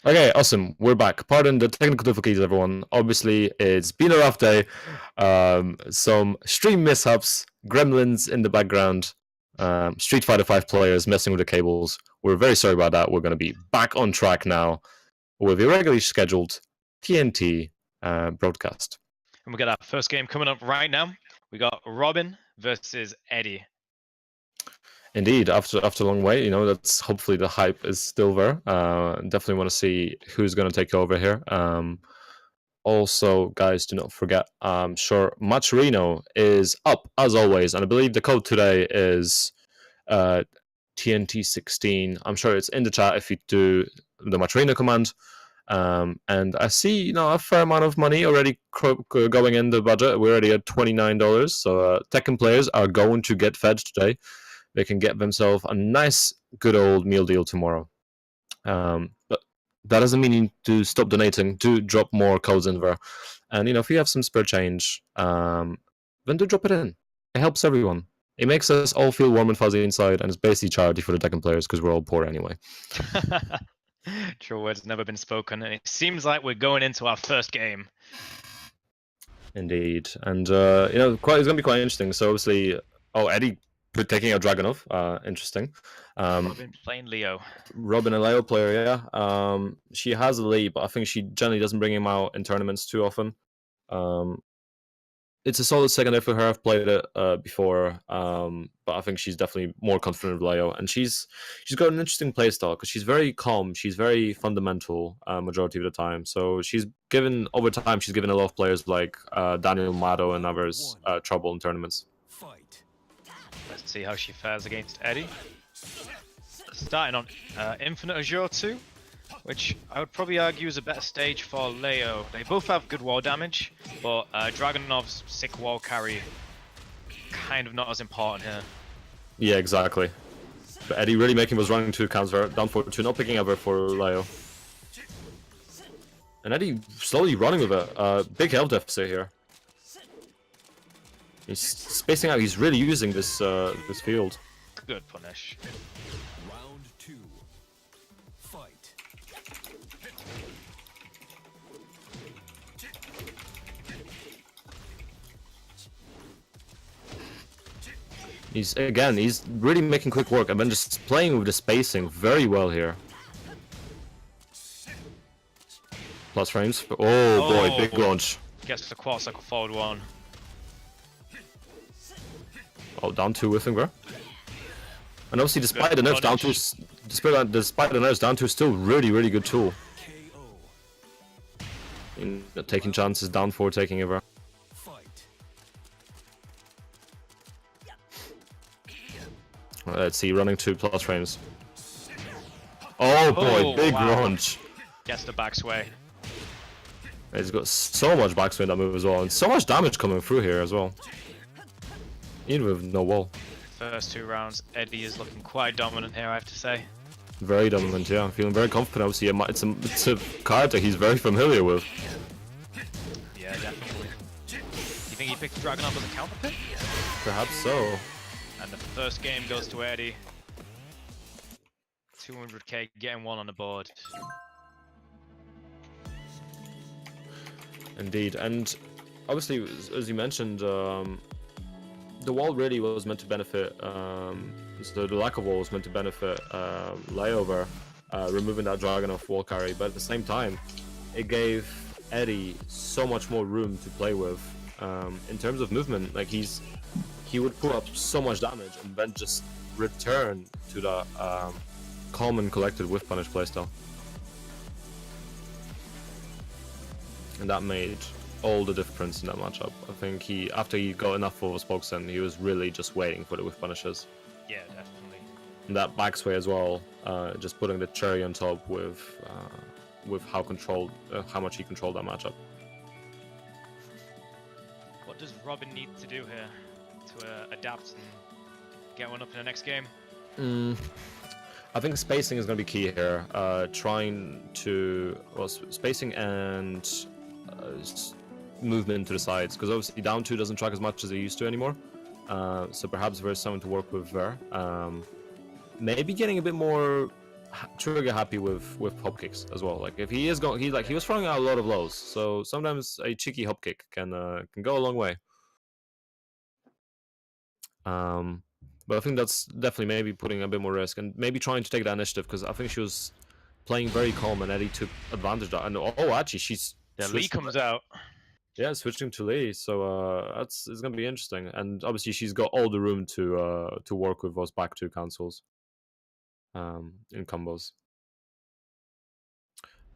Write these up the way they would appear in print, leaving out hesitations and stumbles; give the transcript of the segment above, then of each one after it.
Okay, awesome. We're back. Pardon the technical difficulties, everyone. Obviously, it's been a rough day. Some stream mishaps, gremlins in the background, Street Fighter 5 players messing with the cables. We're very sorry about that. We're going to be back on track now with a regularly scheduled TNT broadcast. And we got our first game coming up right now. We got Robin versus Eddie. Indeed, after a long wait, that's hopefully the hype is still there. Definitely want to see who's going to take over here. Also, guys, do not forget, sure, Matcherino is up as always, and I believe the code today is TNT16. I'm sure it's in the chat if you do the Matcherino command. And I see, a fair amount of money already going in the budget. We're already at $29, so Tekken players are going to get fed today. They can get themselves a nice, good old meal deal tomorrow. But that doesn't mean you need to stop donating. Do drop more codes in there. And, if you have some spare change, then do drop it in. It helps everyone. It makes us all feel warm and fuzzy inside, and it's basically charity for the Tekken players because we're all poor anyway. True words never been spoken, and it seems like we're going into our first game. Indeed. And, it's going to be quite interesting. So, obviously, Eddie taking out Dragunov, interesting. Robin playing Leo. Robin, a Leo player, yeah. She has a lead, but I think she generally doesn't bring him out in tournaments too often. It's a solid secondary for her. I've played it before, but I think she's definitely more confident with Leo, and she's got an interesting playstyle because she's very calm. She's very fundamental majority of the time. So she's given over time. She's given a lot of players like Daniel Mato and others trouble in tournaments. Let's see how she fares against Eddie. Starting on Infinite Azure 2, which I would probably argue is a better stage for Leo. They both have good wall damage, but Dragunov's sick wall carry kind of not as important here. Yeah, exactly. But Eddie really making those running 2 counts there, down 4-2, not picking ever for Leo. And Eddie slowly running with it. Big health deficit here. He's spacing out. He's really using this this field. Good punish. Round 2. Fight. He's really making quick work and then just playing with the spacing very well here. Plus frames. Oh boy, big launch. Gets the quad cycle forward 1. Oh, down 2 with him, bro. And obviously, despite the nerfs, down 2, despite the nerfs, down 2 is still really good tool. Taking chances, down 4 taking it, bro. Let's see, running 2 plus frames. Oh boy, big launch. Gets the back sway. He's got so much backswing in that move as well, and so much damage coming through here as well. Even with no wall. First 2 rounds, Eddie is looking quite dominant here, I have to say. Very dominant, yeah. I'm feeling very confident. Obviously, it's a character he's very familiar with. Yeah, definitely. Do you think he picked Dragunov as a counter pick? Perhaps so. And the first game goes to Eddie. 200k, getting 1 on the board. Indeed, and obviously, as you mentioned, the wall really was meant to benefit, so the lack of wall was meant to benefit Layover, removing that Dragunov wall carry, but at the same time, it gave Eddie so much more room to play with. In terms of movement, like he would put up so much damage and then just return to the calm and collected whiff punish playstyle. And that made all the difference in that matchup. I think after he got enough of a spokesman, he was really just waiting for the whiff punishes. Yeah, definitely. And that backsway as well, just putting the cherry on top with how much he controlled that matchup. What does Robin need to do here to adapt and get one up in the next game? I think spacing is going to be key here. Spacing and movement to the sides, because obviously down 2 doesn't track as much as it used to anymore. So perhaps there's something to work with there. Maybe getting a bit more trigger happy with hop kicks as well. Like if he is going, he was throwing out a lot of lows, so sometimes a cheeky hop kick can go a long way. But I think that's definitely maybe putting a bit more risk and maybe trying to take that initiative because I think she was playing very calm and Eddie took advantage of that. And actually, she's Lee comes out. Yeah, switching to Lee, so it's gonna be interesting. And obviously, she's got all the room to work with those back two cancels, in combos.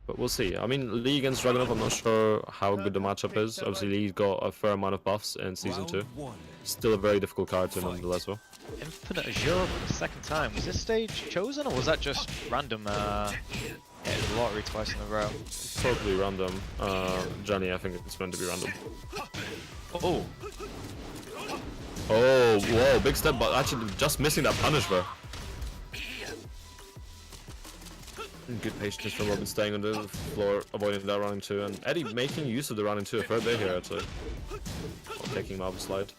But we'll see. I mean, Lee against Dragunov, I'm not sure how good the matchup is. Obviously, Lee's got a fair amount of buffs in Season 2. Still a very difficult card to nonetheless, though. Infinite Azure for the second time. Was this stage chosen, or was that just random? Hitting the lottery twice in a row. Totally random. Johnny, I think it's meant to be random. Oh. Oh, whoa, big step, but actually just missing that punish there. Good patience from Robin staying on the floor, avoiding that running two, and Eddie making use of the running two a fair bit here actually. Taking him out of the slide.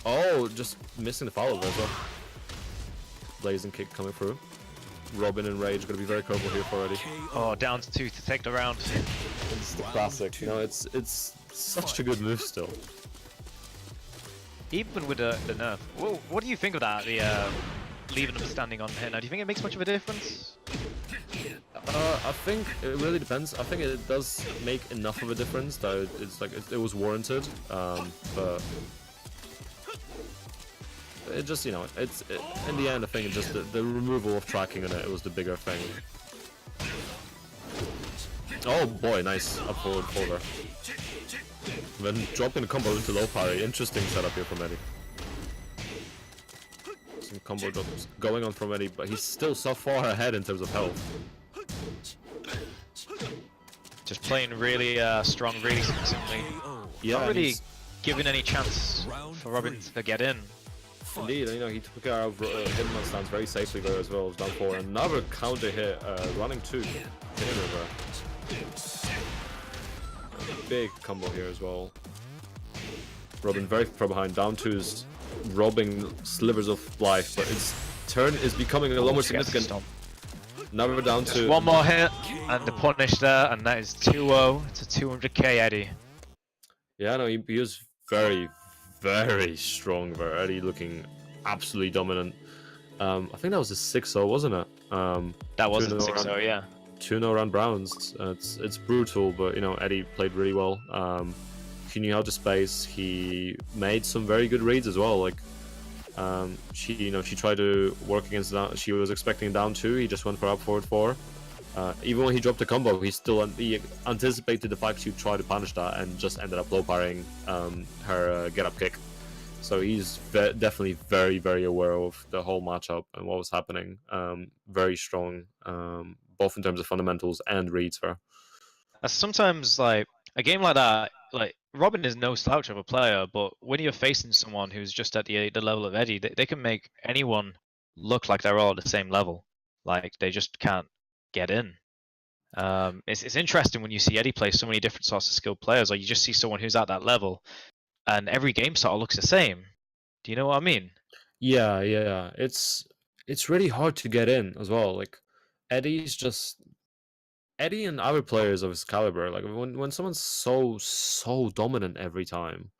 Oh, just missing the follow there as well. Blazing kick coming through. Robin and Rage gonna be very careful here for Eddie. Oh, down to 2 to take the round. It's the classic, you know, it's such a good move still. Even with the nerf. What do you think of that? The leaving them standing on here now. Do you think it makes much of a difference? I think it really depends. I think it does make enough of a difference that it's like it was warranted. But it just, you know, in the end I think it just the removal of tracking on it was the bigger thing. Oh boy, nice up forward folder. Then dropping the combo into low parry. Interesting setup here from Eddie. Some combo drops going on from Eddie, but he's still so far ahead in terms of health. Just playing really strong, really simply. Yeah, not really giving any chance for Robin to get in. Indeed, you know, he took care of Hitman stance very safely there as well. Down for another counter hit, running two. Big combo here as well. Robin very far behind. Down two is robbing slivers of life, but its turn is becoming a lot more significant. Now we're down to one more hit and the punish there, and that is 2-0 to 200k Eddie. Yeah, no, he was very, very strong there. Eddie looking absolutely dominant. I think that was a 6-0, wasn't it? That was a 6-0, yeah. 2-0 round Browns. It's brutal, but you know, Eddie played really well. He knew how to space. He made some very good reads as well. Like she tried to work against down. She was expecting down two. He just went for up forward four. Even when he dropped the combo, he anticipated the fact she'd try to punish that and just ended up low parrying her get up kick. So he's definitely very, very aware of the whole matchup and what was happening. Very strong, both in terms of fundamentals and reads for. Sometimes, like a game like that, like Robin is no slouch of a player, but when you're facing someone who's just at the level of Eddie, they can make anyone look like they're all at the same level. Like they just can't get in. It's interesting when you see Eddie play so many different sorts of skilled players, or you just see someone who's at that level, and every game sort of looks the same. Do you know what I mean? Yeah. It's really hard to get in as well. Like Eddie and other players of his caliber, like when someone's so dominant every time,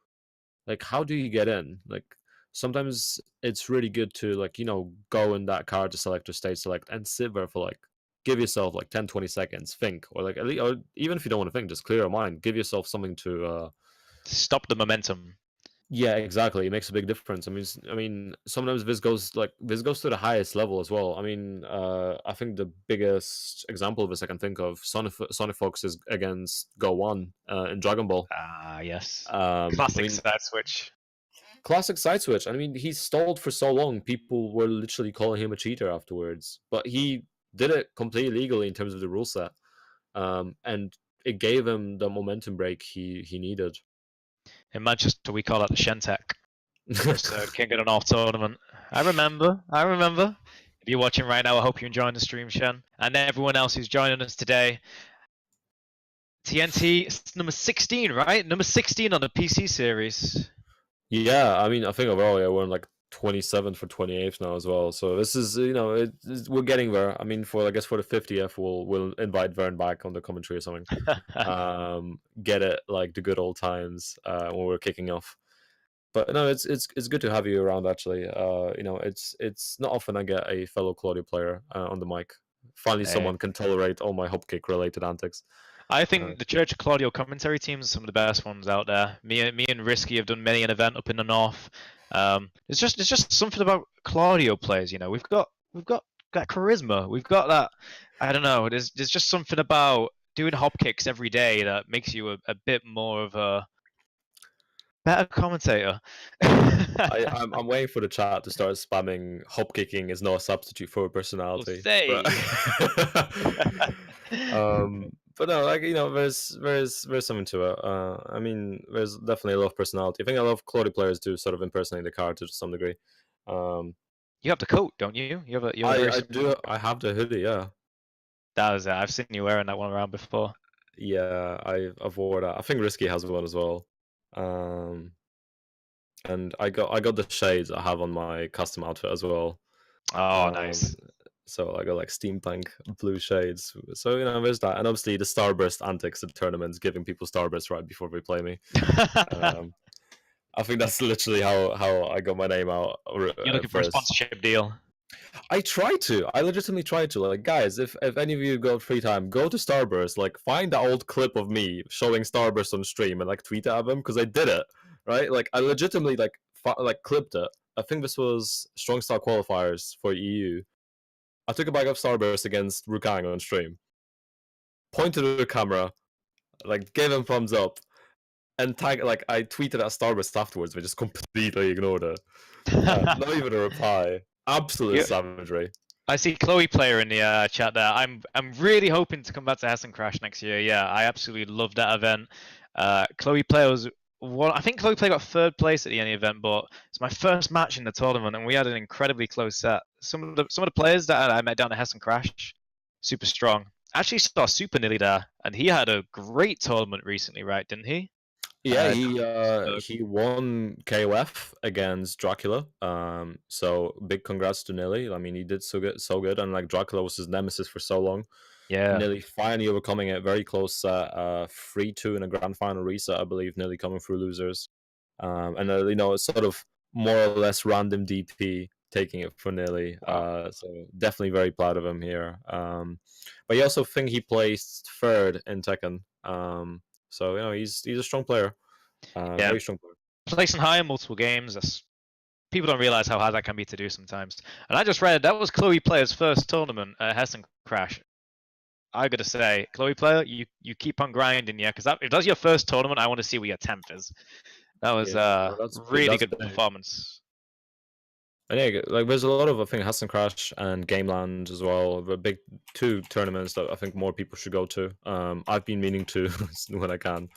like how do you get in? Like sometimes it's really good to, like, you know, go in that card to select or stage select and sit there for like, give yourself like 10-20 seconds, think, or like at least, or even if you don't want to think, just clear your mind, give yourself something to stop the momentum. Yeah, exactly. It makes a big difference. I mean, sometimes this goes to the highest level as well. I mean, I think the biggest example of this I can think of, Sonic Fox is against Go One in Dragon Ball. Ah, yes. Classic side switch. Classic side switch. I mean, he stalled for so long. People were literally calling him a cheater afterwards, but he did it completely legally in terms of the rule set, and it gave him the momentum break he needed. In Manchester, we call that the Shentek. King of the North tournament. I remember. If you're watching right now, I hope you're enjoying the stream, Shen. And everyone else who's joining us today. TNT number 16, right? Number 16 on the PC series. Yeah, I mean, I think overall, yeah, we're in like 27th or 28th now as well. So this is, we're getting there. I mean, I guess for the 50th, we'll invite Vern back on the commentary or something. Get it like the good old times when we're kicking off. But no, it's good to have you around. Actually, it's not often I get a fellow Claudio player on the mic. Finally, someone can tolerate all my hop kick related antics. I think the Church of Claudio commentary teams are some of the best ones out there. Me and Risky have done many an event up in the north. It's just something about Claudio players. We've got that charisma. We've got that. I don't know. There's just something about doing hop kicks every day that makes you a bit more of a better commentator. I'm waiting for the chat to start spamming hop kicking is not a substitute for a personality. But no, like there's something to it. I mean, there's definitely a lot of personality. I think a lot of Claudio players do sort of impersonate the character to some degree. You have the coat, don't you? You have a I do. I have the hoodie. Yeah. That was I've seen you wearing that one around before. Yeah, I've wore that. I think Risky has one as well. And I got the shades I have on my custom outfit as well. Oh, nice. So I got like steampunk blue shades. So there's that, and obviously the Starburst antics at tournaments, giving people Starburst right before they play me. I think that's literally how I got my name out. You're looking for a sponsorship deal. I legitimately try to. Like, guys, if any of you got free time, go to Starburst. Like, find the old clip of me showing Starburst on stream and like tweet it at them, because I did it. Right? Like, I legitimately like clipped it. I think this was Strong Style qualifiers for EU. I took a bag of Starburst against Rukang on stream. Pointed at the camera, like gave him thumbs up, and I tweeted at Starburst afterwards. They just completely ignored it. Not even a reply. Absolute savagery. I see Chloe player in the chat there. I'm really hoping to come back to Hessen Crash next year. Yeah, I absolutely loved that event. Chloe player was I think Chloe player got third place at the end of the event, but it's my first match in the tournament, and we had an incredibly close set. Some of the players that I met down at Hessen Crash, super strong. Actually saw Super Nilly there, and he had a great tournament recently, right? Didn't he? Yeah, he won KOF against Dracula. So big congrats to Nilly. I mean, he did so good, and like Dracula was his nemesis for so long. Yeah, Nilly finally overcoming it. Very close set. 3-2 in a grand final reset, I believe. Nilly coming through losers. And it's sort of more or less random DP taking it for Nilly. Wow. So definitely very proud of him here. But I also think he placed third in Tekken. So he's a strong player. Very strong player. Placing high in multiple games. People don't realize how hard that can be to do sometimes. And I just read that was Chloe Player's first tournament at Hessen Crash. I gotta say, Chloe Player, you keep on grinding, yeah, because if that's your first tournament, I want to see what your 10th is. That was really good performance. And yeah, like there's a lot of, I think, Hessen Crash and Gameland as well. The big 2 tournaments that I think more people should go to. I've been meaning to when I can.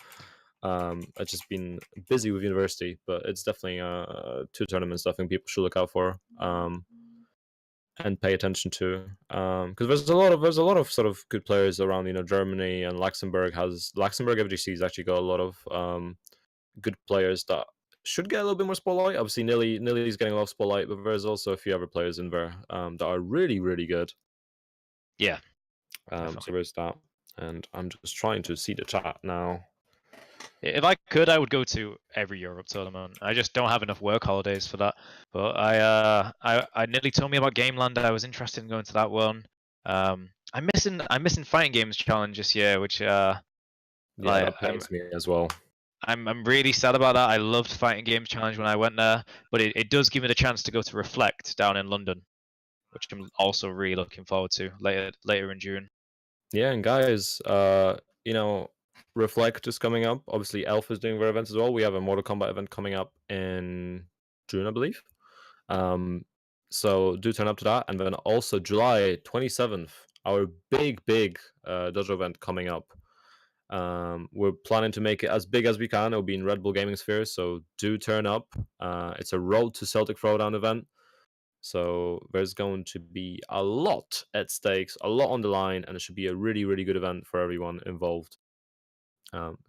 I've just been busy with university, but it's definitely 2 tournaments that I think people should look out for and pay attention to. Because there's a lot of sort of good players around. Germany and Luxembourg FGC has actually got a lot of good players that should get a little bit more spotlight. Obviously, Nilly's getting a lot of spotlight, but there's also a few other players in there that are really, really good. Yeah. So there's that. And I'm just trying to see the chat now. If I could, I would go to every Europe tournament. I just don't have enough work holidays for that. But I nearly told me about Gameland. I was interested in going to that one. I'm missing Fighting Games Challenge this year, which that pains me as well. I'm really sad about that. I loved Fighting Games Challenge when I went there, but it does give me the chance to go to Reflect down in London, which I'm also really looking forward to later in June. Yeah, and guys, Reflect is coming up. Obviously, Elf is doing their events as well. We have a Mortal Kombat event coming up in June, I believe. So do turn up to that. And then also July 27th, our big dojo event coming up. We're planning to make it as big as we can. It'll be in Red Bull Gaming Sphere, so do turn up. It's a Road to Celtic Throwdown event. So there's going to be a lot at stakes, a lot on the line, and it should be a really, really good event for everyone involved.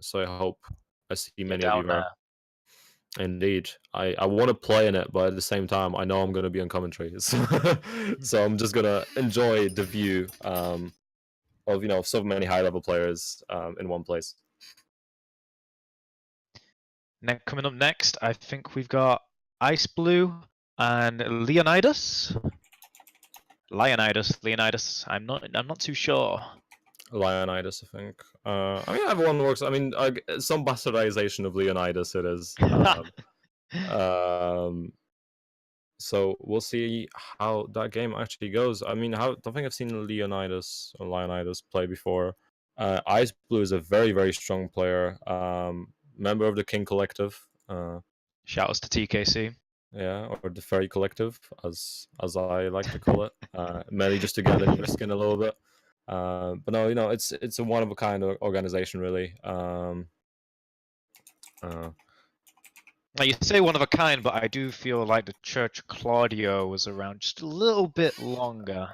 So I hope I see many of you there. Indeed, I want to play in it, but at the same time, I know I'm going to be on commentary, so I'm just gonna enjoy the view of so many high level players in one place. Coming up next, I think we've got Ice Blue and Leonidas. Leonidas. I'm not too sure. Leonidas, I think. I mean, everyone works. I mean, some bastardization of Leonidas it is. So we'll see how that game actually goes. I mean, I don't think I've seen Leonidas play before. Ice Blue is a very, very strong player. Member of the King Collective. Shoutouts to TKC. Yeah, or the Fairy Collective, as I like to call it. Mainly just to get in your skin a little bit. But no, it's a one of a kind organization, really. Like you say one of a kind, but I do feel like the Church of Claudio was around just a little bit longer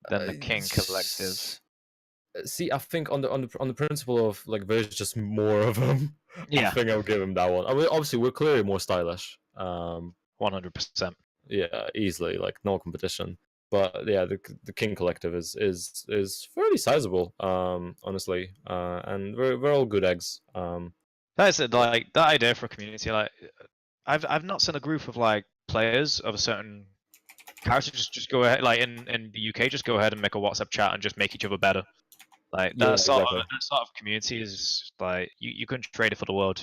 than the King Collective. See, I think on the principle of like there's just more of them. Yeah. I think I'll give him that one. I mean, obviously we're clearly more stylish. 100%. Yeah, easily, like no competition. But yeah, the King Collective is fairly sizable, honestly. And we're all good eggs. That's it, like that idea for a community. Like, I've not seen a group of like players of a certain character just go ahead, like in the UK, just go ahead and make a WhatsApp chat and just make each other better. Like that sort of community is like you couldn't trade it for the world.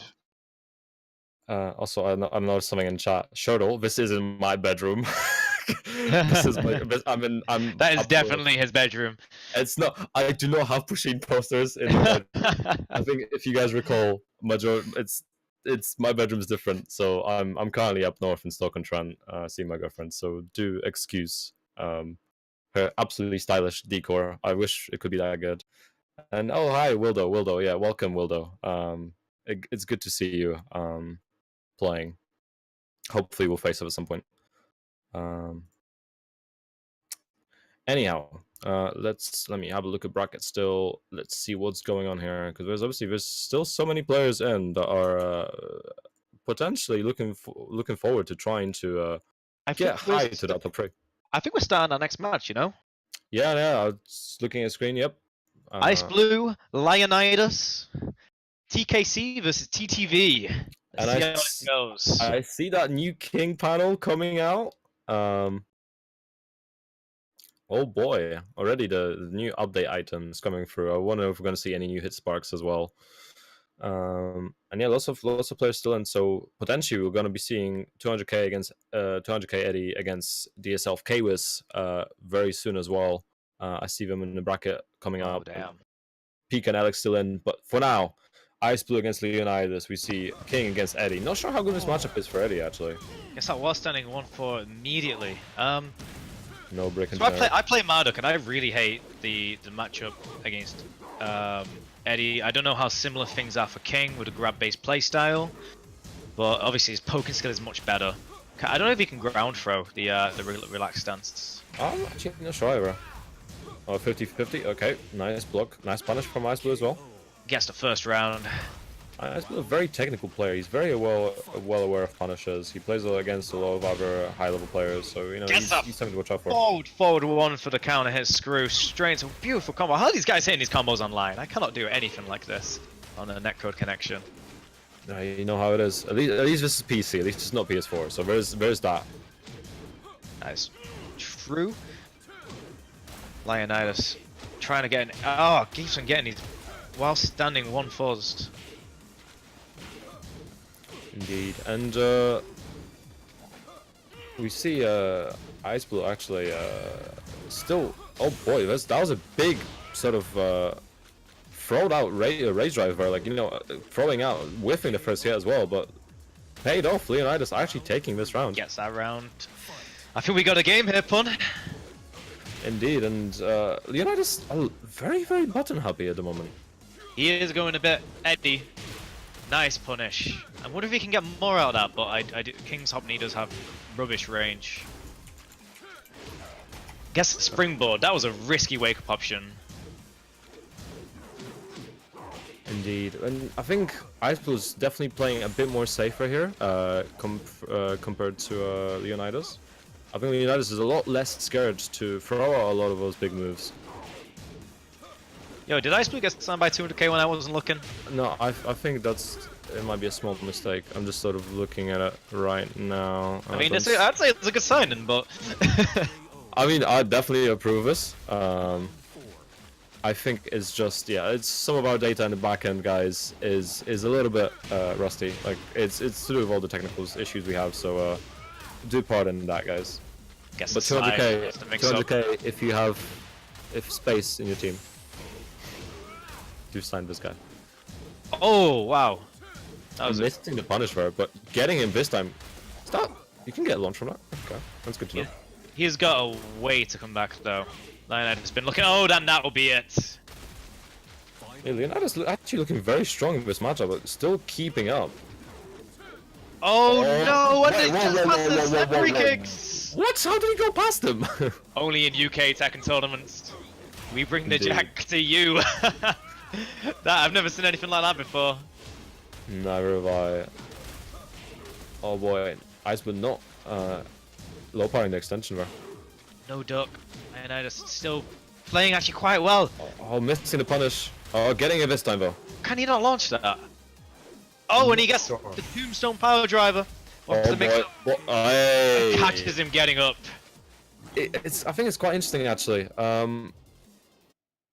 Also, I noticed something in chat. Shirtle, this is in my bedroom. This is that is definitely his bedroom. It's not. I do not have Pusheen posters in my bedroom. I think if you guys recall, it's my bedroom's different. So I'm currently up north in Stoke-on-Trent, seeing my girlfriend. So do excuse her absolutely stylish decor. I wish it could be that good. And oh hi Wildo, yeah, welcome Wildo. It's good to see you playing. Hopefully we'll face up at some point. Anyhow, let me have a look at bracket still. Let's see what's going on here, because there's still so many players in that are potentially looking forward to trying to get high to that top 3. I think we're starting our next match, you know? Yeah, I was looking at the screen, yep. Ice Blue, Leonidas, TKC versus TTV. Let's see how it goes. I see that new King panel coming out. Oh boy, already the new update items coming through. I wonder if we're going to see any new hit sparks as well. And yeah, lots of players still in. So potentially we're going to be seeing 200k against 200k Eddie against DSL of Kwis very soon as well. I see them in the bracket coming up. Damn. Peak and Alex still in, but for now, Ice Blue against Leonidas. We see King against Eddie. Not sure how good this matchup is for Eddie actually. Guess that was standing 1-4 immediately. No break. So I play Marduk, and I really hate the matchup against Eddie. I don't know how similar things are for King with a grab-based playstyle, but obviously his poking skill is much better. I don't know if he can ground throw the relaxed stance. I'm actually not sure either. Oh, 50-50. Okay, nice block, nice punish from Ice Blue as well. Gets the first round. Ice Blue, a very technical player. He's very well aware of punishes. He plays against a lot of other high-level players, so he's something to watch out for. Forward one for the counter hit, screw straight into a beautiful combo. How are these guys hitting these combos online? I cannot do anything like this on a netcode connection. You know how it is. At least this is PC. At least it's not PS4. So there's that. Nice. True. Leonidas trying to get in. Keeps on getting these while standing 1-4s. Indeed, and we see Ice Blue actually still. Oh boy, that was a big sort of throwed out rage driver, like throwing out, whiffing the first hit as well, but paid off. Leonidas actually taking this round. Gets that round. I think we got a game here, Pun. Indeed, and Leonidas very, very button happy at the moment. He is going a bit Eddie. Nice punish. I wonder if he can get more out of that, but King's Hop Knee does have rubbish range. Guess Springboard. That was a risky wake-up option. Indeed. Indeed, and I think Ice Blue is definitely playing a bit more safer here compared to Leonidas. I think Leonidas is a lot less scared to throw out a lot of those big moves. Yo, did Ice Blue get signed by 200k when I wasn't looking? No, I think it might be a small mistake. I'm just sort of looking at it right now. I mean, I'd say it's a good signing, but... I mean, I definitely approve this. I think it's just, yeah, it's some of our data in the back end, guys, is a little bit rusty. Like, it's to do with all the technical issues we have, so do pardon that, guys. Guess But 200k if space in your team. Do sign this guy. Oh, wow. That I'm was missing the punish for it, but getting him this time, stop. You can get launch from that. Okay, that's good to know. He's got a way to come back, though. Leonidas been looking. Oh, then that will be it. Yeah, Leonidas actually looking very strong in this matchup, but still keeping up. Oh no! What wait, did he just pass the slippery kicks? What? How did he go past him? Only in UK Tekken tournaments. We bring the jack to you. I've never seen anything like that before. Never have I. Oh boy, Ice but not low powering the extension there. No duck. Leonidas still playing actually quite well. Oh, missing the punish. Oh, getting it this time though. Can he not launch that? Oh, and he gets the Tombstone Power Driver. Oh boy. Hey. Catches him getting up. I think it's quite interesting actually. A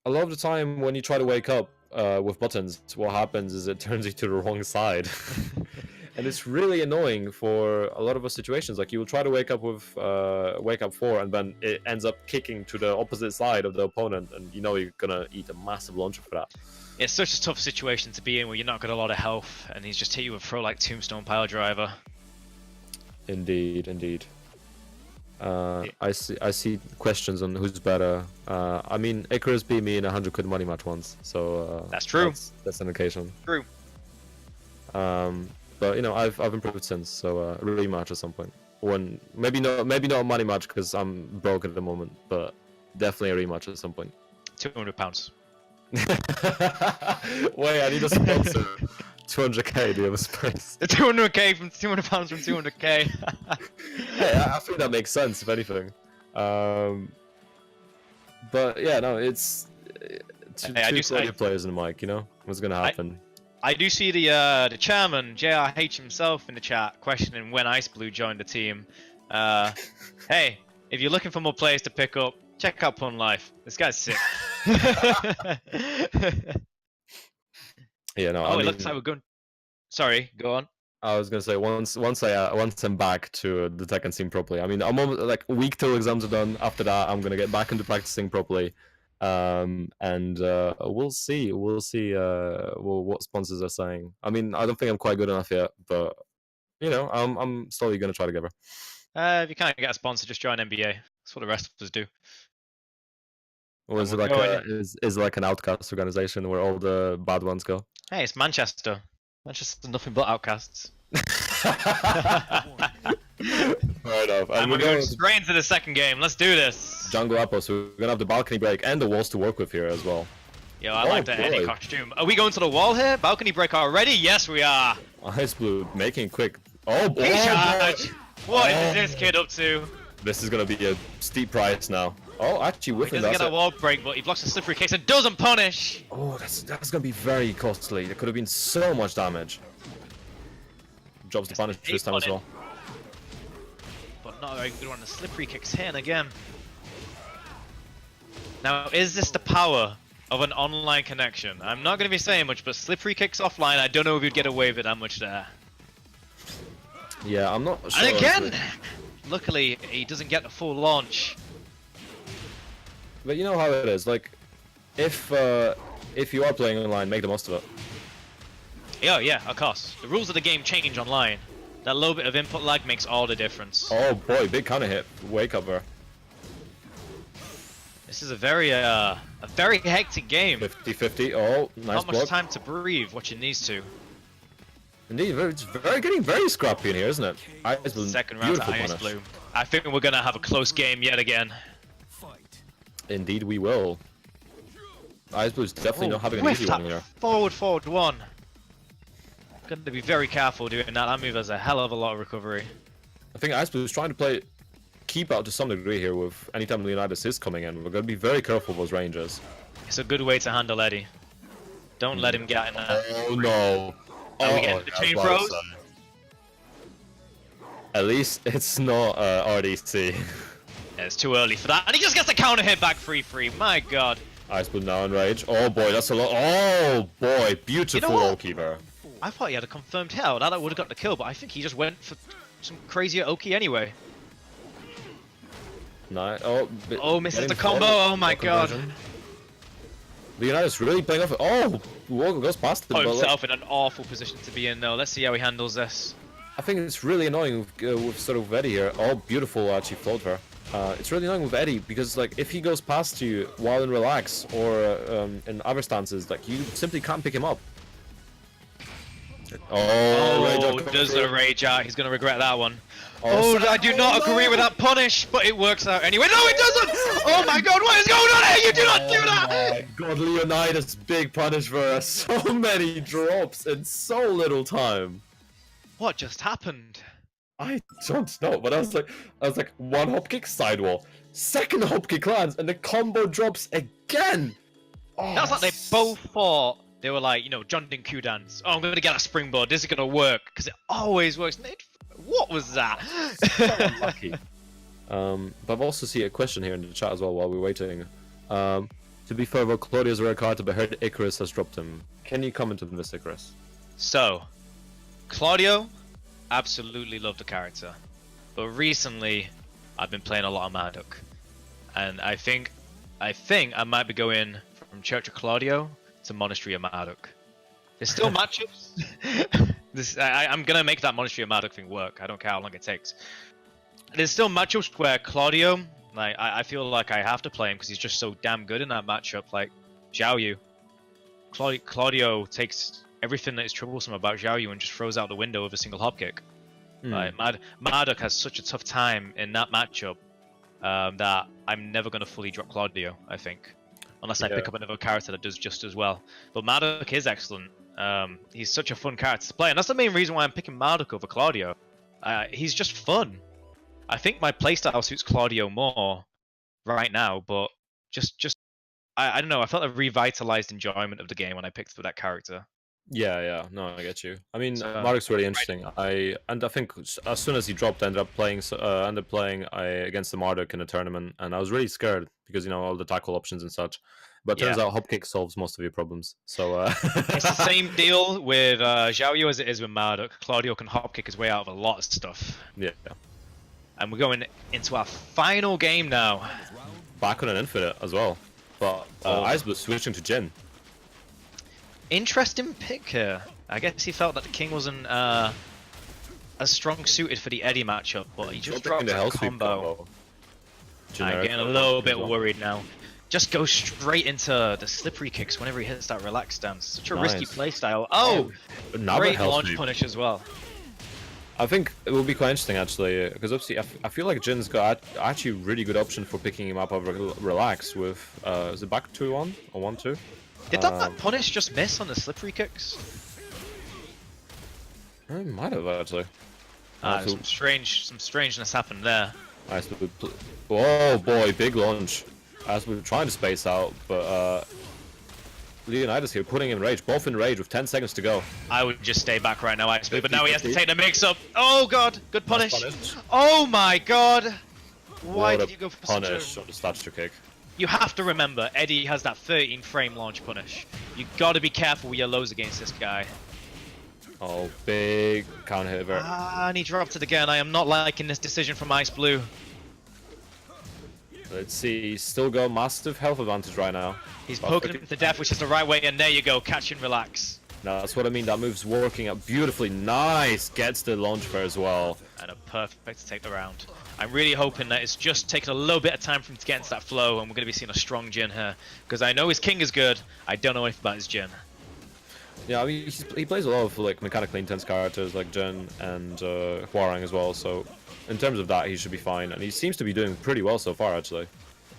lot of the time when you try to wake up with buttons, what happens is it turns you to the wrong side. And it's really annoying for a lot of situations. Like you will try to wake up with wake up 4 and then it ends up kicking to the opposite side of the opponent and you know you're gonna eat a massive launcher for that. It's such a tough situation to be in where you're not got a lot of health and he's just hit you with throw like Tombstone Power Driver. Indeed, indeed. I see questions on who's better. I mean, Icarus beat me in a 100 quid money match once, so that's true. That's an occasion. True. But you know, I've improved since, so rematch at some point. When maybe not a money match because I'm broke at the moment, but definitely a rematch at some point. £200. Wait, I need a sponsor. 200k, do you have a space? 200k from £200 from 200k. Hey, I think that makes sense, if anything. But yeah, no, it's two Claudio players in the mic, you know? What's gonna happen? I do see the chairman, JRH himself, in the chat questioning when Ice Blue joined the team. Hey, if you're looking for more players to pick up, check out Punlife. This guy's sick. Yeah, no. Oh, it looks like we're going. Sorry, go on. I was gonna say once I'm back to the Tekken scene properly. I mean, I'm almost, like a week till exams are done. After that, I'm gonna get back into practicing properly, and we'll see what sponsors are saying. I mean, I don't think I'm quite good enough yet, but you know, I'm slowly gonna try to get there. If you can't get a sponsor, just join NBA. That's what the rest of us do. Or is it like is like an outcast organization where all the bad ones go? Hey, it's Manchester. Manchester's nothing but outcasts. Fair enough. And we're going straight into the second game. Let's do this. Jungle Apple, so we're gonna have the balcony break and the walls to work with here as well. Yo, I like the Eddie costume. Are we going to the wall here? Balcony break already? Yes, we are. Ice Blue making quick. Oh boy! What is this kid up to? This is gonna be a steep price now. Oh, actually, he doesn't get a wall break, but he blocks the slippery kicks and doesn't punish. Oh, that's gonna be very costly. There could have been so much damage. Drops the punish this time as well. But not a very good one. The slippery kicks hitting again. Now, is this the power of an online connection? I'm not going to be saying much, but slippery kicks offline, I don't know if you'd get away with it that much there. Yeah, I'm not sure. And again, luckily, he doesn't get the full launch. But you know how it is. Like, if you are playing online, make the most of it. Yeah, of course. The rules of the game change online. That little bit of input lag makes all the difference. Oh boy, big counter hit. Wake up there. This is a very hectic game. 50-50. Oh, nice Not much block. time to breathe, watching these two. Indeed, it's getting very scrappy in here, isn't it? Second round to Ice Blue. I think we're gonna have a close game yet again. Indeed, we will. Ice Blue's definitely not having an whiff easy one that here. forward one. Got to be very careful doing that. That move has a hell of a lot of recovery. I think Ice Blue's trying to play keep out to some degree here with anytime Leonidas is coming in. We're going to be very careful with those ranges. It's a good way to handle Eddie. Don't let him get in there. Oh no. Are we getting the chain throws? At least it's not RDC. Yeah, it's too early for that. And he just gets the counter hit back 3-3. My god. Ice Blue now in rage. Oh boy, that's a lot. Oh boy, beautiful Oki there. I thought he had a confirmed hit. That would have got the kill, but I think he just went for some crazier Oki anyway. Nice. Oh, misses the combo. Oh my god. Leonidas really playing off it. Oh, Walker goes past him. Put himself in an awful position to be in though. Let's see how he handles this. I think it's really annoying with sort of Eddie here. Oh, beautiful actually float there. It's really annoying with Eddie because like if he goes past you while in relax or in other stances, like you simply can't pick him up. Oh, does a rage out. He's gonna regret that one. Oh, I do not agree with that punish, but it works out anyway. No, it doesn't! Oh my god, what is going on here? You do not do that! Oh my god, Leonidas, big punish for us. So many drops in so little time. What just happened? I don't know, but I was like one hop kick sidewall, second hop kick lands, and the combo drops again. Oh, That's like they both thought. They were like, you know, John Ding Q dance. Oh, I'm gonna get that springboard. This is gonna work because it always works. What was that? So unlucky. But I've also seen a question here in the chat as well while we're waiting. To be fair, well, Claudio's a rare card, but I heard Icarus has dropped him. Can you comment on this, Icarus? So, Claudio, absolutely love the character, but recently I've been playing a lot of Marduk, and I think I might be going from Church of Claudio to Monastery of Marduk. There's still matchups. I'm gonna make that Monastery of Marduk thing work. I don't care how long it takes. There's still matchups where Claudio, like I feel like I have to play him because he's just so damn good in that matchup. Like Xiao Yu, Claudio takes everything that is troublesome about Xiao Yu and just throws out the window with a single hop kick. Like Marduk has such a tough time in that matchup that I'm never gonna fully drop Claudio. I think. Unless I pick up another character that does just as well. But Marduk is excellent. He's such a fun character to play, and that's the main reason why I'm picking Marduk over Claudio. He's just fun. I think my playstyle suits Claudio more right now, but I don't know. I felt a revitalized enjoyment of the game when I picked up that character. Yeah, no, I get you. I mean, Marduk's really interesting. I think as soon as he dropped, I ended up playing against the Marduk in a tournament, and I was really scared because you know all the tackle options and such. But turns out hop kick solves most of your problems. So it's the same deal with Xiao Yu as it is with Marduk. Claudio can hop kick his way out of a lot of stuff. Yeah. And we're going into our final game now. Back on an infinite as well, but Ice Blue switching to Jin. Interesting pick here. I guess he felt that the King wasn't as strong suited for the Eddie matchup, but he just dropped a combo. I'm getting a little bit worried now. Just go straight into the slippery kicks whenever he hits that relaxed stance. Such a risky playstyle. Oh, great launch punish as well. I think it will be quite interesting actually, because obviously I feel like Jin's got actually a really good option for picking him up over relax with is it back 2-1 or 1-2? Did that punish just miss on the slippery kicks? It might have actually. Some strangeness happened there. Oh boy, big launch. As we're trying to space out, but Leonidas here putting in rage, both in rage with 10 seconds to go. I would just stay back right now, actually, but now he has to take the mix-up. Oh god, good punish. Oh my god. Why did you go for punish on the stature kick? You have to remember, Eddie has that 13 frame launch punish. You gotta be careful with your lows against this guy. Oh, big counter hit there. And he dropped it again. I am not liking this decision from Ice Blue. Let's see, he's still got massive health advantage right now. He's poking him to death, which is the right way, and there you go, catch and relax. No, that's what I mean, that move's working out beautifully. Nice! Gets the launch there as well. And a perfect to take the round. I'm really hoping that it's just taking a little bit of time for him to get into that flow, and we're going to be seeing a strong Jin here. Because I know his King is good, I don't know anything about his Jin. Yeah, I mean, he plays a lot of like mechanically intense characters like Jin and Hwoarang as well, so in terms of that, he should be fine. And he seems to be doing pretty well so far, actually.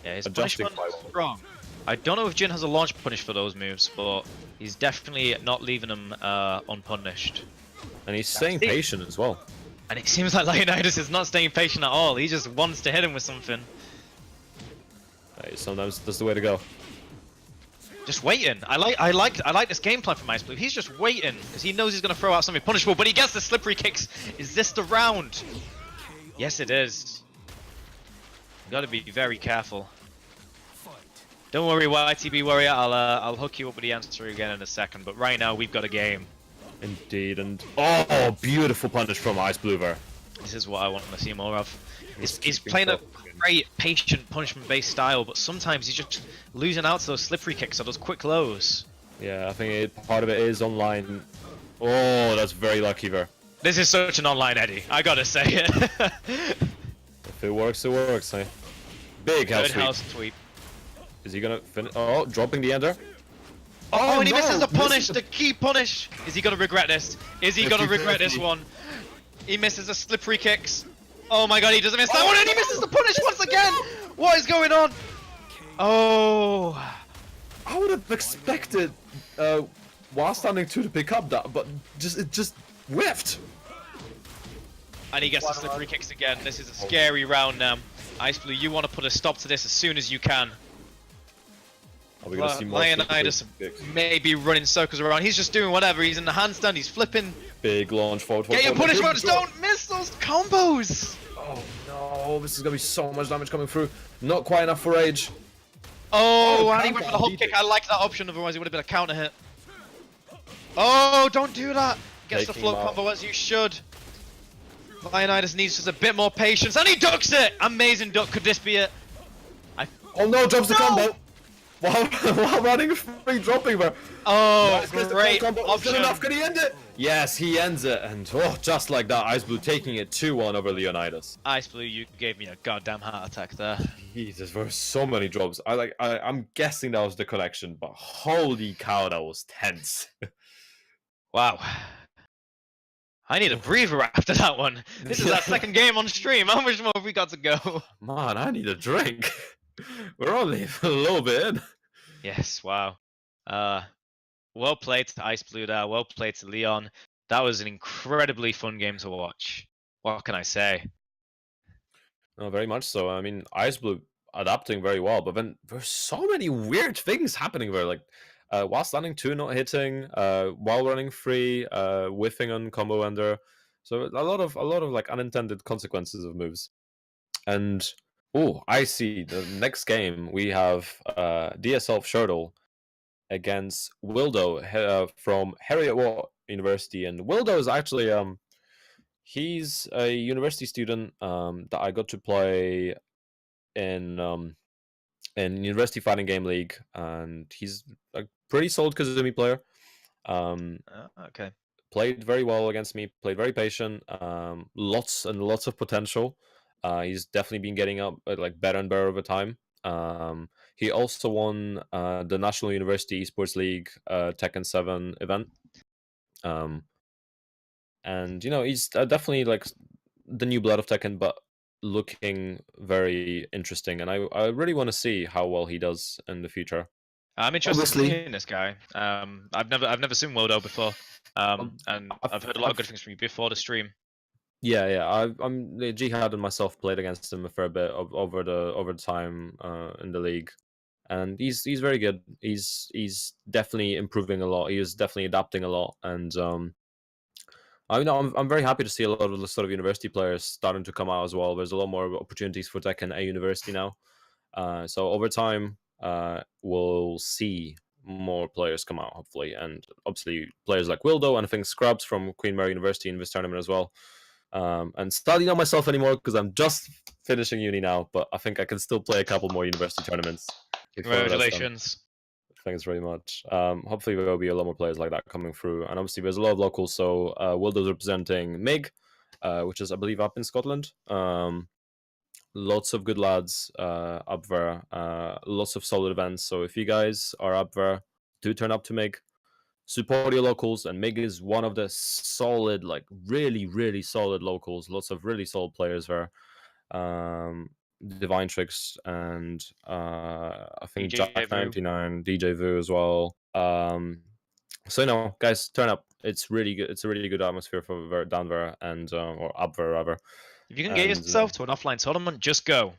Yeah, his punishment is strong. I don't know if Jin has a launch punish for those moves, but he's definitely not leaving them unpunished. And he's staying patient as well. And it seems like Leonidas is not staying patient at all. He just wants to hit him with something. Sometimes that's the way to go. Just waiting. I like this game plan from Ice Blue. He's just waiting because he knows he's gonna throw out something punishable, but he gets the slippery kicks. Is this the round? Yes, it is. You gotta be very careful. Don't worry, YTB Warrior. I'll hook you up with the answer again in a second. But right now we've got a game. Indeed, and oh, beautiful punish from Ice Blue there. This is what I want to see more of. He's playing a great patient punishment-based style, but sometimes he's just losing out to those slippery kicks or those quick lows. Yeah, I think part of it is online. Oh, that's very lucky there. This is such an online Eddie. I gotta say it. If it works, it works. Eh? Big Good house sweep. Is he gonna finish? Oh, dropping the ender. Oh, and he misses the punish, the key punish. Is he gonna regret this? Is he gonna regret this one? He misses the slippery kicks. Oh my god, he doesn't miss that one, and he misses the punish once again! What is going on? Oh. I would have expected while standing 2 to pick up that, but it just whiffed. And he gets the slippery kicks again. This is a scary round now. Ice Blue, you want to put a stop to this as soon as you can. Are we gonna see more Leonidas may be running circles around. He's just doing whatever. He's in the handstand. He's flipping. Big launch forward. Get your punish modes. Don't miss those combos. Oh no, this is gonna be so much damage coming through. Not quite enough for Rage. Oh, and he went for the hop kick. I like that option. Otherwise, it would have been a counter hit. Oh, don't do that. Gets the float combo as you should. Leonidas needs just a bit more patience, and he ducks it. Amazing duck. Could this be it? Oh no, drops the combo. While running free, dropping there. Oh, great option. Enough. Can he end it? Yes, he ends it, and oh, just like that, Ice Blue taking it 2-1 over Leonidas. Ice Blue, you gave me a goddamn heart attack there. Jesus, there were so many drops. I'm guessing that was the connection, but holy cow, that was tense. Wow. I need a breather after that one. This is our second game on stream. How much more have we got to go? Man, I need a drink. We're only a little bit in. Yes, wow. Well played to Ice Blue there. Well played to Leon. That was an incredibly fun game to watch. What can I say? No, very much so. I mean, Ice Blue adapting very well, but then there's so many weird things happening there. Like, while standing 2, not hitting, while running free, whiffing on combo ender. So a lot of like unintended consequences of moves. And oh, I see. The next game we have DSL Shirtle against Wildo from Heriot-Watt University, and Wildo is actually he's a university student that I got to play in University Fighting Game League, and he's a pretty solid Kazumi player. Okay. Played very well against me. Played very patient. Lots and lots of potential. He's definitely been getting up like better and better over time. He also won the National University Esports League Tekken 7 event. And you know, he's definitely like the new blood of Tekken, but looking very interesting. And I really want to see how well he does in the future. I'm interested in seeing this guy. I've never seen Wildo before. And I've heard a lot of good things from you before the stream. Yeah. I'm Jihad and myself played against him a fair bit over the time in the league, and he's very good. He's definitely improving a lot. He is definitely adapting a lot, and I'm very happy to see a lot of the sort of university players starting to come out as well. There's a lot more opportunities for Tekken at university now, so over time we'll see more players come out hopefully, and obviously players like Wildo, and I think Scrubs from Queen Mary University in this tournament as well. And studying on myself anymore because I'm just finishing uni now, but I think I can still play a couple more university tournaments. Congratulations. Thanks very much. Hopefully there will be a lot more players like that coming through, and obviously there's a lot of locals. So Wildo's representing MIG, which is I believe up in Scotland. Lots of good lads up there. Lots of solid events. So if you guys are up there, do turn up to MIG. Support your locals, and MIG is one of the solid, like really, really solid locals. Lots of really solid players there. Divine Tricks, and I think DJ Jack Vu. 99, DJ Vu as well. So no, guys, turn up. It's really good. It's a really good atmosphere for down there and or up there rather. If you can get And yourself to an offline tournament, just go.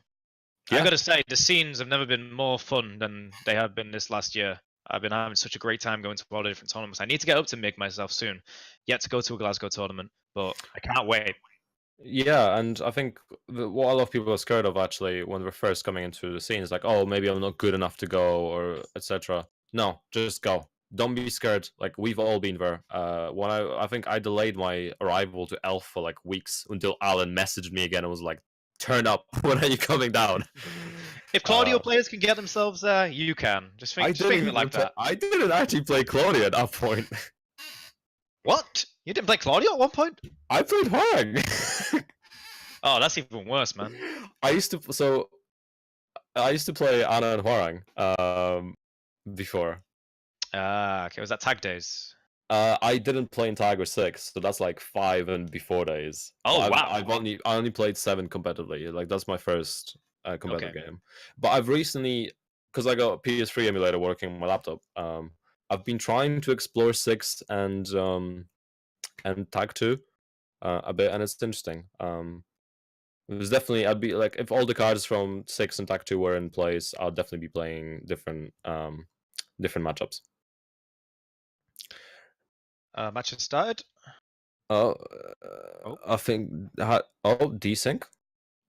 yeah, I gotta say, the scenes have never been more fun than they have been this last year. I've been having such a great time going to all the different tournaments. I need to get up to MIG myself soon. Yet to go to a Glasgow tournament, but I can't wait. yeah, and I think what a lot of people are scared of actually when we're first coming into the scene is like, oh, maybe I'm not good enough to go or etc. No, just go. Don't be scared. Like we've all been there. When I think I delayed my arrival to Elf for like weeks until Alan messaged me again and was like, "Turn up. When are you coming down?" If Claudio players can get themselves there, you can. Just think of it like that. I didn't actually play Claudio at that point. What? You didn't play Claudio at one point? I played Horang. Oh, that's even worse, man. I used to play Anna and Horang before. Okay, was that tag days? I didn't play in Tiger 6, so that's like 5 and before days. Oh, I've, wow. I only played 7 competitively. Like that's my first competitive Okay. game. But I've recently, because I got a PS3 emulator working on my laptop, I've been trying to explore 6 and Tag 2 a bit, and it's interesting. It was definitely, I'd be like, if all the cards from 6 and Tag 2 were in place, I'll definitely be playing different matchups. Match has started. Oh, I think desync.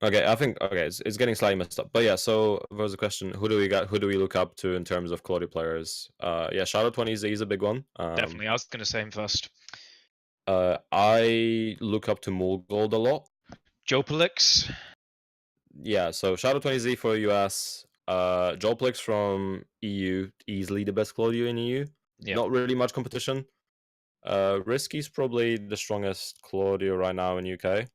Okay, I think it's getting slightly messed up. But yeah, so there was a question: who do we got? Who do we look up to in terms of Claudio players? Yeah, Shadow 20Z is a big one. Definitely, I was gonna say him first. I look up to Mulgold a lot. Jopelix. Yeah, so Shadow 20Z for US. Jopelix from EU, easily the best Claudio in EU. Yeah. Not really much competition. Risky's probably the strongest Claudio right now in UK.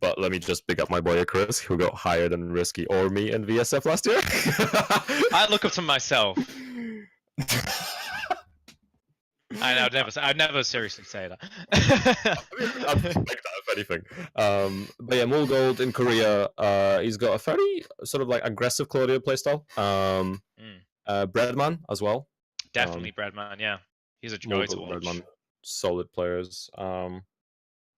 But let me just pick up my boy Icarus, who got higher than Risky or me in VSF last year. I look up to myself. I'd never seriously say that. I'd like that if anything. But yeah, Mulgold in Korea, he's got a very sort of like aggressive Claudio playstyle. Breadman as well. Definitely Breadman, yeah. He's a joy to watch. Breadman, solid players.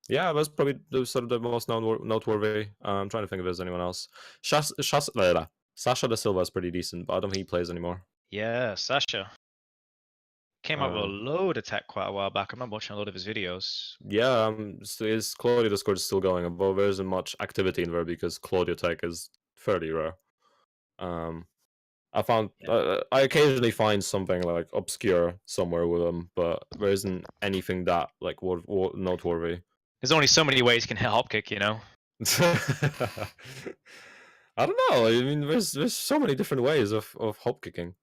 Yeah, that's probably sort of the most noteworthy. I'm trying to think if there's anyone else. Sasha da Silva is pretty decent, but I don't think he plays anymore. Yeah, Sasha. Came out with a load of tech quite a while back. I remember watching a lot of his videos. Yeah, his Claudio Discord is still going, but there isn't much activity in there because Claudio tech is fairly rare. I found I occasionally find something like obscure somewhere with him, but there isn't anything that like noteworthy. There's only so many ways you can hit hop kick, you know. I don't know. I mean, there's so many different ways of hop kicking.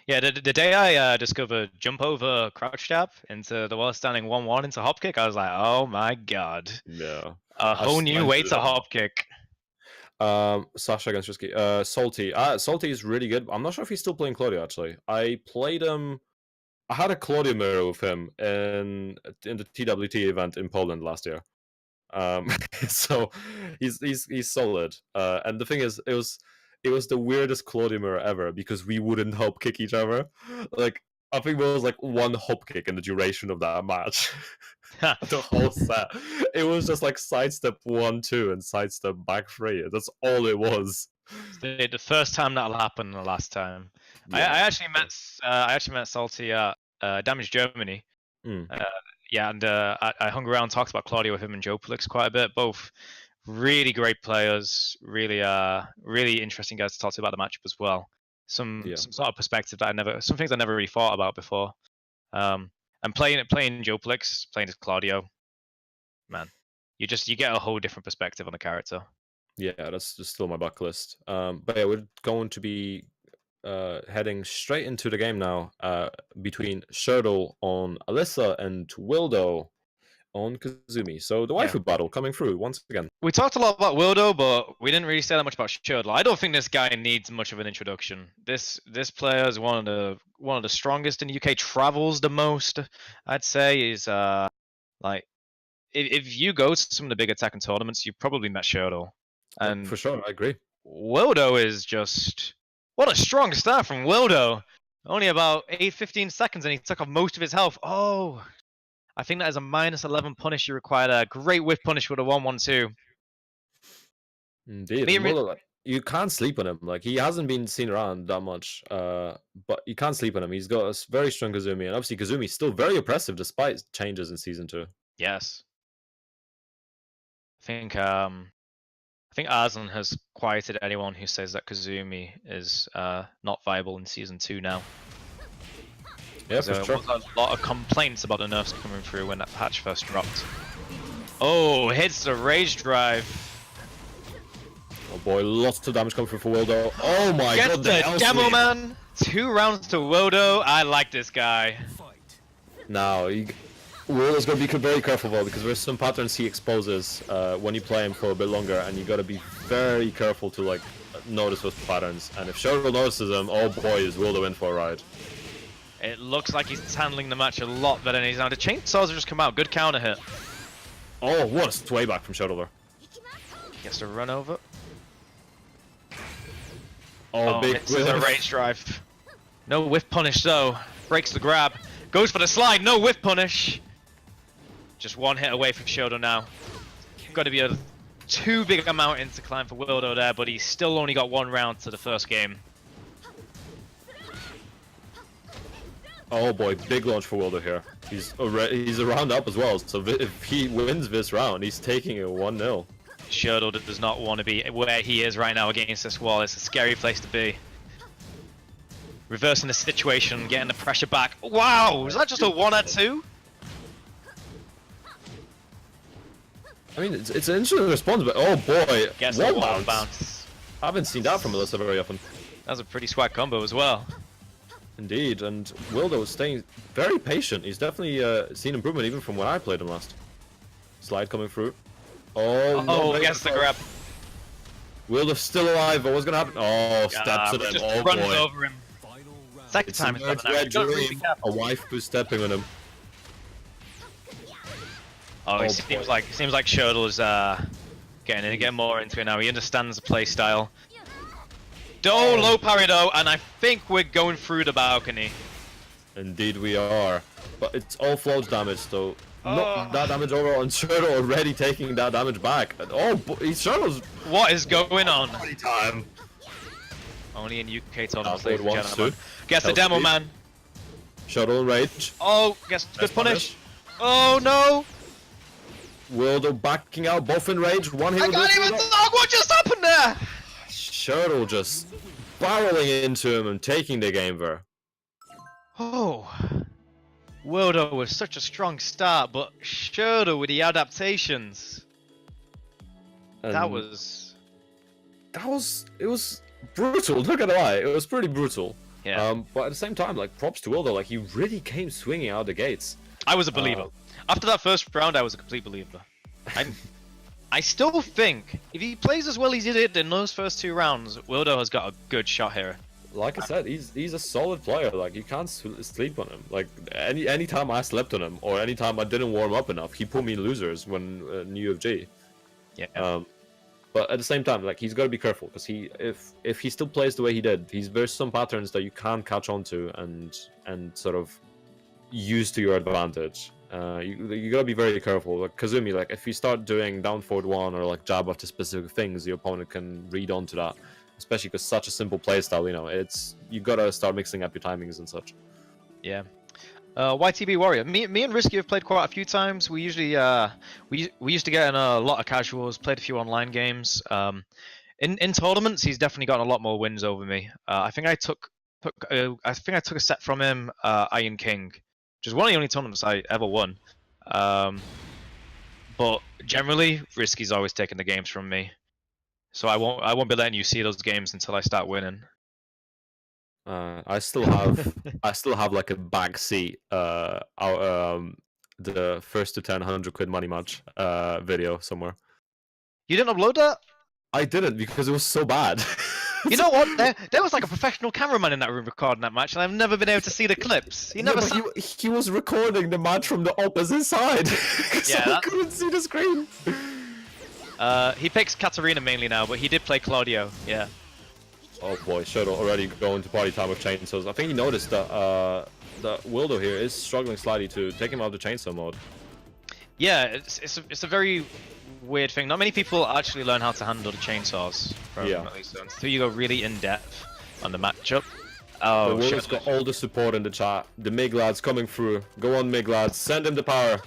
Yeah, the day I discovered jump over crouch jab into the while standing 1-1 into hop kick, I was like, oh my god. Yeah. A whole new way to hop kick. Sasha against Risky. Salty. Salty is really good. I'm not sure if he's still playing Claudio actually. I played him. I had a Claudio mirror with him in the TWT event in Poland last year. So he's solid. And the thing is, it was the weirdest Claudio mirror ever because we wouldn't hop kick each other. Like I think there was like one hop kick in the duration of that match. The whole set. It was just like sidestep 1-2 and sidestep back 3. That's all it was. The first time that'll happen, the last time. Yeah. I actually met Salty at Damage Germany. Yeah, and I hung around, talked about Claudio with him and Jopelix quite a bit. Both really great players, really interesting guys to talk to about the matchup as well. Some sort of perspective that some things I never really thought about before. And playing Jopelix, playing as Claudio, man, you get a whole different perspective on the character. Yeah, that's just still my bucket list. But yeah, we're going to be heading straight into the game now. Between Shurdle on Alyssa and Wildo on Kazumi. So the waifu battle coming through once again. We talked a lot about Wildo, but we didn't really say that much about Shurdle. I don't think this guy needs much of an introduction. This player is one of the strongest in the UK. Travels the most, I'd say. Is like if you go to some of the bigger Tekken tournaments, you've probably met Shurdle. And For sure, I agree. Wildo is just... What a strong start from Wildo! Only about 15 seconds and he took off most of his health. Oh! I think that is a -11 punish you required. A great whiff punish with a 1-1-2. Indeed. Me And re- Willow, like, you can't sleep on him. Like, he hasn't been seen around that much, but you can't sleep on him. He's got a very strong Kazumi, and obviously Kazumi's still very oppressive despite changes in Season 2. Yes. I think Arzan has quieted anyone who says that Kazumi is not viable in Season 2 now. Yeah, for There sure. was a lot of complaints about the nerfs coming through when that patch first dropped. Oh, hits the rage drive. Oh boy, lots of damage coming through for Wildo. Oh my Gets god, the L demo sweep. man. 2 rounds to Wildo. I like this guy. Fight. Now, Wildo's got to be very careful though, because there's some patterns he exposes when you play him for a bit longer, and you got to be very careful to like notice those patterns. And if Shoto notices them, oh boy, is Wildo in for a ride. It looks like he's handling the match a lot better than he's now. The chainsaws have just come out. Good counter hit. Oh, what a sway back from Shoto there. Gets to run over. Oh, big misses a rage drive. No whiff punish though. Breaks the grab. Goes for the slide. No whiff punish. Just one hit away from Shoto now. Got to be a too big a mountain to climb for Wildo there, but he's still only got 1 round to the first game. Oh boy, big launch for Wildo here. He's a round up as well, so if he wins this round, he's taking it 1-0. Shoto does not want to be where he is right now against this wall. It's a scary place to be. Reversing the situation, getting the pressure back. Wow, is that just a 1-2? I mean, it's an interesting response, but oh boy, Gets wall the wall bounce. bounce. I haven't seen that from Alyssa very often. That was a pretty swag combo as well. Indeed, and Wildo is staying very patient. He's definitely seen improvement even from when I played him last. Slide coming through. Oh, no, against the grab. Wildo's still alive, but what's gonna happen? Oh, steps at him. Just Oh runs boy. over him. Final round. Second It's time a it's happened now. red You gotta really be dream. careful. A wife who's stepping on him. Oh, Oh, it seems like Shoto is getting more into it now. He understands the play style. Low parry though, and I think we're going through the balcony. Indeed we are. But it's all float damage, so not that damage overall, and Shoto already taking that damage back. Oh, Shoto's What is going on? body time. Only in UK tournaments, Forward ladies and wants gentlemen. to. Gets the Help demo speed. man. Shoto in rage. Oh, gets good Nice punish. Oh no! Wildo backing out, both in rage. One hero. I can't even talk. What just happened there? Shoto just barreling into him and taking the game there. Oh, Wildo was such a strong start, but Shoto with the adaptations. And That was it was brutal. Not gonna lie, it was pretty brutal. yeah. But at the same time, like props to Wildo, like he really came swinging out the gates. I was a believer. After that first round, I was a complete believer. I still think if he plays as well as he did in those first 2 rounds, Wildo has got a good shot here. Like I said, he's a solid player. Like you can't sleep on him. Like any time I slept on him, or any time I didn't warm up enough, he put me in losers when in UFG. Yeah. But at the same time, like he's got to be careful because if he still plays the way he did, there's some patterns that you can't catch on to and sort of use to your advantage. You gotta be very careful. Like Kazumi, like if you start doing down forward 1 or like jab after specific things, the opponent can read onto that. Especially because such a simple playstyle, you know, you gotta start mixing up your timings and such. Yeah. YTB Warrior. Me and Risky have played quite a few times. We usually we used to get in a lot of casuals, played a few online games. In tournaments, he's definitely gotten a lot more wins over me. I think I took a set from him, Iron King, which is one of the only tournaments I ever won. But generally, Risky's always taken the games from me. So I won't be letting you see those games until I start winning. I still have like a bag seat the first to 10 100 quid money match video somewhere. You didn't upload that? I didn't because it was so bad. You know what? There was like a professional cameraman in that room recording that match, and I've never been able to see the clips. Yeah, but he was recording the match from the opposite side. So Yeah, I couldn't see the screen. He picks Katarina mainly now, but he did play Claudio. Yeah. Oh boy, Shuttle already going to party time with chainsaws. I think he noticed that Wildo here is struggling slightly to take him out of the chainsaw mode. Yeah, it's a very weird thing. Not many people actually learn how to handle the chainsaws from at least until you go really in depth on the matchup. Oh, Wildo's got all the support in the chat. The MIG lads coming through. Go on, MIG lads. Send him the power.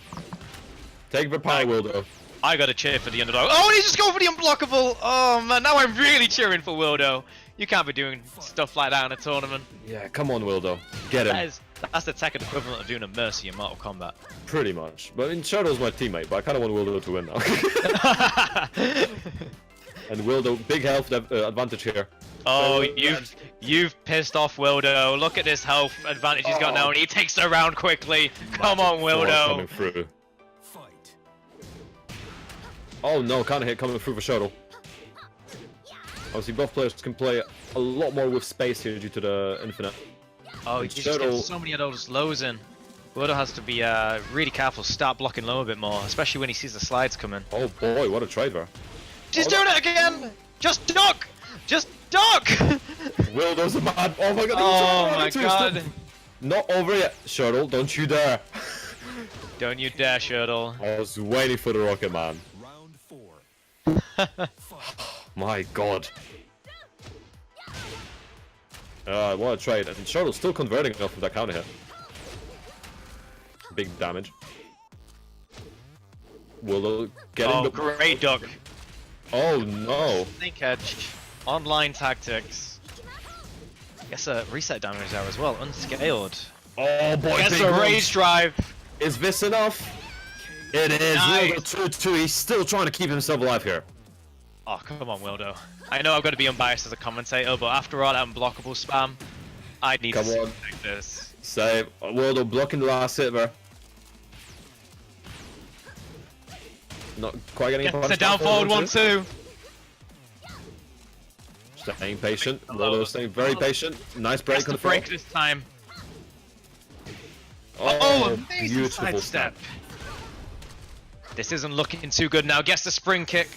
Take the power, Wildo. I got to cheer for the underdog. Oh, and he's just going for the unblockable. Oh man, now I'm really cheering for Wildo. You can't be doing stuff like that in a tournament. Yeah, come on, Wildo. Get him. That's the Tekken equivalent of doing a Mercy in Mortal Kombat. Pretty much. But I mean, Shadow's my teammate, but I kind of want Wildo to win now. And Wildo, big health advantage here. Oh, you've pissed off Wildo. Look at this health advantage he's got now, and he takes the round quickly. Come on, Wildo. Coming through. Oh no, counter hit coming through for Shadow. Obviously, both players can play a lot more with space here due to the infinite. Oh, you just get so many of those lows in. Wildo has to be really careful, start blocking low a bit more, especially when he sees the slides coming. Oh boy, what a trade there. He's doing it again! Just duck! Just duck! Wildo's a mad. Oh my god, oh my god. Not over yet, Shuttle, don't you dare. Don't you dare, Shuttle. I was waiting for the rocket, man. Round 4. My god. What a trade. And Shuttle's still converting off of that counter hit. Big damage. Willow getting the great duck. Oh no. Snake edge. Online tactics. Guess a reset damage there as well. Unscaled. Oh boy. Guess a rage drive. Is this enough? It is. Nice. Wildo 2-2. He's still trying to keep himself alive here. Oh, come on, Wildo. I know I've got to be unbiased as a commentator, but after all that unblockable spam, I need to take this. Save. Wildo blocking the last hit there. Not quite getting It's a down forward 1-2. Staying patient. Wildo staying very patient. Nice break on the break this time. Oh, amazing beautiful sidestep. This isn't looking too good now. Gets the spring kick.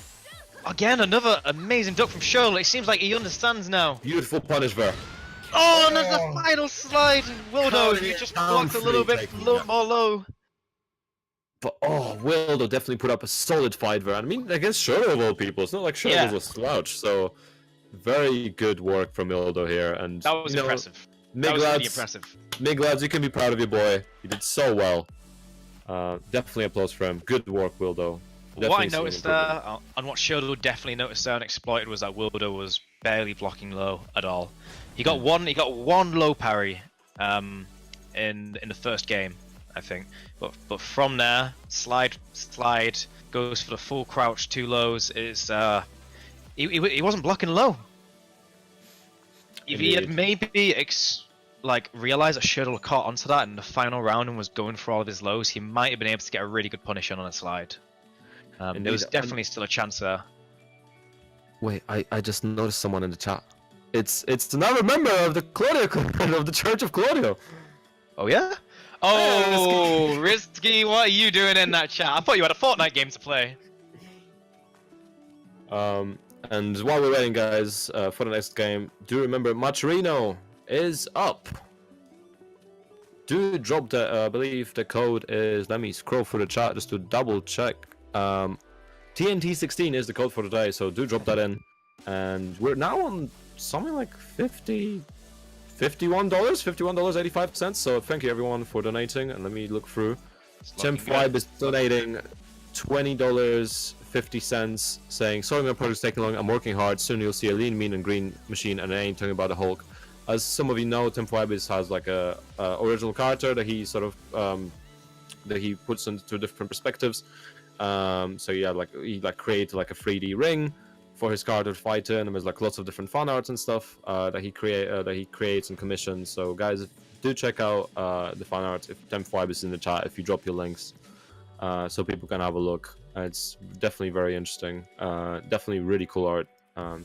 Again, another amazing duck from Shirley. It seems like he understands now. Beautiful punish there. Oh, and there's the final slide. Wildo, you just blocked a little bit more low. But oh, Wildo definitely put up a solid fight there. I mean, against Shirley of all people. It's not like Shirley was a slouch. So, very good work from Wildo here. And that was impressive. Mig lads, you can be proud of your boy. He did so well. Definitely applause for him. Good work, Wildo. What I noticed there, and what Shodo definitely noticed there and exploited, was that Wildo was barely blocking low at all. He got one low parry in the first game, I think. But from there, slide goes for the full crouch, 2 lows. Is he wasn't blocking low. If he had maybe realized that Shodo caught onto that in the final round and was going for all of his lows, he might have been able to get a really good punish on a slide. There was definitely still a chance there. Wait, I just noticed someone in the chat. It's another member of the Claudio of the Church of Claudio. Oh yeah? Oh, Risky, what are you doing in that chat? I thought you had a Fortnite game to play. And while we're waiting, guys, for the next game, do remember Macherino is up. Do drop the, I believe the code is, let me scroll through the chat just to double check. TNT 16 is the code for today, so do drop that in. And we're now on something like $51, $51.85. So thank you everyone for donating. And let me look through. Tim5 is donating $20.50, saying, sorry my project's taking long, I'm working hard, soon you'll see a lean, mean and green machine, and I ain't talking about the Hulk. As some of you know, Tim5 has like a original character that he sort of that he puts into different perspectives. So yeah, he created like a 3D ring for his character to fight in, and there's like lots of different fan arts and stuff that he creates and commissions. So guys, do check out the fan art if Tim5 is in the chat, if you drop your links, so people can have a look. It's definitely very interesting, definitely really cool art.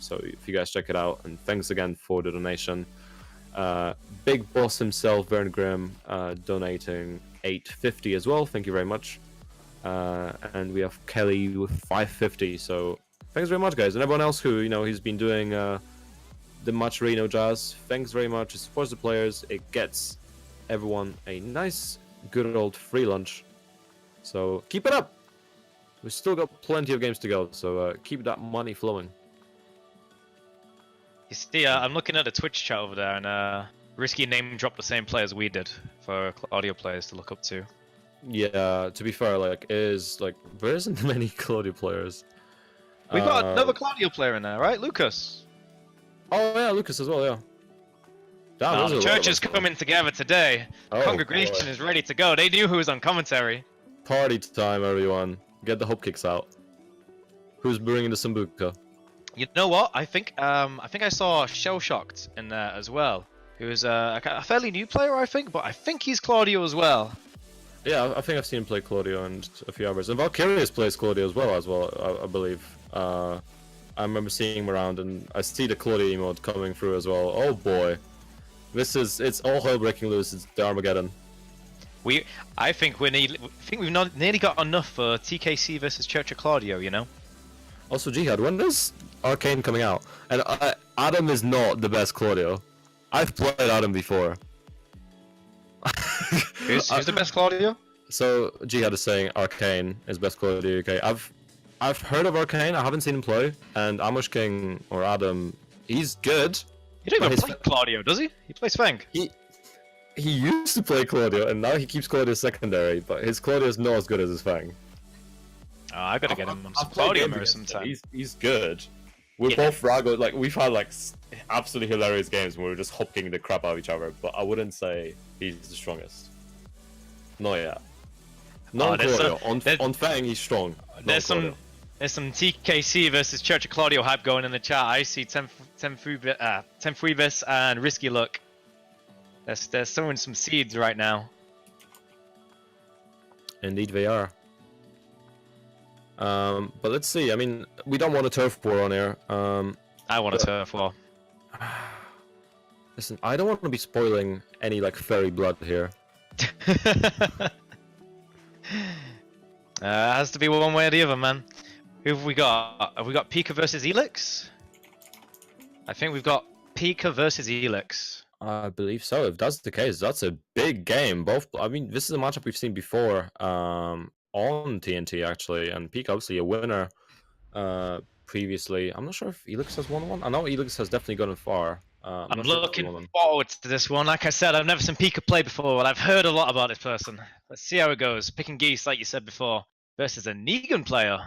So if you guys check it out, and thanks again for the donation. Big boss himself, Vern Grimm, donating $8.50 as well. Thank you very much. And we have Kelly with $5.50. So thanks very much, guys, and everyone else who he's been doing the Maturino jazz. Thanks very much. It supports the players. It gets everyone a nice, good old free lunch. So keep it up. We've still got plenty of games to go. So keep that money flowing. You see, I'm looking at the Twitch chat over there, and Risky name dropped the same players we did for Claudio players to look up to. Yeah, to be fair, there isn't many Claudio players. We've got another Claudio player in there, right? Lucas. Oh yeah, Lucas as well, yeah. Damn, The church is coming together today. The congregation is ready to go. They knew who was on commentary. Party time, everyone. Get the hop kicks out. Who's bringing the Sambuca? You know what? I think I saw Shell Shocked in there as well. Who is a fairly new player, I think, but I think he's Claudio as well. Yeah, I think I've seen him play Claudio and a few others. And Valkyrius plays Claudio as well, I believe. I remember seeing him around, and I see the Claudio emote coming through as well. Oh boy. It's all hell breaking loose. It's the Armageddon. I think we've nearly got enough for TKC versus Church of Claudio, you know? Also, Jihad, when is Arcane coming out? And Adam is not the best Claudio. I've played Adam before. Who's the best Claudio? So Jihad is saying Arcane is best Claudio UK. I've heard of Arcane. I haven't seen him play. And Amush King or Adam, he's good. He don't even play Claudio, does he? He plays Fang. He used to play Claudio, and now he keeps Claudio secondary. But his Claudio is not as good as his Fang. Oh, I gotta get him on some Claudio mirror sometime. He's good. We're both Rago. We've had absolutely hilarious games where we're just hopping the crap out of each other. But I wouldn't say he's the strongest. Not yet. No, Claudio. On Fang, he's strong. There's some TKC versus Church of Claudio hype going in the chat. I see Temfuibus and Risky Look. They're sowing some seeds right now. Indeed, they are. But let's see. I mean, we don't want a turf war on air. I want a turf war. Listen, I don't want to be spoiling any fairy blood here. Has to be one way or the other, man. Who have we got? Have we got Pika versus Elix? I think we've got Pika versus Elix. I believe so. If that's the case, that's a big game. I mean, this is a matchup we've seen before on TNT actually, and Pika obviously a winner previously. I'm not sure if Elix has won one. I know Elix has definitely gotten far. I'm looking forward to this one. Like I said, I've never seen Pika play before, but I've heard a lot about this person. Let's see how it goes. Picking Geese, like you said before, versus a Negan player.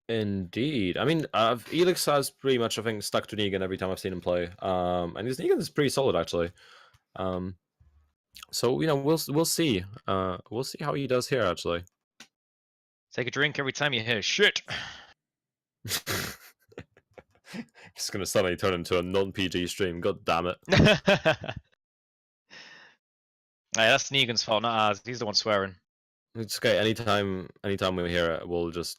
Indeed. I mean, Elix has pretty much, I think, stuck to Negan every time I've seen him play. And his Negan is pretty solid, actually. So, we'll see. We'll see how he does here, actually. Take a drink every time you hear shit. It's gonna suddenly turn into a non-PG stream. God damn it. Hey, that's Negan's fault, not ours. He's the one swearing. It's okay. Anytime we hear it, we'll just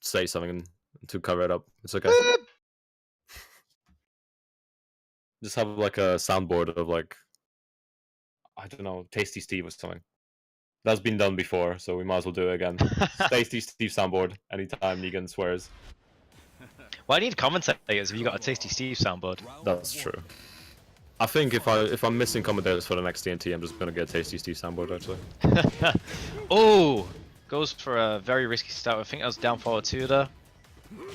say something to cover it up. It's okay. Just have a soundboard of I don't know, Tasty Steve or something. That's been done before, so we might as well do it again. Tasty Steve soundboard anytime Negan swears. Why do you need commentators if you got a Tasty Steve soundboard? That's true. I think if I'm missing commentators for the next TNT, I'm just gonna get a Tasty Steve soundboard actually. Oh, goes for a very risky start. I think that was down forward 2 there,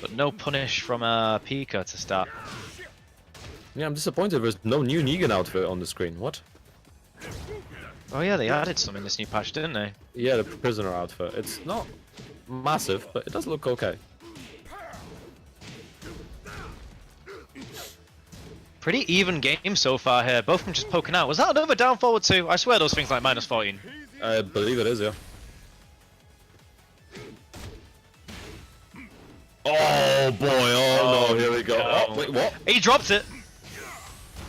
but no punish from Pika to start. Yeah, I'm disappointed. There's no new Negan outfit on the screen. What? Oh yeah, they added some in this new patch, didn't they? Yeah, the prisoner outfit. It's not massive, but it does look okay. Pretty even game so far here. Both of them just poking out. Was that another down forward 2? I swear those things like -14. I believe it is, yeah. Oh boy, oh no, here we go. Oh, wait, what? He dropped it!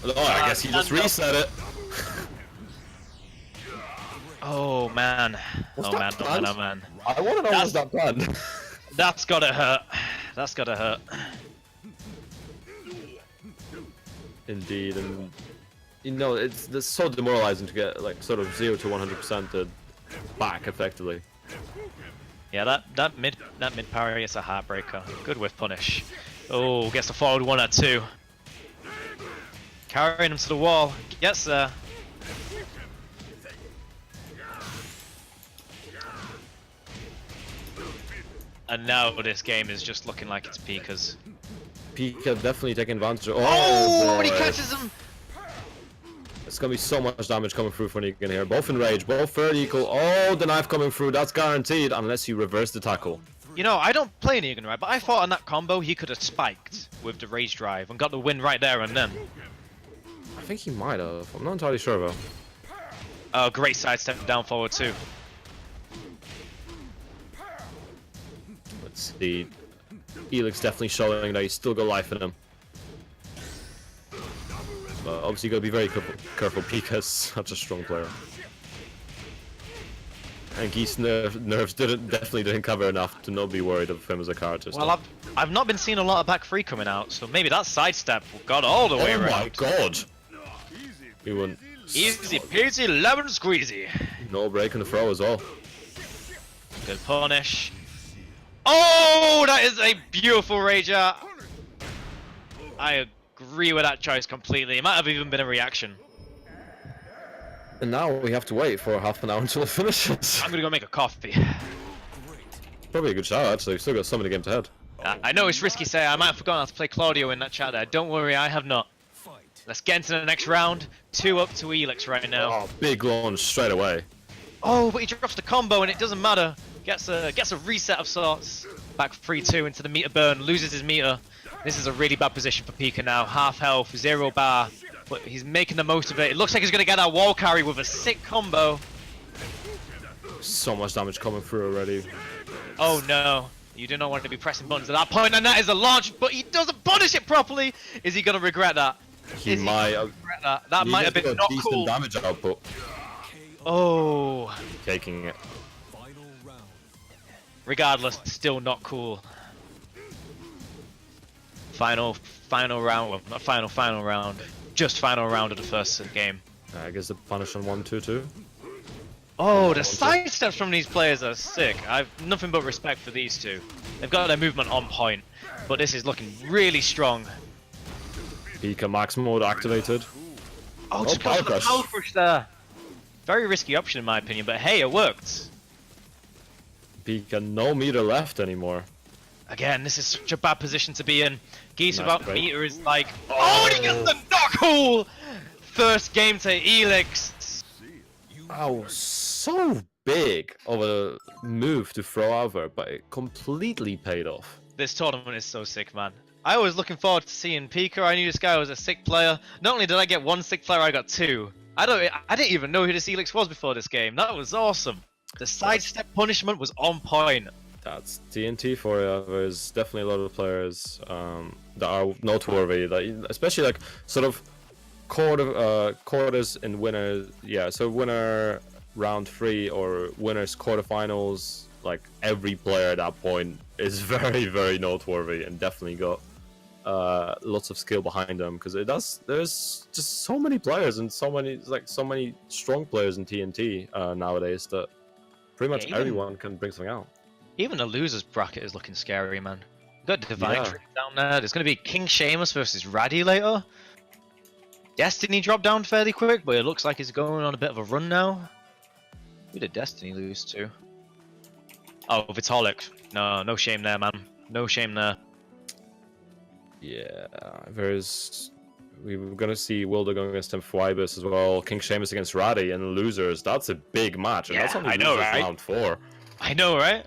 Oh, I guess he just reset it. Oh man. Oh man, oh man, oh man. I want to know what's that plan. That's gotta hurt. That's gotta hurt. Indeed, and it's so demoralizing to get sort of 0 to 100% back effectively. Yeah, that mid parry is a heartbreaker. Good with punish. Oh, gets the forward 1 at 2. Carrying him to the wall. Gets there. And now this game is just looking like it's Pika's. Pika definitely taking advantage of. Oh, boy. but he catches him. It's gonna be so much damage coming through for Negan here. Both in rage, both fairly equal. Oh, the knife coming through. That's guaranteed unless you reverse the tackle. You know, I don't play Negan, right? But I thought on that combo he could have spiked with the rage drive and got the win right there and then. I think he might have. I'm not entirely sure though. Oh, great sidestep down forward too. Let's see. Elix definitely showing that he's still got life in him. But obviously you gotta be very careful. Pika's such a strong player. And Geese nerves definitely didn't cover enough to not be worried of him as a character. Well, I've not been seeing a lot of back 3 coming out, so maybe that sidestep got all the way around. Oh my god! He went Easy peasy lemon squeezy. no break in the throw as well. Good punish. Oh, that is a beautiful rage out. I agree with that choice completely. It might have even been a reaction. And now we have to wait for half an hour until it finishes. I'm gonna go make a coffee. Probably a good shout actually. We've still got so many games ahead. I know it's risky say I might have forgotten how to play Claudio in that chat there. Don't worry, I have not. Let's get into the next round. 2 up to Elix right now. Oh, big launch straight away. Oh, but he drops the combo and it doesn't matter. Gets a reset of sorts. Back 3-2 into the meter burn. Loses his meter. This is a really bad position for Pika now. Half health, 0 bar. But he's making the most of it. It looks like he's going to get that wall carry with a sick combo. So much damage coming through already. Oh no. You do not want to be pressing buttons at that point, and that is a launch, but he doesn't punish it properly. Is he going to regret that? He might have. That might have been not decent cool. damage output. Oh. Taking it. Regardless, still not cool. Final round. Well, not final round. Just final round of the first game. I guess the punish on 1-2-2. Oh, the side steps from these players are sick. I've nothing but respect for these two. They've got their movement on point, but this is looking really strong. Pika max mode activated. Oh, just got the power push there. Very risky option in my opinion, but hey, it worked. Pika no meter left anymore. Again, this is such a bad position to be in. Geese Nice without break. meter is like, oh, and he gets the knock hole! First game to Elix. Wow, so big of a move to throw over, but it completely paid off. This tournament is so sick, man. I was looking forward to seeing Pika. I knew this guy was a sick player. Not only did I get 1 sick player, I got 2. I didn't even know who this Elix was before this game. That was awesome. The sidestep punishment was on point. That's TNT for you. There's definitely a lot of players that are noteworthy, that especially like sort of quarters and winners. Yeah, so winner round 3 or winners quarterfinals. Like every player at that point is very, very noteworthy and definitely got lots of skill behind them, because there's just so many players and so many strong players in TNT nowadays that pretty much everyone can bring something out. Even the losers bracket is looking scary, man. Got Divine Yeah. Dream down there. There's going to be King Seamus versus Raddy later. Destiny dropped down fairly quick, but it looks like he's going on a bit of a run now. Who did Destiny lose to? Oh, Vitalik. No shame there, man. No shame there. Yeah, we were gonna see Wilder going against Amphibious as well. King Seamus against Raddy and losers. That's a big match, and that's only I know, losers right? round 4. I know, right?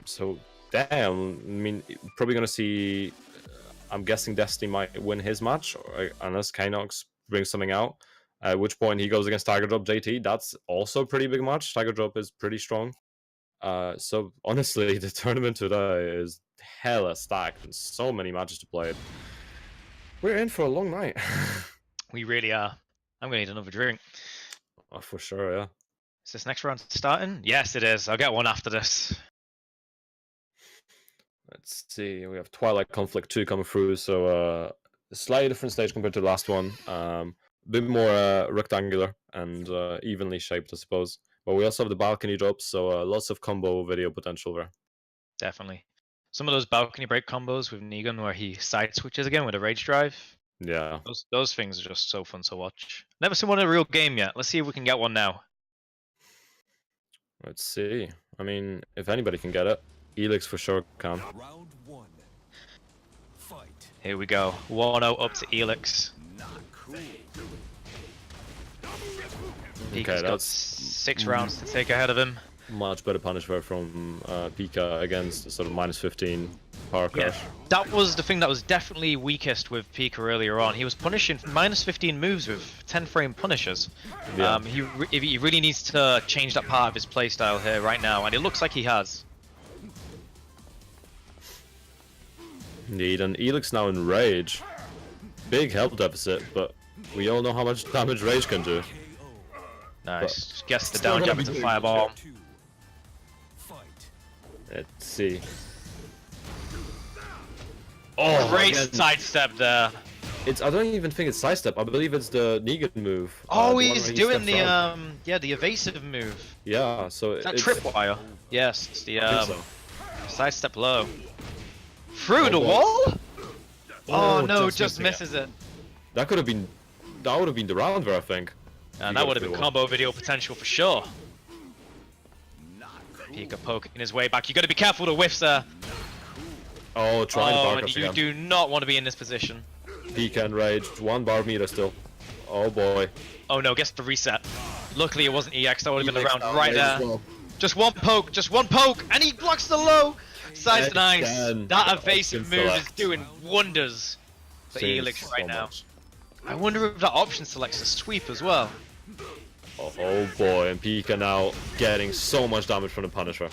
So damn. I mean, probably gonna see. I'm guessing Destiny might win his match, unless Kinox brings something out. At which point he goes against Tiger Drop JT. That's also a pretty big match. Tiger Drop is pretty strong. So honestly, the tournament today is hella stacked and so many matches to play. We're in for a long night. We really are. I'm going to need another drink. Oh, for sure, yeah. Is this next round starting? Yes, it is. I'll get one after this. Let's see. We have Twilight Conflict 2 coming through, so a slightly different stage compared to the last one. A bit more rectangular and evenly shaped, I suppose. But we also have the balcony drops, so lots of combo video potential there. Definitely. Some of those balcony break combos with Negan where he side switches again with a rage drive. Yeah. Those things are just so fun to watch. Never seen one in a real game yet. Let's see if we can get one now. Let's see. I mean, if anybody can get it, Elix for sure can. Round 1. Fight. Here we go. 1-0 up to Elix. Not cool. Pika's got 6 rounds to take ahead of him. Much better punish there from Pika against the sort of -15 power crash. Yeah, that was the thing that was definitely weakest with Pika earlier on. He was punishing -15 moves with 10-frame punishes. Yeah. He really needs to change that part of his playstyle here right now, and it looks like he has. Indeed, and Elix now in Rage. Big health deficit, but we all know how much damage Rage can do. Nice. Gets the still down gonna jab be into doing Fireball. 2. Fight. Let's see. Oh, Great again, sidestep there. I don't even think it's sidestep. I believe it's the Negan move. Oh, the one he's where he doing steps the out. the evasive move. Yeah, so Is that it's tripwire? Yes, it's the I think so. sidestep low. Through the boy. wall? Oh no, just just missing it. misses it. That would have been the round there, I think. And He that got would have through been one. combo video potential for sure. Pika poking his way back. You got to be careful with the whiffs there. Oh, trying to Oh, bar and crush you again. do not want to be in this position. Pika and Rage, 1 bar meter still. Oh boy. Oh no, gets the reset. Luckily it wasn't EX, that would have been the Elix round now, right Rage there. as well. Just one poke, and he blocks the low! Size nice. Again. That evasive Option move is select. doing wonders for Saves Elix right so now. much. I wonder if that option selects a sweep as well. Oh boy, and Pika now getting so much damage from the Punisher.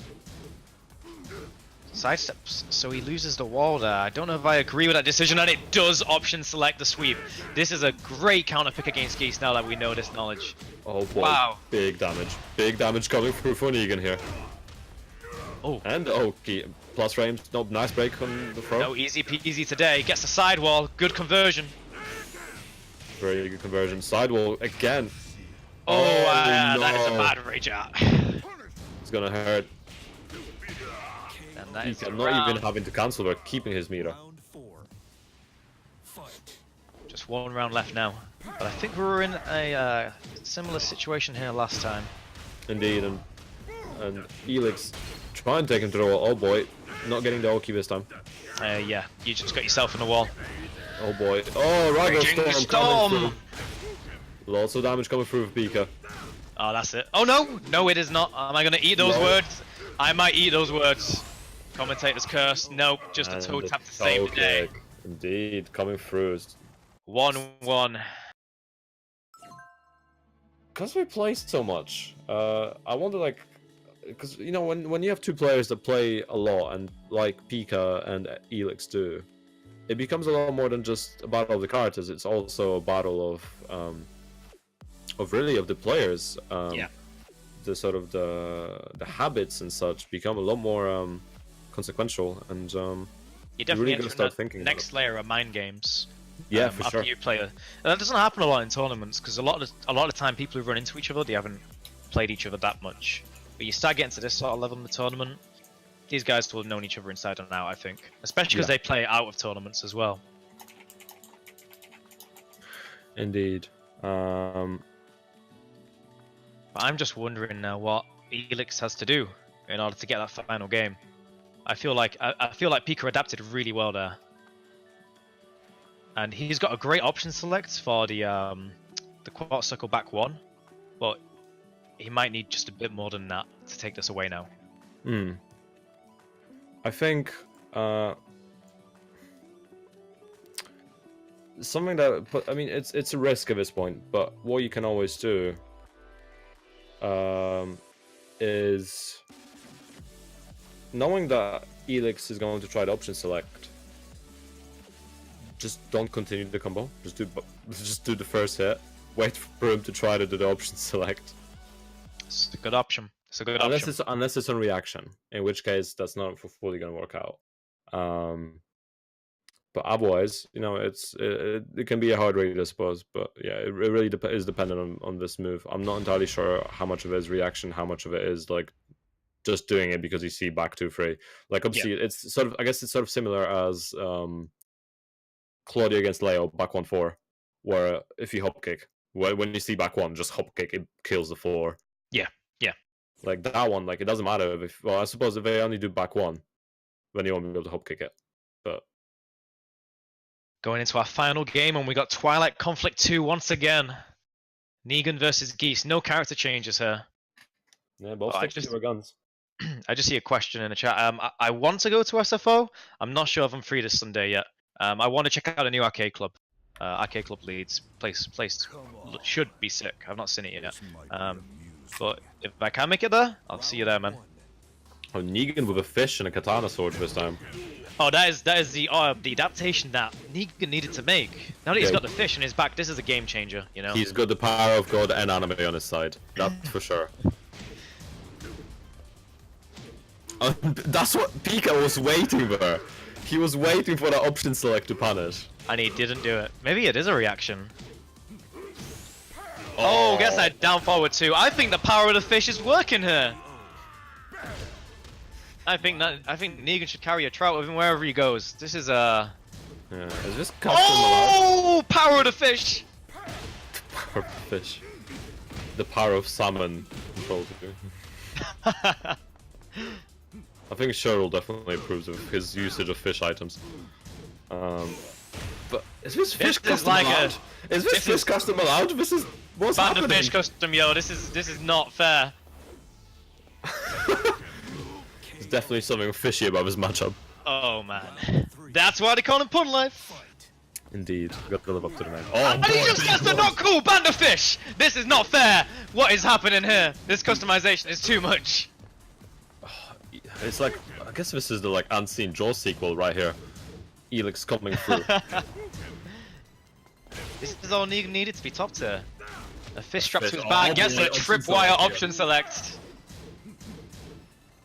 Sidesteps, so he loses the wall there. I don't know if I agree with that decision, and it does option select the sweep. This is a great counter pick against Geese now that we know this knowledge. Oh boy, Wow. big damage. Big damage coming through for Negan here. Oh, And okay, plus frames, no, nice break on the throw. no easy peasy today. Gets the sidewall, good conversion. Very good conversion. Sidewall again. Oh, no. that is a bad rage out. It's gonna hurt. And that is Pika the not round. even having to cancel, but keeping his meter. Round 4. Fight. Just 1 round left now. But I think we were in a similar situation here last time. Indeed, and Elix trying to take him to the wall. Oh boy, not getting the Oki this time. Yeah, you just got yourself in the wall. Oh boy. Oh, Rival Raging Storm Storm! coming through. Lots of damage coming through with Pika. Oh, that's it. Oh no! No, it is not. Am I gonna eat those No. words? I might eat those words. Commentator's curse. Nope, just a And toe the tap to save the toe day. kick. Indeed, coming through. 1-1. Because we play so much, I wonder, like, because you know when you have 2 players that play a lot and like Pika and Elix do, it becomes a lot more than just a battle of the characters. It's also a battle of the players. Yeah. The sort of the habits and such become a lot more consequential, and You really definitely gotta enter start that thinking next layer of mind games. yeah, for After sure. you play it. And that doesn't happen a lot in tournaments because a lot of the time people who run into each other, they haven't played each other that much. But you start getting to this sort of level in the tournament, these guys will have known each other inside and out, I think. Especially because Yeah. they play out of tournaments as well. Indeed. But I'm just wondering now what Elix has to do in order to get that final game. I feel like Pika adapted really well there. And he's got a great option select for the quad circle back 1, but he might need just a bit more than that to take this away now. I think something that, but I mean, it's a risk at this point. But what you can always do is knowing that Elix is going to try the option select. Just don't continue the combo. Just do the first hit. Wait for him to try to do the option select. It's a good option. It's a good Unless option. unless it's on reaction, in which case that's not fully gonna work out. But otherwise, you know, it can be a hard read, I suppose. But yeah, it really is dependent on this move. I'm not entirely sure how much of it is reaction, how much of it is like just doing it because you see back 2-3. Like obviously, it's sort of, I guess it's sort of similar as Claudio against Leo back 1-4, where if you hop kick, when you see back 1, just hop kick, it kills the 4. Yeah. Like that one, like it doesn't matter if, well, I suppose if they only do back 1, then you won't be able to hop kick it. But Going into our final game, and we got Twilight Conflict 2 once again. Negan versus Geese. No character changes here. yeah, both stick to your guns. I just see a question in the chat. I want to go to SFO. I'm not sure if I'm free this Sunday yet. I want to check out a new arcade club. Arcade Club Leeds. Place should be sick. I've not seen it yet. But if I can make it there, I'll see you there, man. Oh, Negan with a fish and a katana sword this time. Oh, that is the adaptation that Negan needed to make. Now that he's got the fish in his back, this is a game changer, you know. He's got the power of God and anime on his side. That's for sure. That's what Pika was waiting for. He was waiting for the option select to punish. And he didn't do it. Maybe it is a reaction. Oh, gets that down forward too. I think the power of the fish is working here. I think Negan should carry a trout with him wherever he goes. This is Yeah, is this custom allowed? Power of the fish! The power of the fish. The power of salmon. I think Cheryl definitely approves of his usage of fish items. But is this fish custom allowed? Is this fish custom allowed? This is what's happening? Fish custom, yo. This is not fair. There's definitely something fishy about this matchup. Oh man, that's why they call him Punlife. Indeed, got to live up to the name. Oh, and he just gets the not cool band of fish. This is not fair. What is happening here? This customization is too much. It's like, I guess this is the like unseen Jaws sequel right here. Elix coming through. This is all Negan needed to be top tier. A fish strapped to his back, gets a tripwire option select.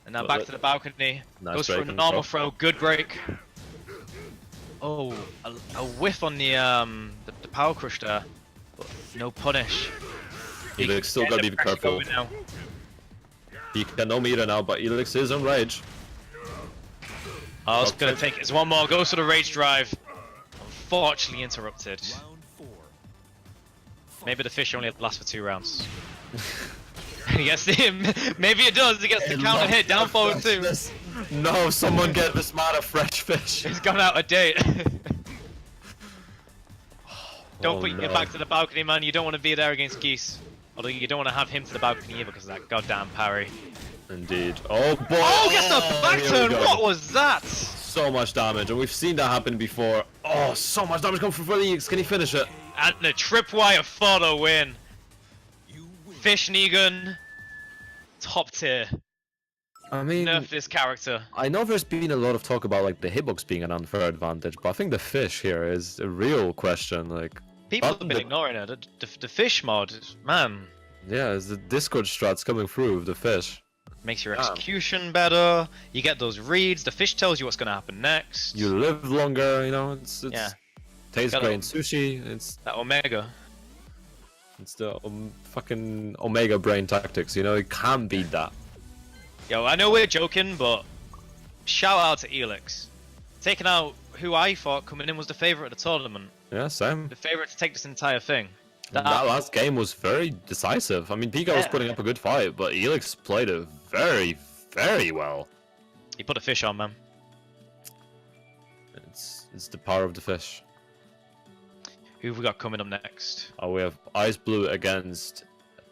And now back to the balcony. Goes for a normal throw, good break. Oh, a whiff on the power crush there. But no punish. Elix still gotta be careful. He can no meter now, but Elix is on rage. Oh, it's gonna take it. One more, goes for the rage drive. Unfortunately interrupted. Maybe the fish only lasts for 2 rounds. He gets him. Maybe it does. He gets the counter hit down forward too. No, someone get this man a fresh fish. He's gone out of date. Don't put your back to the balcony, man. You don't want to be there against Geese. Although you don't want to have him to the balcony either because of that goddamn parry. Indeed. Oh boy! Oh, gets the back turn! What was that? So much damage, and we've seen that happen before. Oh, so much damage coming from Felix. Can he finish it? And the tripwire for the win. Fish Negan, top tier. I mean, nerf this character. I know there's been a lot of talk about like the hitbox being an unfair advantage, but I think the fish here is a real question. Like people have been ignoring it. The fish mod, man. Yeah, it's the Discord strats coming through with the fish. Makes your execution better. You get those reads. The fish tells you what's gonna happen next. You live longer. You know, it's yeah. Tastes great in sushi. It's that omega. It's the fucking omega brain tactics. You know, you can't beat that. Yo, I know we're joking, but shout out to Elix. Taking out who I thought coming in was the favourite of the tournament. Yeah, same. The favourite to take this entire thing. That last game was very decisive. I mean, Pika was putting up a good fight, but Elix played it very, very well. He put a fish on, man. It's the power of the fish. Who have we got coming up next? Oh, we have Ice Blue against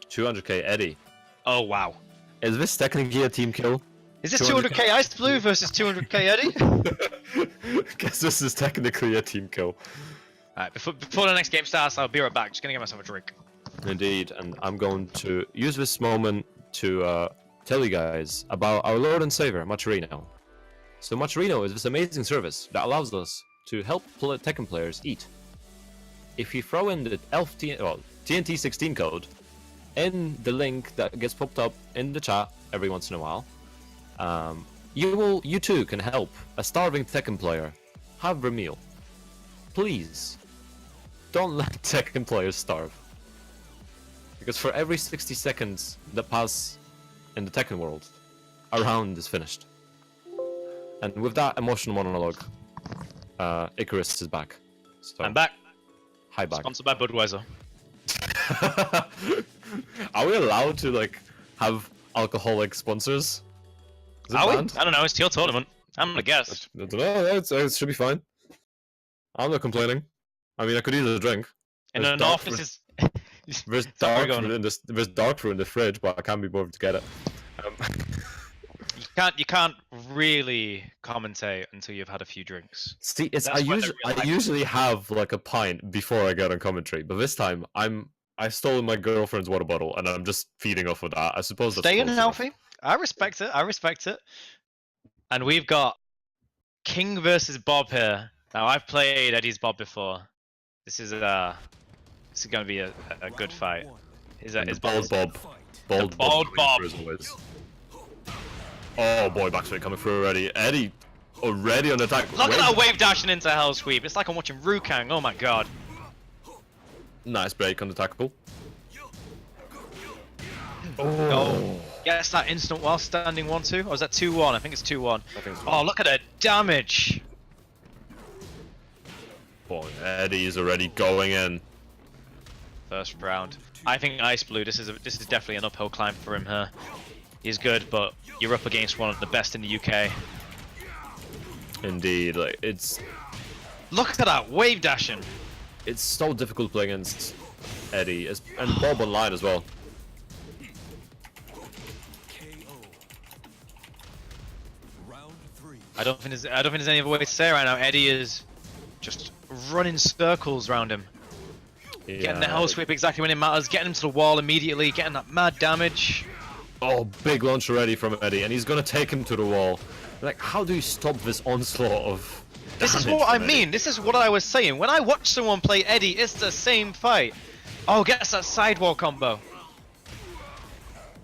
200k Eddie. Oh, wow. Is this technically a team kill? Is this 200k Ice Blue versus 200k Eddie? Guess this is technically a team kill. Alright, before the next game starts, I'll be right back. Just gonna get myself a drink. Indeed, and I'm going to use this moment to tell you guys about our Lord and Savior, Macherino. So Macherino is this amazing service that allows us to help Tekken players eat. If you throw in the TNT 16 code in the link that gets popped up in the chat every once in a while, you too can help a starving Tekken player have their meal. please, don't let Tekken players starve. Because for every 60 seconds that pass in the Tekken world, a round is finished. And with that emotional monologue, Icarus is back. So, I'm back. hi back. Sponsored by Budweiser. Are we allowed to like have alcoholic sponsors? Is it Are we? banned? I don't know. It's your tournament. I'm the guest. I don't know. It should be fine. I'm not complaining. I mean, I could eat a drink. In There's an dark office fruit- is. There's Sorry, dark go on. fruit in this. There's dark fruit in the fridge, but I can't be bothered to get it. You can't really commentate until you've had a few drinks. See, it's That's when they're I relaxed. usually have like a pint before I get on commentary, but this time I stole my girlfriend's water bottle and I'm just feeding off of that. I suppose that's Staying close enough. healthy. I respect it. I respect it. And we've got King versus Bob here. Now I've played Eddie's Bob before. This is going to be a good fight. Is Bald Bob. Bald Bald Bob. As always. Oh boy, backspin coming through already. Eddie already on attack. Look at that wave dashing into Hell Sweep. It's like I'm watching Rukang. Oh my god. Nice break on the tackle. Oh. Yes, that instant while standing 1-2. Or is that 2-1? I think it's 2-1. I think so. Oh, look at the damage. Boy, Eddie is already going in. First round. I think Ice Blue. This is definitely an uphill climb for him here. He's good, but you're up against one of the best in the UK. Indeed, like it's Look at that wave dashing. so difficult to play against Eddie and Bob online as well. Round 3. I don't think there's any other way to say it right now. Eddie is just running circles around him, getting the Hell Sweep exactly when it matters, getting him to the wall immediately, getting that mad damage. Oh, big launch already from Eddie, and he's gonna take him to the wall. Like, how do you stop this onslaught of This is damage what I from Eddie? mean. This is what I was saying. When I watch someone play Eddie, it's the same fight. Oh, gets that sidewall combo.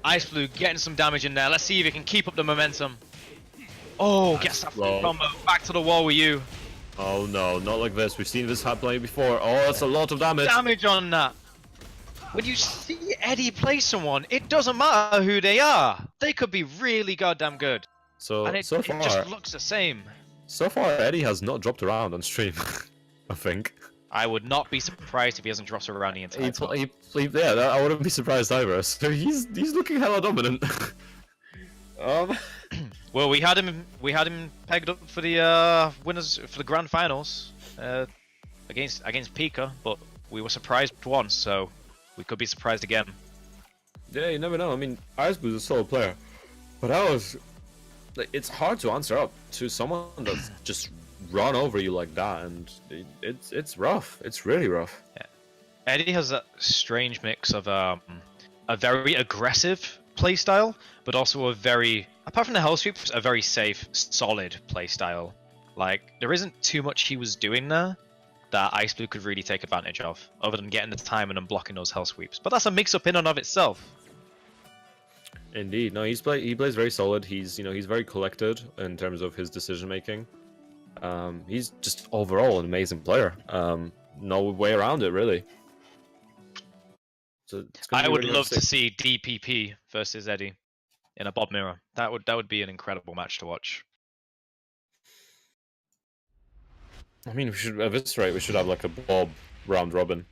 Ice Blue getting some damage in there. Let's see if he can keep up the momentum. Oh, gets that full combo. Back to the wall with you. Oh no, not like this. We've seen this play before. Oh, that's a lot of damage. Damage on that. When you see Eddie play someone, it doesn't matter who they are. They could be really goddamn good. So And it so far, just looks the same. so far Eddie has not dropped around on stream. I think. I would not be surprised if he hasn't dropped around the entire time. Yeah, I wouldn't be surprised either. So he's looking hella dominant. Well, we had him pegged up for the winners for the grand finals against Pika, but we were surprised once, so we could be surprised again. Yeah, you never know. I mean, Iceblue's a solid player, but that was like, it's hard to answer up to someone that's just run over you like that, and it's rough. It's really rough. Yeah. Eddie has that strange mix of a very aggressive playstyle, but also a very, apart from the Hell Sweeps, a very safe, solid playstyle. Like, there isn't too much he was doing there that Ice Blue could really take advantage of, other than getting the timing and blocking those Hell Sweeps. But that's a mix-up in and of itself. Indeed, no, he plays very solid. He's he's very collected in terms of his decision making. He's just overall an amazing player. No way around it, really. So it's gonna I be would really love to interesting. see DPP versus Eddie in a Bob mirror. That would be an incredible match to watch. I mean, we should at this rate we should have like a Bob round robin.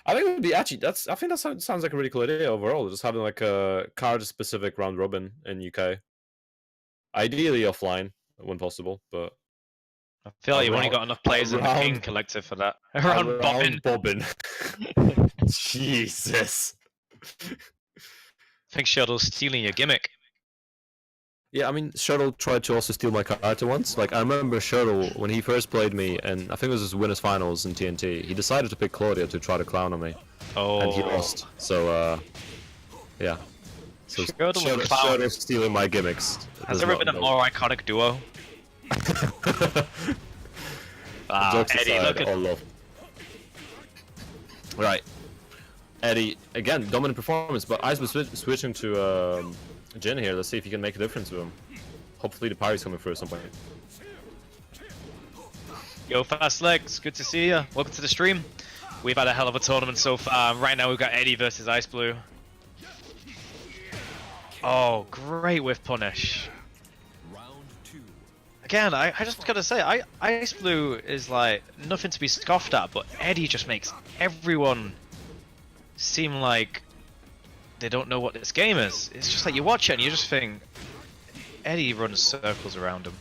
I think it would be actually I think that sounds like a really cool idea overall. Just having like a card specific round robin in UK. Ideally offline when possible, but I feel like you've only Around- got enough players in the around- King Collective for that. Around bobbing. bobbin. Jesus. I think Shuttle stealing your gimmick. Yeah, I mean, Shuttle tried to also steal my character once. Like, I remember Shuttle, when he first played me, and I think it was his winners finals in TNT, he decided to pick Claudio to try to clown on me. Oh. And he lost. So, yeah. So, Shuttle and Clown. Shuttle stealing my gimmicks. Has Does there ever not been a know. more iconic duo? Jokes Eddie, aside, look at all love. Right. Eddie, again, dominant performance, but Ice was switching to Jin here. Let's see if he can make a difference with him. Hopefully the parry's coming through at some point. Yo, Fast Legs, good to see you. Welcome to the stream. We've had a hell of a tournament so far. Right now we've got Eddie versus Ice Blue. Oh, great whiff punish. Round 2. Again, I just gotta say, Ice Blue is like nothing to be scoffed at, but Eddie just makes everyone seem like they don't know what this game is. It's just like you watch it and you just think, Eddie runs circles around him.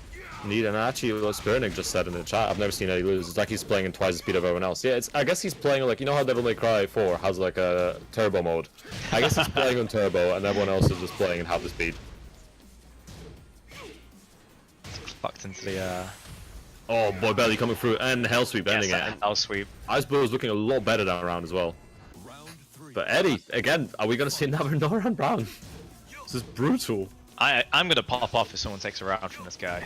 Neat, and actually what Spirnik just said in the chat, I've never seen Eddie lose. It's like he's playing in twice the speed of everyone else. Yeah, I guess he's playing like, you know how Devil May Cry 4 has like a turbo mode? I guess he's playing on turbo and everyone else is just playing in half the speed. Fucked into the Oh boy, Belly coming through and Hell Sweep ending it. Hell Sweep. Ice Blue is looking a lot better that round as well. Round 3. But Eddie, again, are we gonna see another no round round? This is brutal. I'm gonna pop off if someone takes a round from this guy.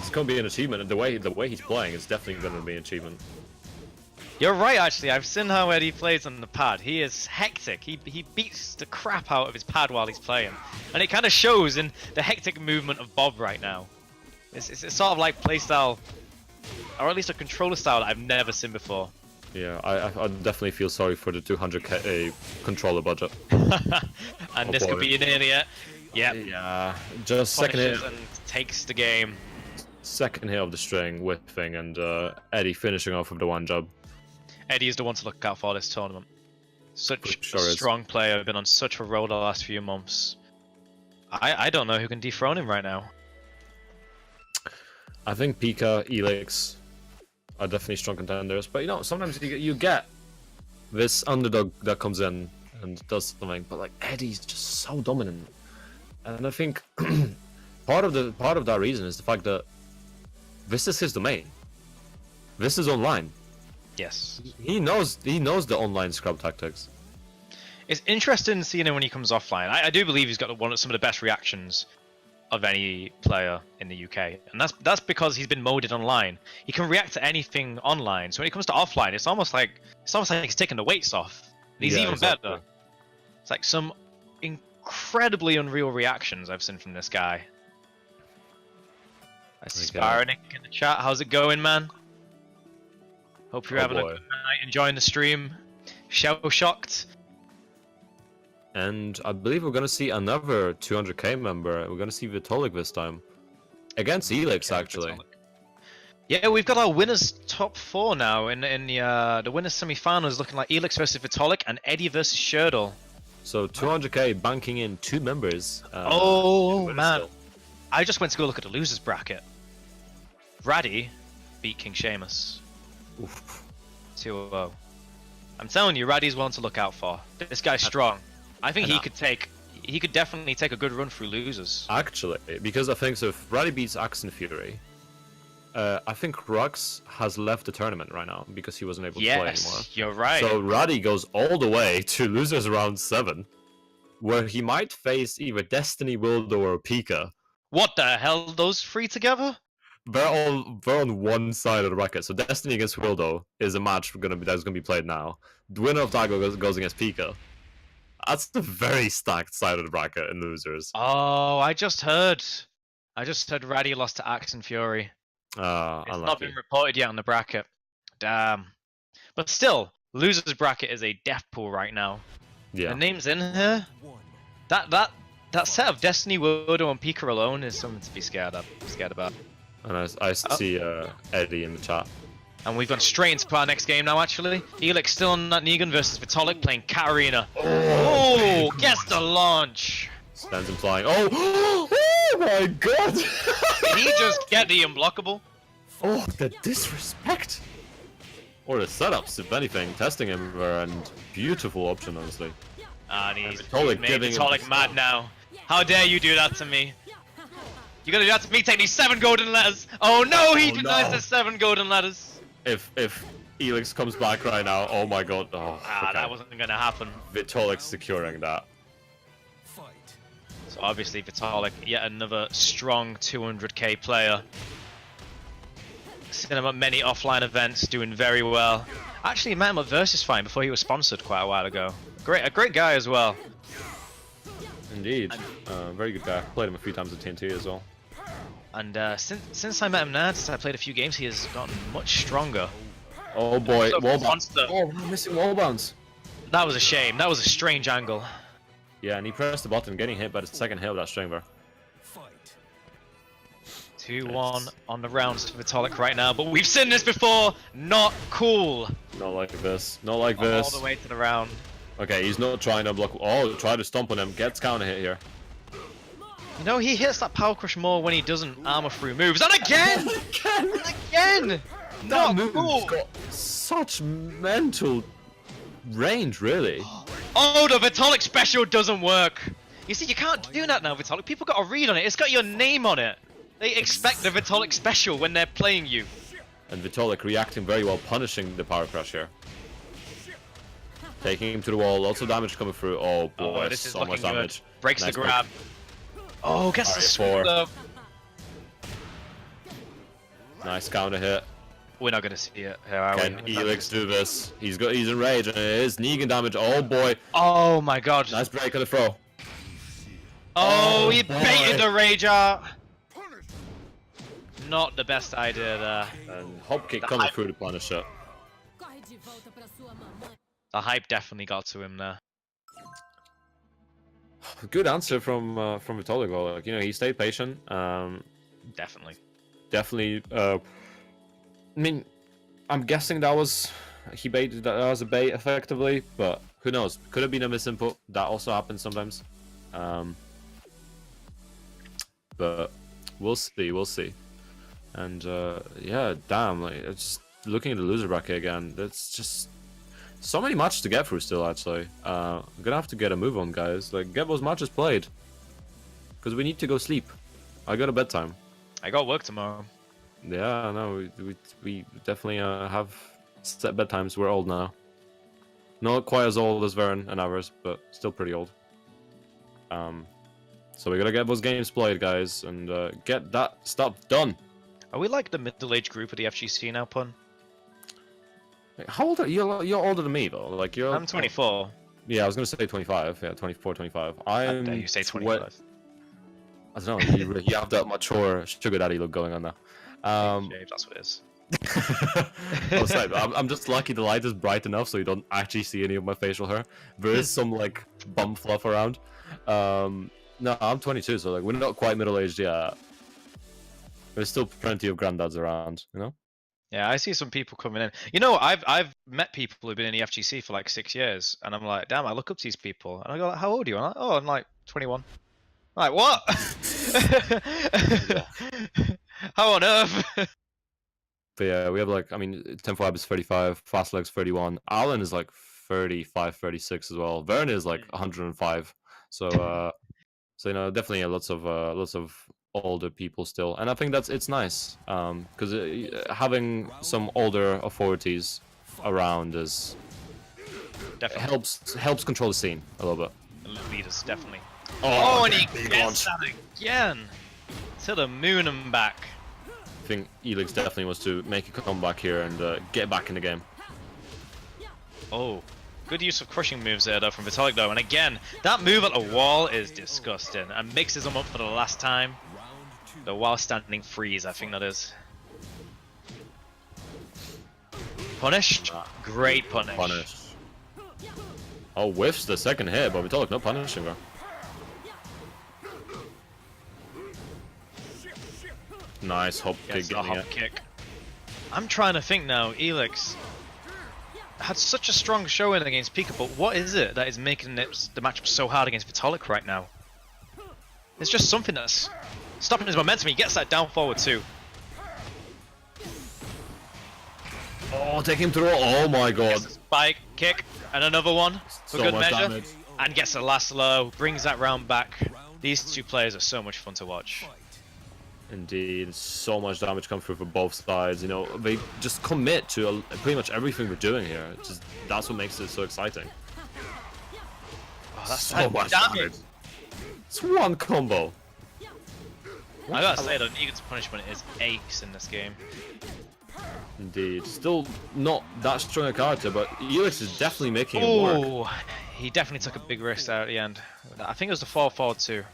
It's gonna be an achievement, and the way he's playing is definitely gonna be an achievement. You're right, actually. I've seen how Eddie plays on the pad. He is hectic. He beats the crap out of his pad while he's playing, and it kind of shows in the hectic movement of Bob right now. It's sort of like playstyle, or at least a controller style that I've never seen before. Yeah, I definitely feel sorry for the 200k controller budget. And this could be an idiot. Yep. Yeah, just second hit. And takes the game. Second hit of the string, whipping, and Eddie finishing off with the one job. Eddie is the one to look out for this tournament. Such Sure a is. strong player, been on such a roll the last few months. I don't know who can dethrone him right now. I think Pika, Elix are definitely strong contenders, but you know, sometimes you get this underdog that comes in and does something, but like Eddie's just so dominant, and I think part of that reason is the fact that this is his domain. This is online. Yes. He knows the online scrub tactics. It's interesting seeing him when he comes offline. I do believe he's got some of the best reactions of any player in the UK, and that's because he's been molded online. He can react to anything online. So when it comes to offline, it's almost like he's taking the weights off. And he's even better. It's like some incredibly unreal reactions I've seen from this guy. I see Spirnik in the chat. How's it going, man? Hope you're having a good night, enjoying the stream. Shell shocked. And I believe we're gonna see another 200k member. We're gonna see Vitalik this time. Against Elix, actually. Vitalik. Yeah, we've got our winners top 4 now in the winners semi-finals, looking like Elix versus Vitalik and Eddie versus Sherdle. So 200k banking in 2 members. Oh man, I just went to go look at the losers bracket. Raddy beat King Sheamus. Oof. 2-0. I'm telling you, Raddy's one to look out for. This guy's strong. I think he could definitely take a good run through losers. Actually, because I think so if Raddy beats Axe and Fury, I think Rux has left the tournament right now because he wasn't able to play anymore. Yes, you're right. So Raddy goes all the way to losers round 7, where he might face either Destiny, Wildo, or Pika. What the hell? Those 3 together? They're on one side of the bracket. So Destiny against Wildo is a match that's gonna be played now. The winner of that goes against Pika. That's the very stacked side of the bracket in losers. Oh, I just heard Raddy lost to Axe and Fury. It's unlucky. not been reported yet on the bracket. Damn. But still, losers bracket is a death pool right now. Yeah. The names in here. That set of Destiny, Wildo, and Pika alone is something to be scared about. And I see Eddie in the chat. And we've gone straight into our next game now, actually. Elix still on that Negan versus Vitalik playing Katarina. Oh, gets the launch. Stands implying. Oh! Oh my god! Did he just get the unblockable? Oh, the disrespect! Or the setups, if anything. Testing him were a beautiful option, honestly. And he's Vitalik made giving him Vitalik mad now. How dare you do that to me? You're gonna do that to me, take these 7 golden letters! Oh no, he denies the 7 golden letters! If Elix comes back right now, oh my god. Oh, okay. That wasn't gonna happen. Vitalik securing that. So obviously Vitalik, yet another strong 200k player. Seen him at many offline events, doing very well. Actually met him at Versus Fine before he was sponsored quite a while ago. A great guy as well. Indeed. Very good guy. Played him a few times at TNT as well. And since I met him now, since I played a few games, he has gotten much stronger. Oh boy, So wall bounce. constant. Oh, we're missing wall bounce. That was a shame. That was a strange angle. Yeah, and he pressed the button, getting hit by the second hit of that Strangler. 2-1 on the rounds for Vitalik right now, but we've seen this before. Not cool. Not like this. Not like this. All the way to the round. Okay, he's not trying to block. Oh, try to stomp on him. Gets counter hit here. You know, he hits that power crush more when he doesn't armor through moves. And again! And again! That Not move's cool. got such mental range, really. Oh, the Vitalik special doesn't work. You see, you can't do that now, Vitalik. People got a read on it. It's got your name on it. They expect the Vitalik special when they're playing you. And Vitalik reacting very well, punishing the power crush here. Taking him to the wall, lots of damage coming through. Oh boy, this is so looking much good. damage. Breaks Nice the grab. Oh, gets the Alright, 4. sweep though. Nice counter hit. We're not gonna see it. Here, are Can we? Elix do this? He's enraged and it is Negan damage. Oh boy. Oh my god. Nice break on the throw. Oh, he boy. baited the rage out. Not the best idea there. And hop kick coming through the Punisher. The hype definitely got to him there. Good answer from Vitalik. Well, like, you know, he stayed patient. Definitely. Definitely. I mean, I'm guessing that was he baited. That was a bait effectively, but who knows? Could have been a misinput. That also happens sometimes. But we'll see. We'll see. And yeah, damn. Like, it's just looking at the loser bracket again. That's just so many matches to get through still. Actually, I'm gonna have to get a move on, guys. Like, get those matches played, because we need to go sleep. I got a bedtime. I got work tomorrow. Yeah, no, we definitely have set bedtimes. We're old now. Not quite as old as Vern and ours, but still pretty old. So we gotta get those games played, guys, and get that stuff done. Are we like the middle-aged group of the FGC now, Pun? How old are you? You're older than me, though. Like, you're. I'm 24. Yeah, I was gonna say 25. Yeah, 24, 25. How dare you say 25? I don't know. You have that mature sugar daddy look going on now. That's what it is. I was like, I'm just lucky the light is bright enough so you don't actually see any of my facial hair. There is some like bum fluff around. No, I'm 22, so like we're not quite middle aged yet. There's still plenty of granddads around, you know. Yeah, I see some people coming in. You know, I've met people who've been in the FGC for like 6 years, and I'm like, damn, I look up to these people, and I go, like, how old are you? And I'm like, oh, I'm like 21. I'm like, what? How on earth? But yeah, we have like, I mean, Tempo is 35, Fastleg's 31, Alan is like 35, 36 as well. Vern is like 105. So, so you know, definitely lots of older people still, and I think it's nice, because having some older authorities around is Definitely helps control the scene a little bit. leaders, definitely. Oh, and he big gets launch. that again to the moon and back. I think Elix definitely wants to make a comeback here and get back in the game. Oh, good use of crushing moves there though from Vitalik though, and again that move at the wall is disgusting and mixes them up for the last time. The while standing freeze, I think that is. Punished? Great punish. Punish. Oh, whiffs the second hit, but Vitalik not punishing her. Nice hop kick Gets the getting hop it. kick. I'm trying to think now, Elix had such a strong showing against Pika, but what is it that is making the matchup so hard against Vitalik right now? It's just something that's stopping his momentum. He gets that down forward too. Oh, take him through. Oh my god. Gets a spike, kick, and another one for So good much measure. damage. And gets the last low, brings that round back. These two players are so much fun to watch. Indeed, so much damage come through for both sides. You know, they just commit to pretty much everything we're doing here. It's just that's what makes it so exciting. Oh, that's So much damage. It's one combo. I gotta say though, Negan's punishment is ace in this game. Indeed, still not that strong a character, but Elix is definitely making it work. Oh, he definitely took a big risk there at the end. I think it was the 4-4-2.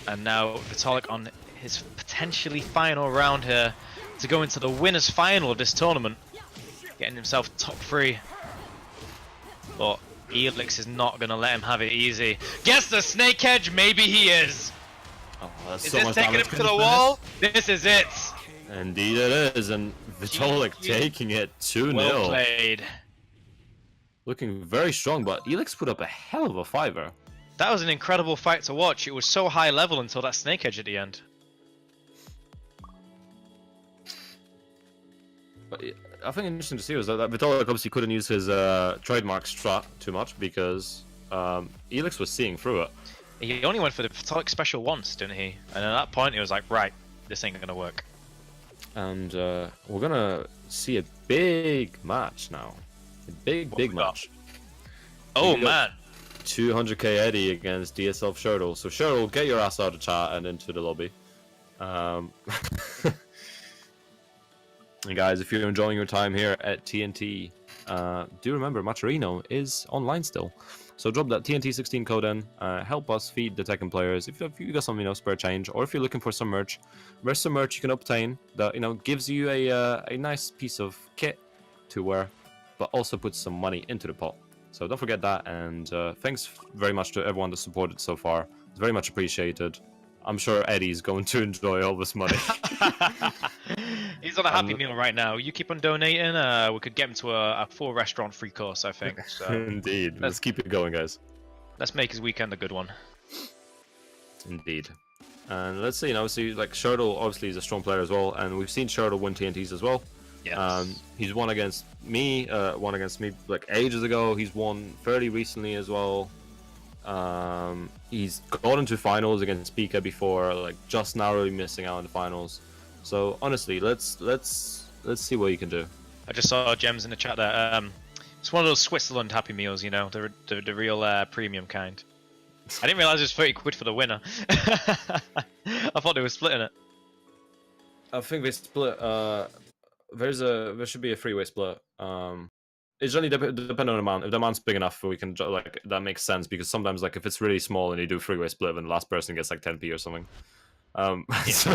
And now Vitalik on his potentially final round here to go into the winners final of this tournament, getting himself top 3. But Elix is not going to let him have it easy. Gets the snake edge, maybe he is. Oh, that's Is so this much taking him damage. to the wall? This is it. Indeed it is, and Vitalik taking it 2-0. Well played. Looking very strong, but Elix put up a hell of a fiver. That was an incredible fight to watch. It was so high level until that snake edge at the end. But I think interesting to see was that Vitalik obviously couldn't use his trademark strat too much because Elix was seeing through it. He only went for the Vitalik special once, didn't he? And at that point, he was like, right, this ain't gonna work. And we're gonna see a big match now. A big match. Oh man. 200k Eddie against DSL Shirtle. So Shirtle, get your ass out of chat and into the lobby. And guys, if you're enjoying your time here at TNT, do remember Maturino is online still. So drop that TNT16 code in, help us feed the Tekken players. If you got some, spare change, or if you're looking for some merch, there's some merch you can obtain that, gives you a nice piece of kit to wear, but also puts some money into the pot. So don't forget that, and thanks very much to everyone that supported so far. It's very much appreciated. I'm sure Eddie's going to enjoy all this money. He's on a happy meal right now. You keep on donating, we could get him to a full restaurant free course, I think. So Indeed. Let's keep it going, guys. let's make his weekend a good one. Indeed. And let's see, obviously, like Shirtle obviously is a strong player as well, and we've seen Shirtle win TNTs as well. Yes. He's won against me like ages ago. He's won fairly recently as well. He's got into finals against Pika before, like just narrowly missing out in the finals. So honestly, let's see what you can do. I just saw Gems in the chat there. It's one of those Switzerland Happy Meals, the real premium kind. I didn't realize it was 30 quid for the winner. I thought they were splitting it. I think they split. There should be a three-way split. It's only depending on the amount. If the amount's big enough, we can like that makes sense because sometimes like if it's really small and you do three-way split, then the last person gets like 10p or something. So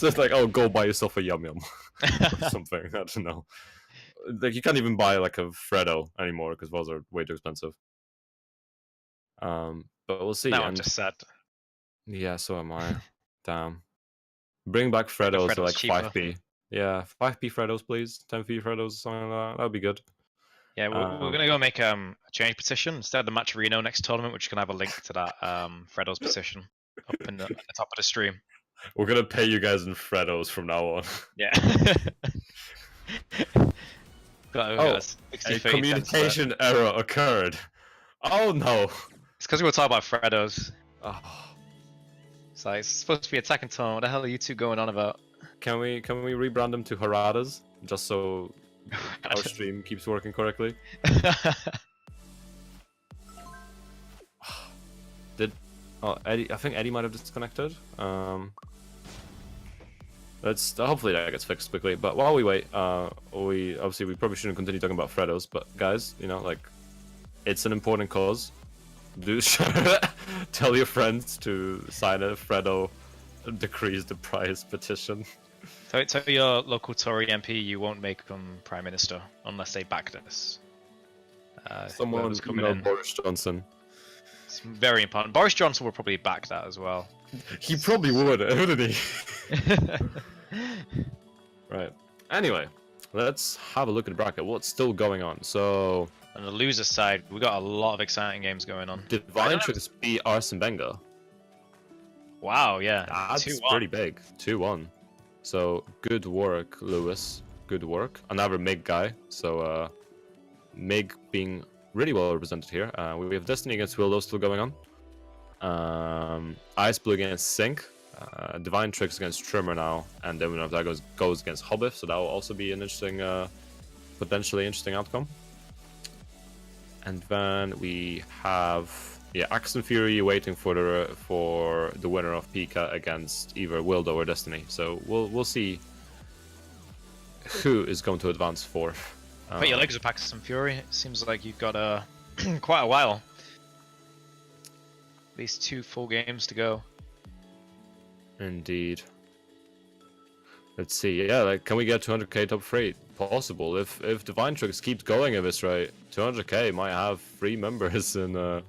it's like, oh, go buy yourself a yum yum or something. I don't know. Like you can't even buy like a Freddo anymore because those are way too expensive. But we'll see. Now I'm just sad. Yeah, so am I. Damn. Bring back Freddos to like cheaper. 5p. Yeah, 5p Freddos, please. 10p Freddos, something like that. That'd be good. Yeah, we're gonna go make a change petition instead of the Matcherino next tournament, which can have a link to that Freddo's petition up in the, at the top of the stream. We're gonna pay you guys in Freddos from now on. Yeah. A communication error occurred. Oh no! It's because we were talking about Freddos. Oh. It's like it's supposed to be a Tekken tournament. What the hell are you two going on about? Can we rebrand them to Haradas just so our stream keeps working correctly? Eddie? I think Eddie might have disconnected. Let's hopefully that gets fixed quickly. But while we wait, we probably shouldn't continue talking about Freddos. But guys, like it's an important cause. Do tell your friends to sign a Freddo decrease the price petition. Tell your local Tory MP you won't make them Prime Minister unless they back this. Someone's coming in. Boris Johnson. It's very important. Boris Johnson will probably back that as well. He probably would, wouldn't he? Right. Anyway, let's have a look at the bracket. What's still going on? So on the loser side, we got a lot of exciting games going on. Divine Tricks beat Arsene Wenger. Wow, yeah. That's 2-1. pretty big. 2-1. So good work, Lewis. Good work. Another MIG guy. So MIG being really well represented here. We have Destiny against Willow still going on. Ice Blue against Sync. Divine Tricks against Trimmer now. And then we know if that goes against Hobbit. So that will also be an interesting, potentially interesting outcome. And then we have Axe and Fury waiting for the winner of Pika against either Wildo or Destiny. So we'll see who is going to advance fourth. Put your legs up, Axe and Fury. It seems like you've got quite a while. At least 2 full games to go. Indeed. Let's see. Yeah, like, can we get 200k top 3? Possible. If Divine Tricks keeps going at this rate, 200k might have 3 members in the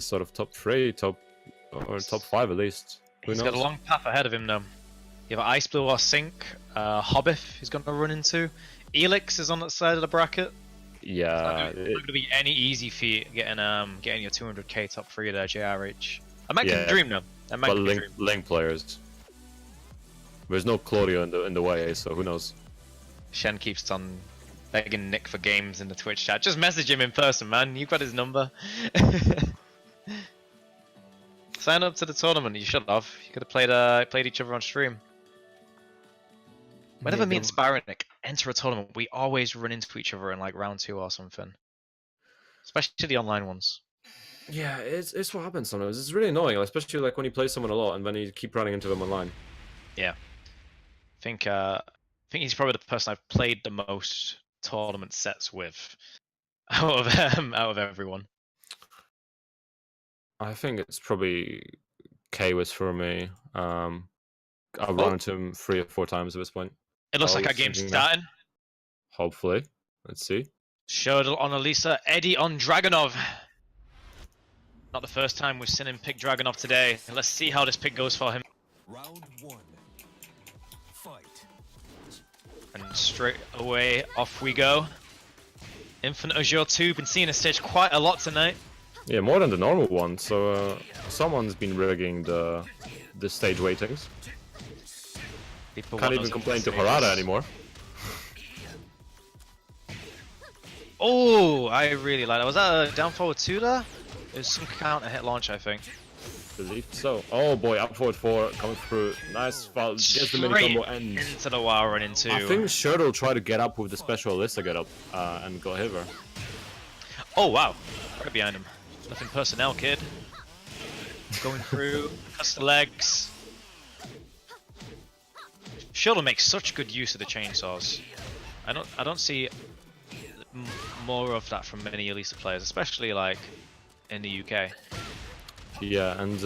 sort of top 3, or top 5 at least. Who He's knows? got a long path ahead of him though. You have Ice Blue or Sink, Hobbith he's going to run into. Elix is on that side of the bracket. Yeah. It's not going to be any easy feat getting your 200k top 3 there, JRH. American Dream though. But Link players. There's no Claudio in the way, so who knows? Shen keeps on begging Nick for games in the Twitch chat. Just message him in person, man. You've got his number. Sign up to the tournament. You should have. You could have played each other on stream. Whenever me and Spyronik enter a tournament, we always run into each other in like round 2 or something. Especially the online ones. Yeah, it's what happens sometimes. It's really annoying, especially like when you play someone a lot and then you keep running into them online. Yeah. I think he's probably the person I've played the most tournament sets with out of everyone. I think it's probably Kwis for me. I've run into him 3 or 4 times at this point. It looks like our game's starting. Hopefully. Let's see. Shurdle on Elisa, Eddie on Dragonov. Not the first time we've seen him pick Dragonov today. Let's see how this pick goes for him. Round 1. Fight. And straight away, off we go. Infinite Azure 2, been seeing this stage quite a lot tonight. Yeah, more than the normal one, so someone's been rigging the stage waitings. People Can't even complain to Harada anymore. Oh, I really like that. Was that a down forward 2 there? It was some counter hit launch, I think. Believe so. Oh boy, up forward 4 coming through. Nice foul. Gets the mini combo and into the wall run into. I think Shurdle tried to get up with the special Alyssa get up and got hit her. Oh wow, right behind him. Nothing personnel, kid. Going through, cuts the legs. Shurdle makes such good use of the chainsaws. I don't see more of that from many Elisa players, especially like in the UK. Yeah, and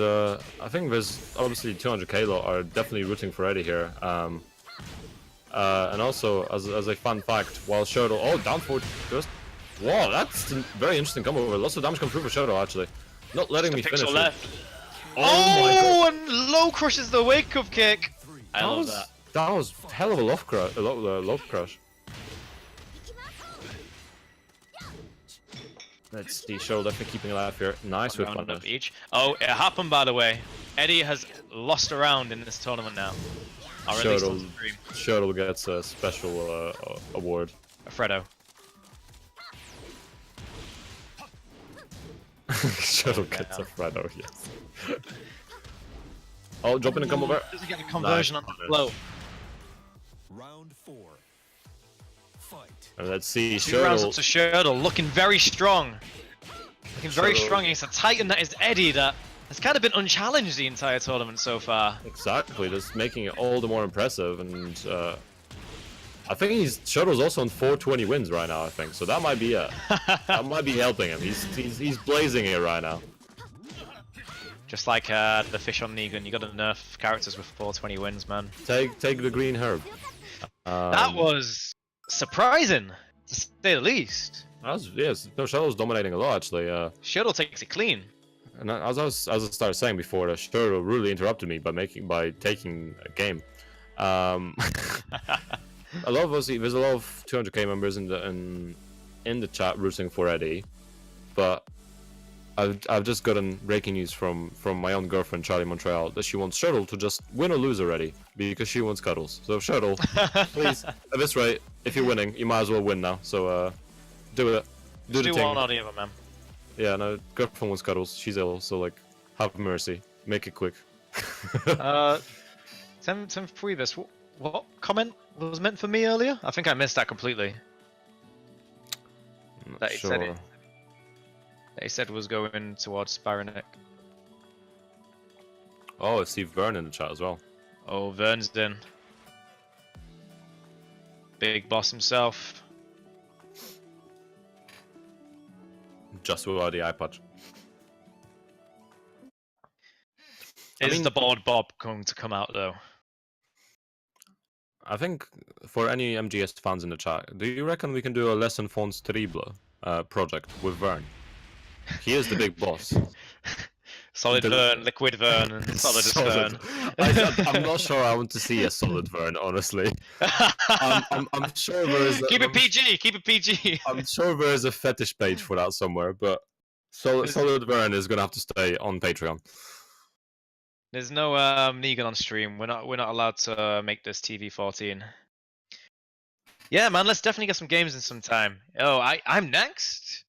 I think there's obviously 200k lot are definitely rooting for Eddie here. And also, as a fun fact, while Shurdle, down forward, just wow, that's a very interesting combo. Lots of damage come through for Shurdle actually, not letting me finish it. Oh, and low crushes the wake up kick. I love that. That was hell of a loft crush. Let's see, Shurdle definitely keeping alive here. Nice with punish. Each. Oh, it happened by the way. Eddie has lost a round in this tournament now. Shurdle gets a special award. Fredo. Shurdle gets a Fredo, yes. Oh, dropping a combo there. Doesn't get a conversion on the flow. Round 4. Fight. And let's see, 2 rounds up to Shurdle. Shurdle, looking very strong. Looking very strong against a Titan that is Eddie that has kind of been unchallenged the entire tournament so far. Exactly, just making it all the more impressive, and I think Shurdle's also on 420 wins right now, I think, so that might be that might be helping him. He's blazing it right now. Just like the fish on Negan, you got to nerf characters with 420 wins, man. Take the green herb. That was surprising, to say the least. Yes, no, Shurdle's dominating a lot actually. Shurdle takes it clean. And as I started saying before, Shurdle really interrupted me by taking a game. A lot of us, there's a lot of 200k members in the chat rooting for Eddie, but I've just gotten breaking news from my own girlfriend Charlie Montreal that she wants Shurdle to just win or lose already because she wants cuddles. So Shurdle, please, at this rate, if you're winning, you might as well win now. So do it. Do the thing. One or the other, man. Yeah, no, girlfriend wants cuddles. She's ill, so like, have mercy. Make it quick. Tim Freebus, what comment was meant for me earlier? I think I missed that completely. Not sure. That he said was going towards Spyronik. Oh, I see Vern in the chat as well. Oh, Vern's in. Big boss himself. Just without the eye patch. Is the board Bob going to come out though? I think for any MGS fans in the chat, do you reckon we can do a Lesson Fonts Terrible project with Vern? He is the big boss. Solid Vern, Liquid Vern, and Solid as Vern. I'm not sure I want to see a Solid Vern, honestly. I'm sure there is. Keep it PG. Keep it PG. I'm sure there is a fetish page for that somewhere, but Solid Vern is gonna have to stay on Patreon. There's no Negan on stream. We're not allowed to make this TV-14. Yeah, man. Let's definitely get some games in some time. Oh, I'm next.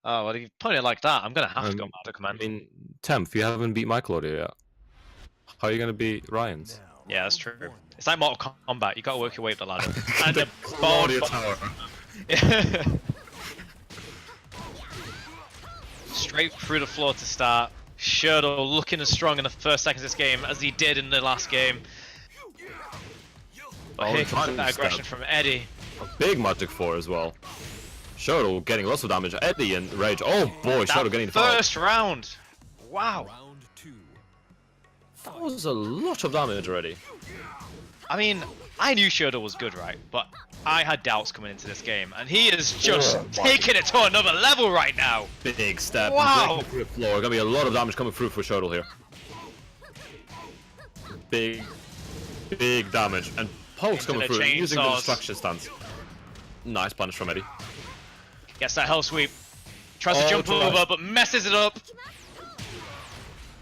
Oh, well, if you put it like that, I'm gonna have to go Mad Command. I mean, Temp, you haven't beat my Claudio yet. How are you gonna beat Ryan's? Yeah, that's true. It's like Mortal Kombat. You gotta work your way up the ladder. And the Claudio Tower. Straight through the floor to start. Shurdle looking as strong in the first seconds of this game as he did in the last game. But here comes that aggression from Eddie. A big Magic 4 as well. Shurdle getting lots of damage. Eddie and Rage. Oh boy, Shurdle getting the first round. Wow. Round 2. That was a lot of damage already. I mean, I knew Shurdle was good, right? But I had doubts coming into this game, and he is just taking it to another level right now. Big step. Wow. Through the floor. Gonna be a lot of damage coming through for Shurdle here. Big damage. And pokes coming through using the destruction stance. Nice punish from Eddie. Gets that hell sweep. Tries to jump over, but messes it up.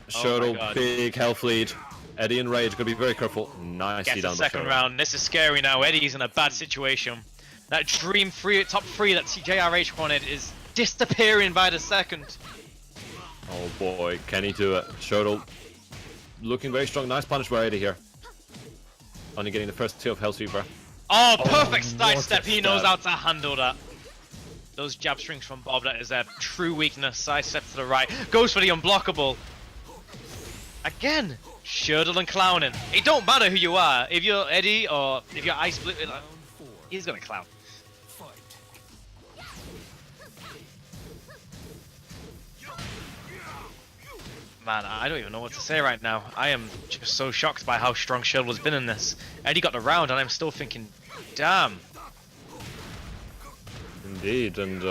Shurdle, big health lead. Eddie and Rage gotta be very careful. Nicely done. Gets the second round. This is scary now. Eddie's in a bad situation. That dream top three that JRH wanted is disappearing by the second. Oh boy, can he do it? Shurdle looking very strong. Nice punish by Eddie here. Only getting the first two of Hell Sweeper. Oh, perfect sidestep. He knows how to handle that. Those jab strings from Bob, that is their true weakness. Sidestep to the right. Goes for the unblockable. Again, Shurdle and clowning. It don't matter who you are. If you're Eddie or if you're Ice Blue, he's gonna clown. Man, I don't even know what to say right now. I am just so shocked by how strong Shurdle has been in this. Eddie got the round, and I'm still thinking, damn. Indeed, and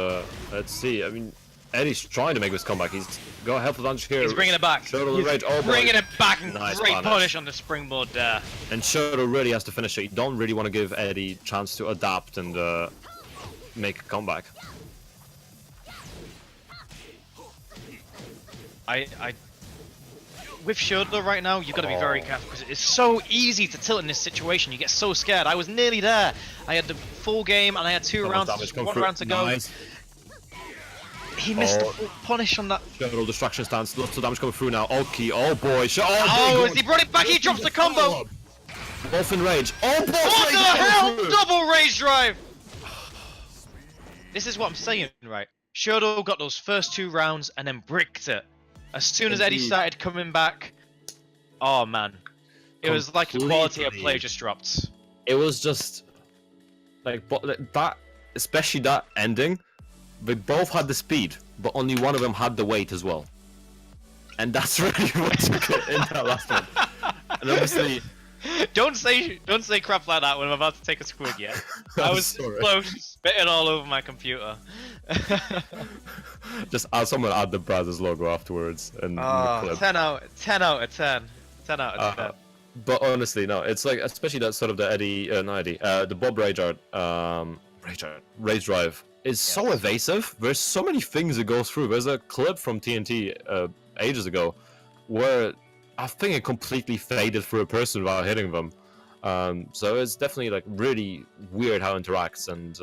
let's see. I mean, Eddie's trying to make this comeback. He's got a helpful advantage here. He's bringing it back. Shurdle and Rage. Oh, bringing it back, and nice great punish on the springboard there. And Shurdle really has to finish it. You don't really want to give Eddie a chance to adapt and make a comeback. With Shurdle right now, you've got to be very careful because it's so easy to tilt in this situation. You get so scared. I was nearly there. I had the full game and I had one round to go. Nice. He missed the full punish on that. Shurdle destruction stance. Lots of damage coming through now. Okay. Oh boy. As he brought it back, he drops the combo. Wolf and Rage. Oh boy. What the hell? Double Rage drive. This is what I'm saying, right? Shurdle got those first two rounds and then bricked it. As soon as Eddie started coming back, oh man, it was like the quality of play just dropped. It was just like that, especially that ending. They both had the speed, but only one of them had the weight as well, and that's really what took it in that last one. And obviously, don't say crap like that when I'm about to take a squig yet. I was close, spitting all over my computer. Just someone add the Brothers logo afterwards and the clip. 10 out of 10. 10 out of 10. But honestly, no, it's like, especially that sort of the Eddie, not Eddie, the Bob Rage drive is so evasive. There's so many things it goes through. There's a clip from TNT ages ago where I think it completely faded through a person without hitting them. So it's definitely like really weird how it interacts, and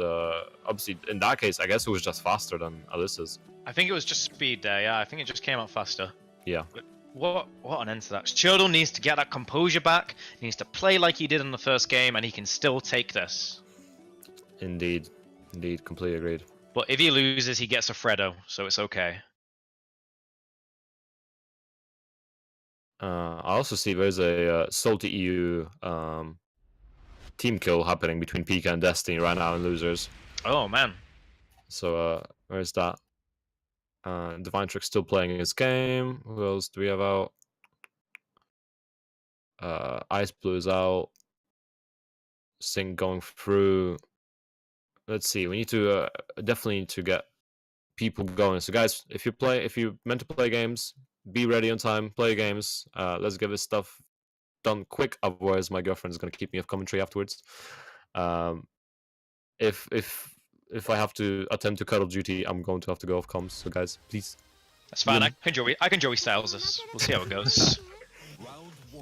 obviously in that case, I guess it was just faster than Alyssa's. I think it was just speed there, yeah. I think it just came out faster. Yeah. But what an end to that. Shurdle needs to get that composure back. He needs to play like he did in the first game, and he can still take this. Indeed, completely agreed. But if he loses, he gets a Freddo, so it's okay. I also see there's a Salty EU team kill happening between Pika and Destiny right now in losers. Oh man. So where's that? Divine Trick's still playing his game. Who else do we have out? Ice Blue is out. Sync going through. Let's see. We need to definitely need to get people going. So guys, if you meant to play games, be ready on time. Play games. Let's get this stuff done quick. Otherwise, my girlfriend is gonna keep me off commentary afterwards. If I have to attempt to cuddle duty, I'm going to have to go off comms. So guys, please. That's fine. I can Joey Styles this. We'll see how it goes.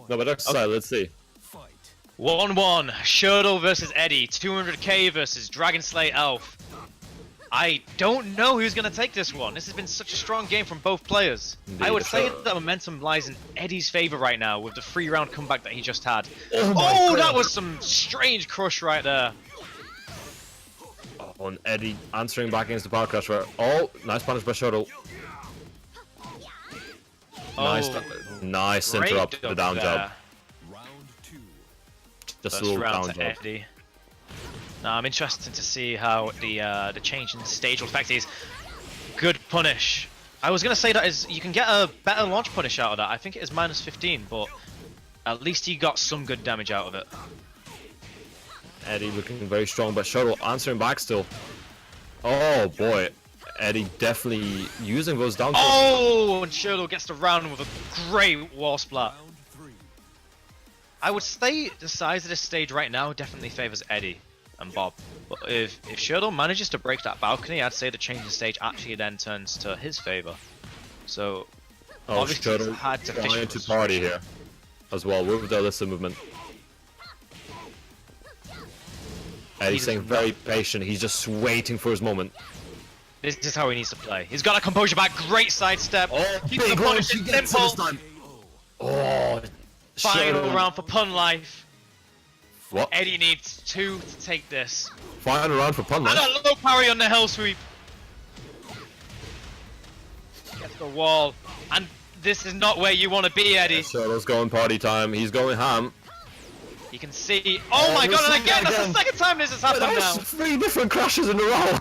No, but that's okay. Let's see. 1-1. Shurdle versus Eddie. 200k versus Dragon Slay Elf. I don't know who's going to take this one. This has been such a strong game from both players. Indeed, I would say that momentum lies in Eddie's favor right now with the 3-round comeback that he just had. Oh, that was some strange crush right there. Oh, and Eddie answering back against the power crusher. Oh, nice punish by Shurdle. Nice interrupt the down jab. Just a little down jab. Eddie. Now I'm interested to see how the change in stage will affect these. Good punish. I was gonna say that is you can get a better launch punish out of that. I think it is -15, but at least he got some good damage out of it. Eddie looking very strong, but Shurdle answering back still. Oh boy, Eddie definitely using those down. Oh, and Shurdle gets the round with a great wall splat. I would say the size of this stage right now definitely favors Eddie and Bob. But if Shurdle manages to break that balcony, I'd say the change in stage actually then turns to his favor. So obviously Shurdle it's hard to trying to party here as well with the Alyssa movement. Eddie's staying very patient. He's just waiting for his moment. This is how he needs to play. He's got a composure back. Great sidestep. Oh, Keeps the punish simple. Oh, Final round for Punlife. What? Eddie needs 2 to take this. Final round for Punlife. And a low parry on the hell sweep. Gets the wall. And this is not where you want to be, Eddie. Shurdle's going party time. He's going ham. You can see. Oh my god, and again, that's the second time this has happened now. 3 different crashes in a row.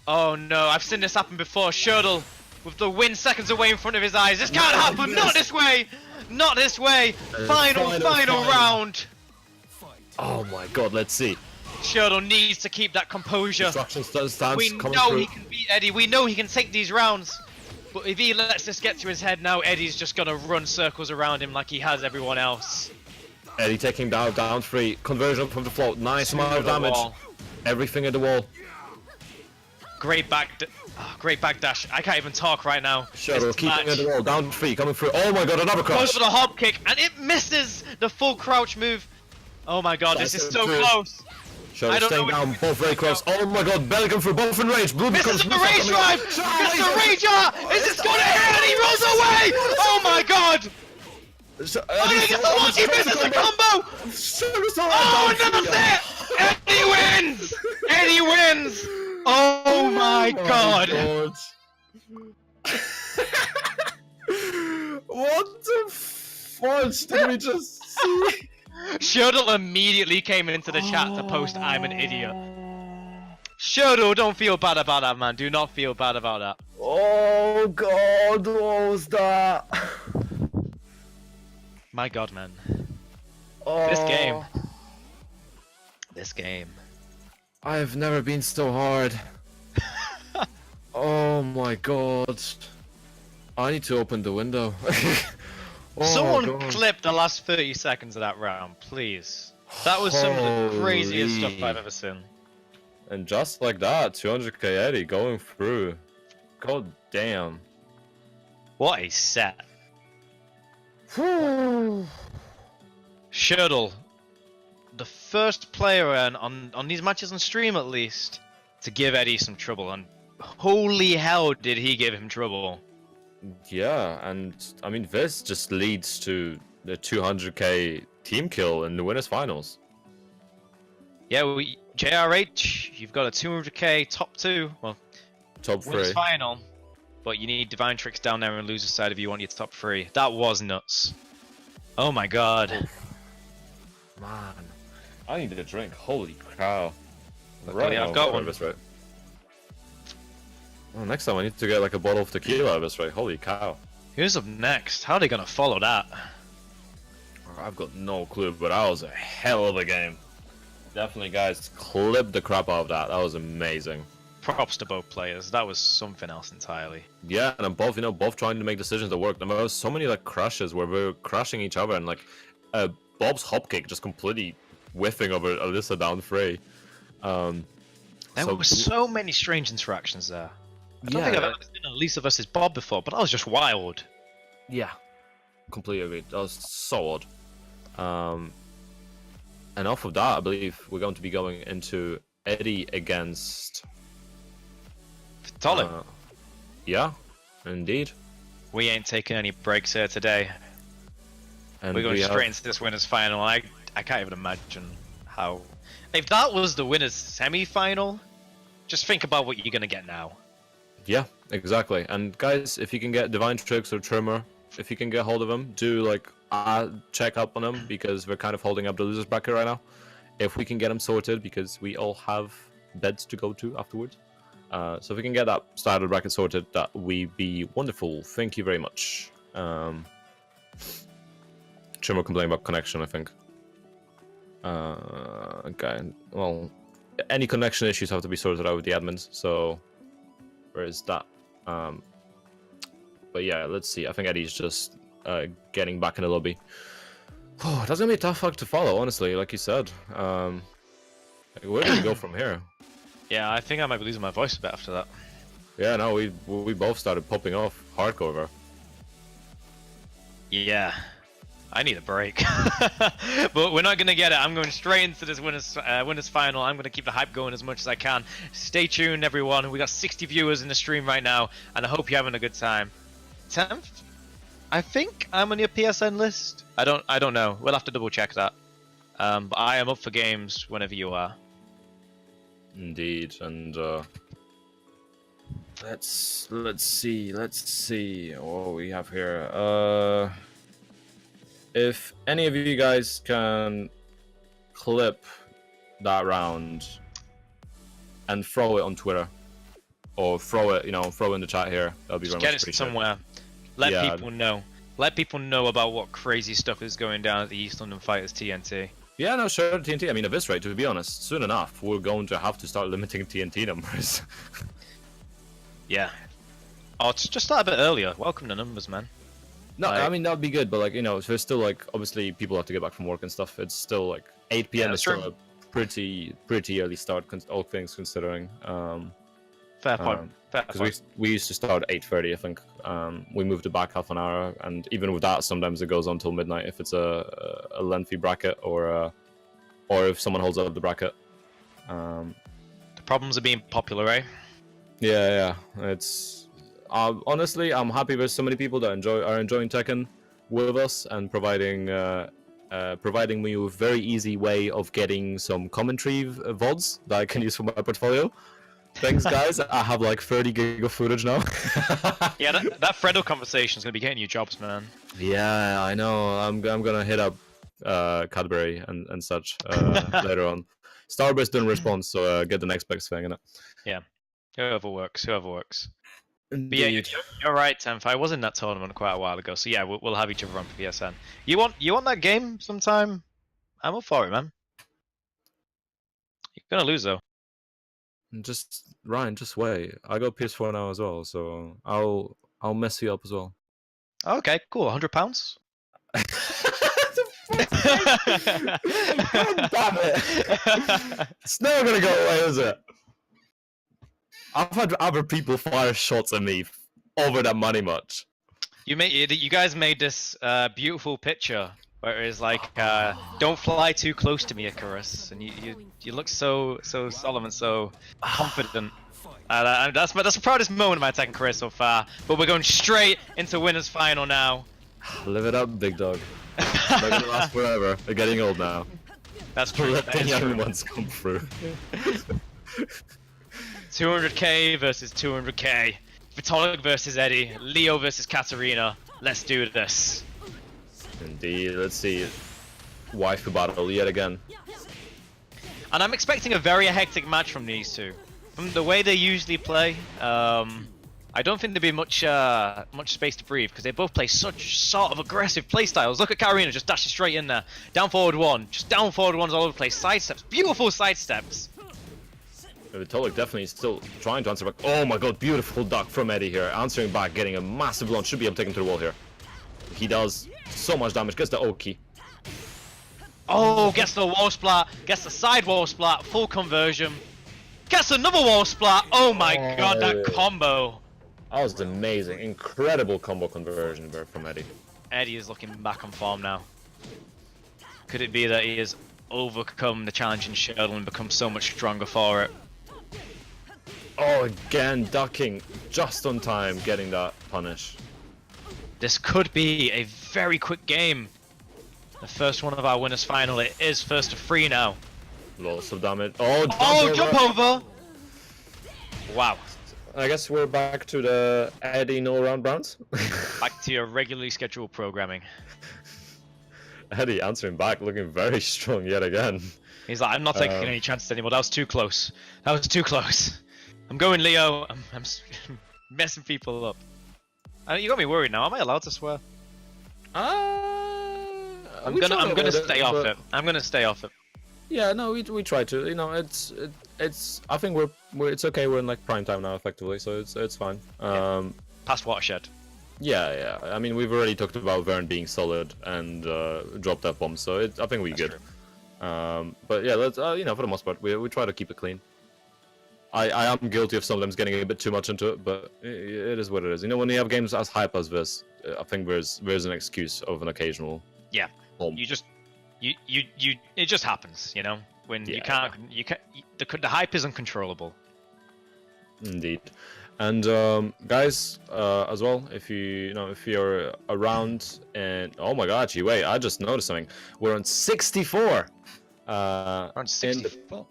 Oh no, I've seen this happen before. Shurdle with the win seconds away in front of his eyes. This can't happen. Goodness. Not this way. Not this way. Final round. Oh my god, let's see. Shurdle needs to keep that composure. Stance We coming know through. he can beat Eddie. We know he can take these rounds. But if he lets this get to his head now, Eddie's just gonna run circles around him like he has everyone else. Eddie taking down 3. Conversion from the float. Nice amount of damage. Everything at the wall. Great backdash. I can't even talk right now. Shurdle keeping at the wall. Down 3 coming through. Oh my god, another crash. Goes for the hop kick and it misses the full crouch move. Oh my god, this is so close. Shurdle staying down, both very close. Oh my god, Belgium for both in rage. Blue This becomes is the rage drive! It's the rager! Is this gonna hit and he runs away! Oh my god! Oh, he gets the launch, he misses the combo! Oh, and that's it! Eddie wins! Eddie wins! Oh my god! What the fudge did we just see? Shurdle immediately came into the chat to post, "I'm an idiot." Shurdle, don't feel bad about that, man. Do not feel bad about that. Oh god, what was that? My god, man. Oh. This game. I've never been so hard. Oh my god. I need to open the window. Oh Someone clip the last 30 seconds of that round, please. That was some of the craziest stuff I've ever seen. And just like that, 200k Eddie going through. God damn. What a set. Shurdle, the first player on these matches on stream at least, to give Eddie some trouble, and holy hell did he give him trouble. Yeah, and I mean this just leads to the 200k team kill in the winners finals. Yeah, JRH, you've got a 200k top 2, well, top 3 winners final, but you need Divine Tricks down there and loser side if you want your top 3. That was nuts. Oh my god. Man, I need a drink. Holy cow! Luckily, I've got one. Right. Well, next time I need to get like a bottle of tequila. That's right. Holy cow! Who's up next? How are they gonna follow that? I've got no clue, but that was a hell of a game. Definitely, guys, clip the crap out of that. That was amazing. Props to both players. That was something else entirely. Yeah, and both, both trying to make decisions that work. There was so many like crashes where we were crashing each other, and like Bob's hop kick just completely whiffing over Alyssa down Frey. There were so many strange interactions there. I don't think I've ever seen Alyssa versus Bob before, but that was just wild. Yeah, completely agreed. That was so odd. And off of that, I believe we're going to be going into Eddie against Tolly. Yeah, indeed. We ain't taking any breaks here today. And we're going straight into this winners final. I can't even imagine how. If that was the winners semi-final, just think about what you're gonna get now. Yeah, exactly. And guys, if you can get Divine Tricks or Trimmer, if you can get hold of them, do like check up on them, because we're kind of holding up the losers bracket right now. If we can get them sorted, because we all have beds to go to afterwards. So if we can get that starter bracket sorted, that would be wonderful. Thank you very much. Trimmer complaining about connection, I think. Okay, well, any connection issues have to be sorted out with the admins, so where is that? But yeah, let's see. I think Eddie's just getting back in the lobby. Oh, that's gonna be a tough act to follow, honestly, like you said. Where do we go from here? Yeah, I think I might be losing my voice a bit after that. Yeah, no, we both started popping off hardcore. Yeah, I need a break. But we're not gonna get it. I'm going straight into this winners final. I'm gonna keep the hype going as much as I can. Stay tuned, everyone. We got 60 viewers in the stream right now, and I hope you're having a good time. 10th, I think I'm on your PSN list. I don't know. We'll have to double check that. But I am up for games whenever you are. Indeed, and let's see what we have here. If any of you guys can clip that round and throw it on Twitter, or throw it, throw it in the chat here, that'll be very much appreciated. Get it somewhere. Let people know. Let people know about what crazy stuff is going down at the East London Fighters TNT. Yeah, no, sure, TNT. I mean, at this rate, to be honest, soon enough, we're going to have to start limiting TNT numbers. Yeah. Oh, it's just that a bit earlier. Welcome to numbers, man. No, I mean, that'd be good, but, like, there's still, like, obviously, people have to get back from work and stuff. It's still, like, 8 p.m. is still a pretty early start, all things considering. Fair point. Because we used to start at 8:30, I think. We moved it back half an hour, and even with that, sometimes it goes on till midnight if it's a lengthy bracket, or if someone holds up the bracket. The problems of being popular, eh? Yeah. It's honestly, I'm happy there's so many people that are enjoying Tekken with us and providing me with very easy way of getting some commentary VODs that I can use for my portfolio. Thanks, guys. I have like 30 gig of footage now. Yeah, that Fredo conversation is gonna be getting you jobs, man. Yeah, I know. I'm gonna hit up Cadbury and such later on. Starburst didn't respond, so get the next best thing in it. Yeah, whoever works. Indeed. But yeah, you're right, Tenth. I was in that tournament quite a while ago, so yeah, we'll have each other on PSN. You want that game sometime? I'm up for it, man. You're gonna lose though. Ryan, just wait. I got PS4 now as well, so I'll mess you up as well. Okay, cool. £100. God damn it! It's never gonna go away, is it? I've had other people fire shots at me over that money much. You guys made this beautiful picture where it is like, don't fly too close to me, Icarus, and you look so solemn and so confident. That's the proudest moment of my Tekken career so far. But we're going straight into winners final now. Live it up, big dog. It's not gonna last forever. We're getting old now. That's true. Let the young ones come through. 200k versus 200k. Vitalik versus Eddie. Leo versus Katarina. Let's do this. Indeed, let's see. Waifu battle yet again. And I'm expecting a very hectic match from these two. From the way they usually play, I don't think there'd be much space to breathe because they both play such sort of aggressive play styles. Look at Karina just dashing straight in there. Down forward one, just down forward ones all over the place. Side steps, beautiful side steps. Vitalik definitely still trying to answer back. Oh my god, beautiful duck from Eddie here. Answering back, getting a massive launch. Should be able to take him to the wall here. He does so much damage. Gets the Oki. Oh, gets the wall splat. Gets the side wall splat. Full conversion. Gets another wall splat. Oh my god, that combo. That was amazing. Incredible combo conversion there from Eddie. Eddie is looking back on form now. Could it be that he has overcome the challenge in Shuttle and become so much stronger for it? Oh, again, ducking just on time, getting that punish. This could be a very quick game. The first one of our winners final. It is first to 3 now. Lots of damage. Oh, jump over! Wow. I guess we're back to the Eddie no-round rounds. Back to your regularly scheduled programming. Eddie answering back, looking very strong yet again. He's like, I'm not taking any chances anymore. That was too close. That was too close. I'm going Leo. I'm messing people up. You got me worried now. Am I allowed to swear? I'm gonna stay off it. I'm gonna stay off it. Yeah, no, we try to. You know, it's. I think it's okay. We're in like prime time now, effectively, so it's fine. Past watershed. Yeah. I mean, we've already talked about Vern being solid and dropped that bomb, so I think we're good. But yeah, let's. You know, for the most part, we try to keep it clean. I am guilty of sometimes getting a bit too much into it, but it is what it is. You know, when you have games as hype as this, I think there's an excuse of an occasional. Yeah. Bomb. You just it just happens, you know, when you can't the hype is uncontrollable. Indeed. And guys, as well, if you're around and oh my god, gee, wait, I just noticed something. We're on 64. On 64.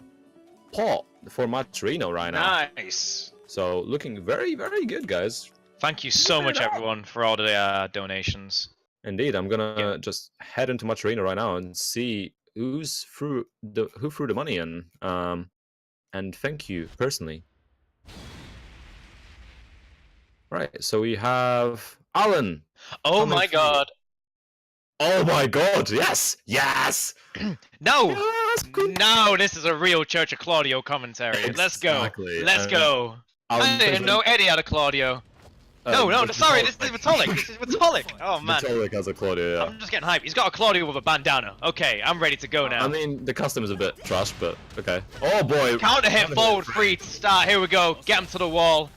Paul for Matrino right now. Nice. So looking very, very good, guys. Thank you so much, everyone, for all the donations. Indeed, I'm gonna just head into Matrino right now and see who threw the money in. And thank you personally. Right, so we have Alan. Oh my god. Oh my god, yes! Yes! No! Yes, no, this is a real Church of Claudio commentary. Exactly. Let's go. Let's go. I didn't know Eddie had a Claudio. No, sorry, this is Vitalik. This is Vitalik. Oh man. Vitalik has a Claudio, yeah. I'm just getting hyped. He's got a Claudio with a bandana. Okay, I'm ready to go now. I mean, the custom is a bit trash, but okay. Oh boy. Counter hit forward 3 to start. Here we go. Get him to the wall.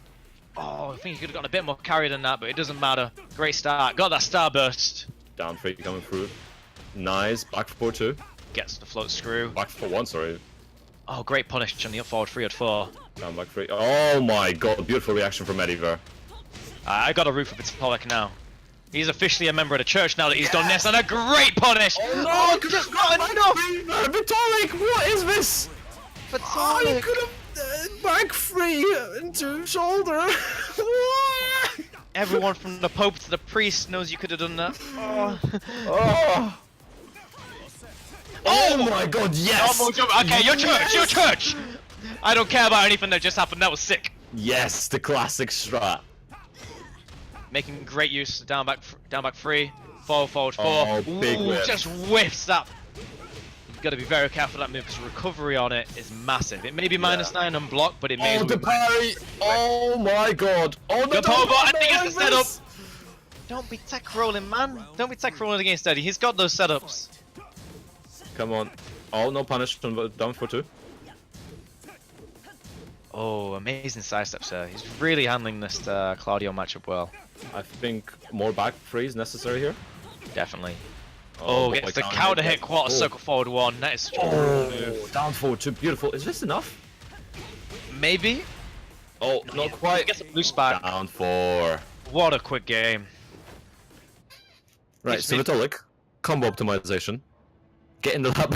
Oh, I think he could have gotten a bit more carry than that, but it doesn't matter. Great start. Got that starburst. Down 3 coming through. Nice. Back for 2. Gets the float screw. Back for 1, sorry. Oh, great punish on the up forward 3 at 4. Down back 3. Oh my god, beautiful reaction from Eddie there. I got a roof of Vitalik now. He's officially a member of the church now that he's done this, and a great punish! Oh no, just not enough! Vitalik, what is this? Vitalik! I could have back 3 into shoulder. Everyone from the Pope to the priest knows you could have done that. Oh. Oh my god, yes! Okay, your church! I don't care about anything that just happened, that was sick. Yes, the classic strat. Making great use of down back 3, forward 4. Oh, big whip. Just whiffs that. You've got to be very careful of that move because recovery on it is massive. It may be -9 on block, but it may. Oh, the parry! Oh my god! Oh, the I think it's the setup. Don't be tech rolling, man. Don't be tech rolling against Eddie. He's got those setups. Come on. Oh, no punish. Down for 2. Oh, amazing side steps there. He's really handling this Claudio matchup well. I think more back 3 is necessary here. Definitely. Oh, gets the counter hit quarter circle forward 1. That is such a cool move. Down forward 2. Beautiful. Is this enough? Maybe. Oh, not quite. Gets a blue spot. Down 4. What a quick game. Right, so Vitalik, combo optimization. Get in the lab.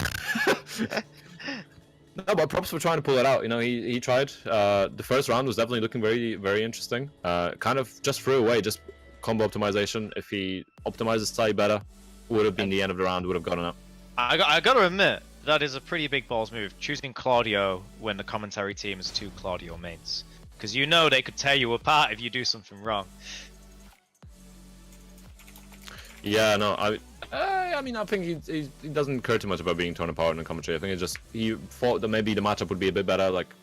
No, but props for trying to pull it out. You know, he tried. The first round was definitely looking very, very interesting. Kind of just threw away, just combo optimization. If he optimizes slightly better, would have been the end of the round, would have gotten up. I gotta admit, that is a pretty big balls move. Choosing Claudio when the commentary team is 2 Claudio mains. because you know they could tear you apart if you do something wrong. Yeah, no, I mean, I think he doesn't care too much about being torn apart in the commentary. I think it's just he thought that maybe the matchup would be a bit better. Like,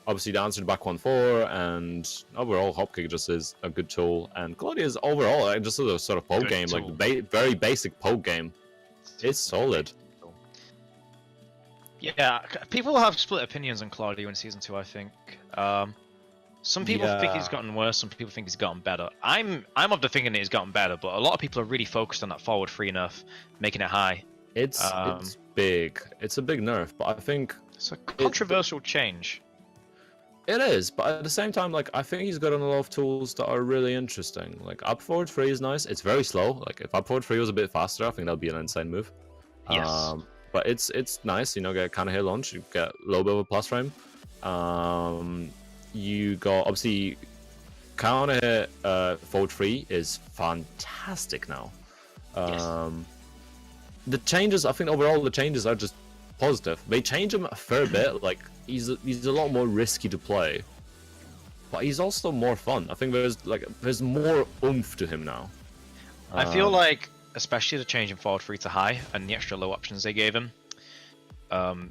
obviously, the answer to back 1-4, and overall, hop kick just is a good tool. And Claudio's overall, just a sort of poke Good game, tool. like very basic poke game. It's solid. Yeah, people have split opinions on Claudio in Season 2, I think. Some people think he's gotten worse, some people think he's gotten better. I'm of the thinking that he's gotten better, but a lot of people are really focused on that forward 3 nerf, making it high. It's big. It's a big nerf, but I think it's a controversial change. It is, but at the same time, like, I think he's gotten a lot of tools that are really interesting. Like, up forward 3 is nice. It's very slow. Like, if up forward 3 was a bit faster, I think that'd be an insane move. Yes. But it's nice, you know, get kind of hit launch, you get a little bit of a plus frame. You got, obviously, counter hit forward 3 is fantastic now. Yes. The changes, I think overall the changes are just positive. They change him a fair bit, like, he's a lot more risky to play. But he's also more fun. I think there's more oomph to him now. I feel like, especially the change in forward 3 to high and the extra low options they gave him,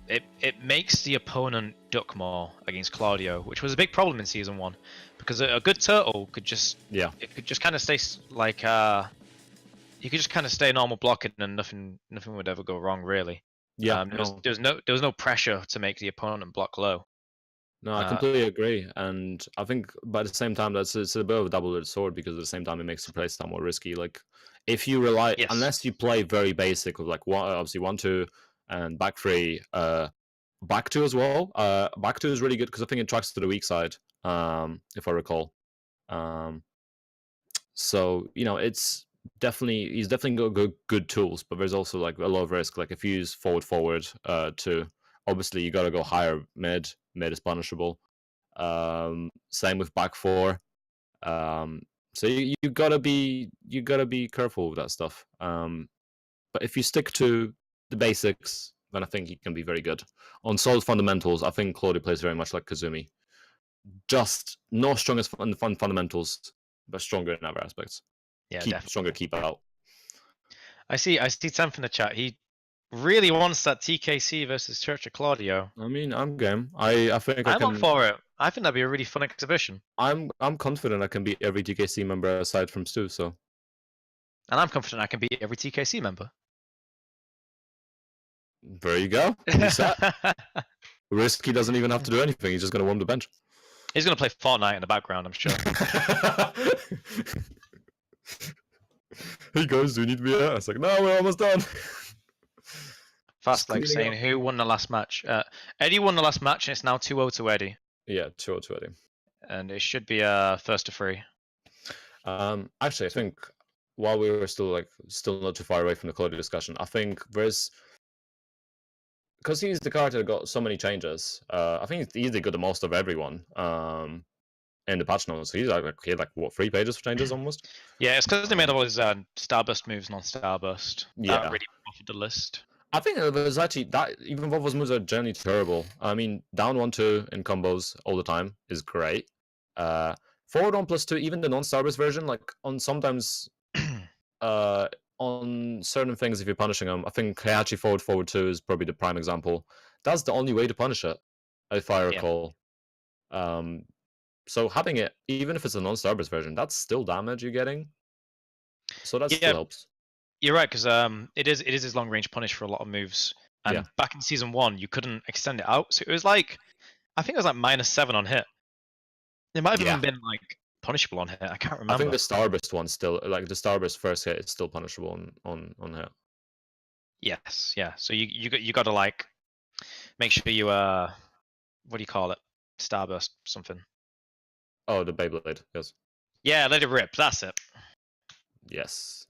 it makes the opponent duck more against Claudio, which was a big problem in Season 1, because a good turtle could just kind of stay like you could just kind of stay normal blocking and nothing would ever go wrong really. Yeah, there was no pressure to make the opponent block low. No, I completely agree, and I think, but at the same time, it's a bit of a double-edged sword, because at the same time it makes the play somewhat risky. Like, if you rely, unless you play very basic with like obviously 1-2 and back 3, back 2 as well. Back 2 is really good because I think it tracks to the weak side, if I recall. So you know, he's definitely got good tools, but there's also like a lot of risk. Like, if you use forward 2, obviously you got to go higher mid. Mid is punishable. Same with back 4. So you gotta be careful with that stuff. But if you stick to the basics, then I think he can be very good. On solid fundamentals, I think Claudio plays very much like Kazumi. Just not strongest fundamentals, but stronger in other aspects. Yeah, definitely. Stronger keep out. I see Sam from the chat. He really wants that TKC versus Church of Claudio. I mean, I'm game. I think I'm up for it. I think that'd be a really fun exhibition. I'm confident I can beat every TKC member aside from Stu. So, and I'm confident I can beat every TKC member. There you go. Risky doesn't even have to do anything. He's just going to warm the bench. He's going to play Fortnite in the background, I'm sure. Hey guys, do you need me here? It's like, no, we're almost done. Fast like saying, who won the last match? Eddie won the last match, and it's now 2-0 to Eddie. Yeah, 2-0 to Eddie. And it should be first to 3. Actually, I think while we were still not too far away from the Claudio discussion, I think there's, because he's the character that got so many changes. I think he's easily got the most of everyone. In the patch notes, he had what, 3 pages of changes almost. Yeah, it's because they made all his starburst moves non-starburst. Yeah, that really buffed the list. I think it was actually that even though those moves are generally terrible. I mean, down 1-2 in combos all the time is great. Forward 1+2, even the non-starburst version, like on sometimes on certain things, if you're punishing them, I think Heihachi forward 2 is probably the prime example. That's the only way to punish it, if I recall. So having it, even if it's a non-starburst version, that's still damage you're getting. So that still helps. You're right, because it is his long range punish for a lot of moves. And back in Season 1, you couldn't extend it out, so it was like, I think it was like -7 on hit. It might have even been like punishable on hit. I can't remember. I think the starburst one still, like the starburst first hit, is still punishable on hit. Yes, yeah. So you got to like make sure you what do you call it? Starburst something. Oh, the Beyblade, yes. Yeah, let it rip. That's it. Yes.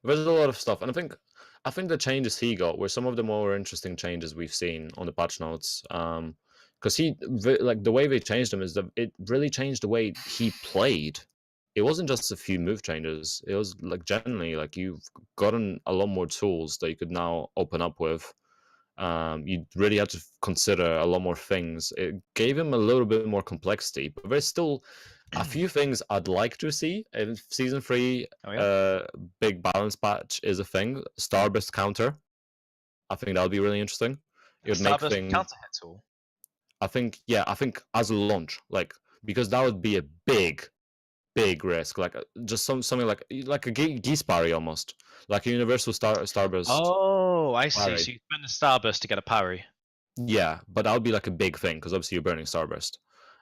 There's a lot of stuff, and I think the changes he got were some of the more interesting changes we've seen on the patch notes. Because the way they changed him is that it really changed the way he played. It wasn't just a few move changes. It was like generally like you've gotten a lot more tools that you could now open up with. You really had to consider a lot more things. It gave him a little bit more complexity, but there's still a few things I'd like to see in season 3. Oh, yeah. Big balance patch is a thing. Starburst counter. I think that would be really interesting. It would make Starburst things. counter hit tool. I think as a launch, like, because that would be a big risk, like just something like a geese parry almost, like a universal starburst. Oh, I see. Parry. So you spend the starburst to get a parry. Yeah, but that would be like a big thing because obviously you're burning starburst.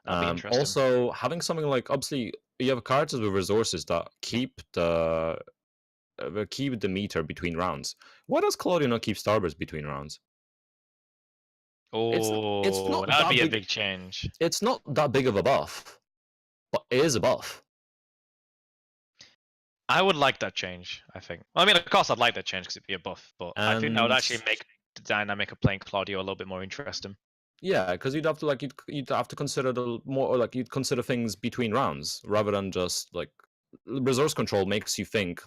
That'd be interesting. Also, having something like, obviously you have characters with resources that keep the meter between rounds. Why does Claudio not keep starburst between rounds? Oh, it's not that'd that be a big- big change. It's not that big of a buff, but it is a buff. I would like that change, I think. Well, I mean, of course I'd like that change because it'd be a buff, but I think that would And- actually make the dynamic of playing Claudio a little bit more interesting. Yeah, because you'd have to you'd have to consider the more, or like you'd consider things between rounds rather than just like resource control makes you think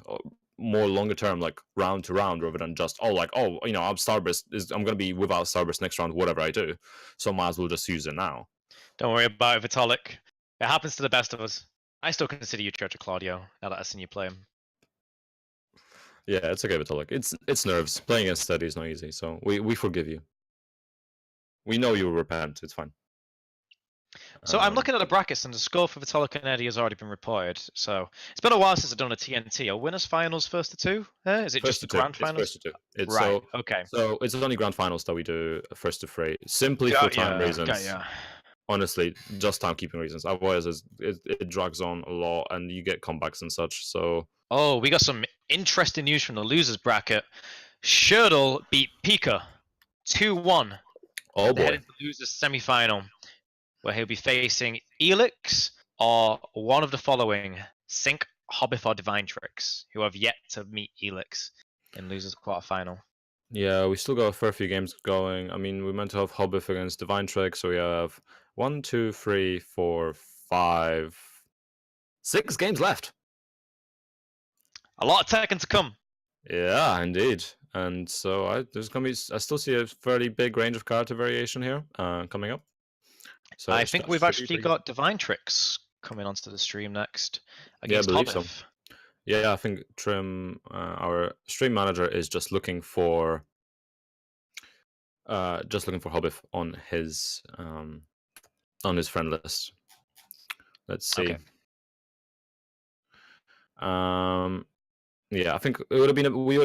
more longer term, like round to round, rather than just I'm gonna be without starburst next round, whatever I do, so might as well just use it now. Don't worry about it, Vitalik. It happens to the best of us. I still consider you Church of Claudio now that I've seen you play him. Yeah, it's okay, Vitalik. It's nerves. Playing against Steady is not easy, so we forgive you. We know you will repent. It's fine. So I'm looking at the brackets, and the score for Vitalik and Eddie has already been reported. So it's been a while since I've done a TNT. Are winners finals first to two? Is it First just the to two. grand It's finals? first to two. It's Right. Okay. So it's only grand finals that we do first to 3, simply for time reasons. Honestly, just timekeeping reasons. Otherwise, it drags on a lot, and you get comebacks and such. So. Oh, we got some interesting news from the losers bracket. Shurdle beat Pika 2-1. Oh They head boy. into the losers semi-final, where he'll be facing Elix or one of the following: Sync, Hobbit, or Divine Tricks, who have yet to meet Elix in losers quarterfinal. Yeah, we still got a fair few games going. I mean, we meant to have Hobbit against Divine Trick, so we have 1, 2, 3, 4, 5, 6 games left. A lot of Tekken to come. Yeah, indeed. And so I still see a fairly big range of character variation here coming up. So I think we've actually got Divine Tricks coming onto the stream next against believe Hobbit. so. Yeah, I think Trim, our stream manager, is just looking for Hobbit on his friend list. Let's see. Okay. Yeah, I think we would have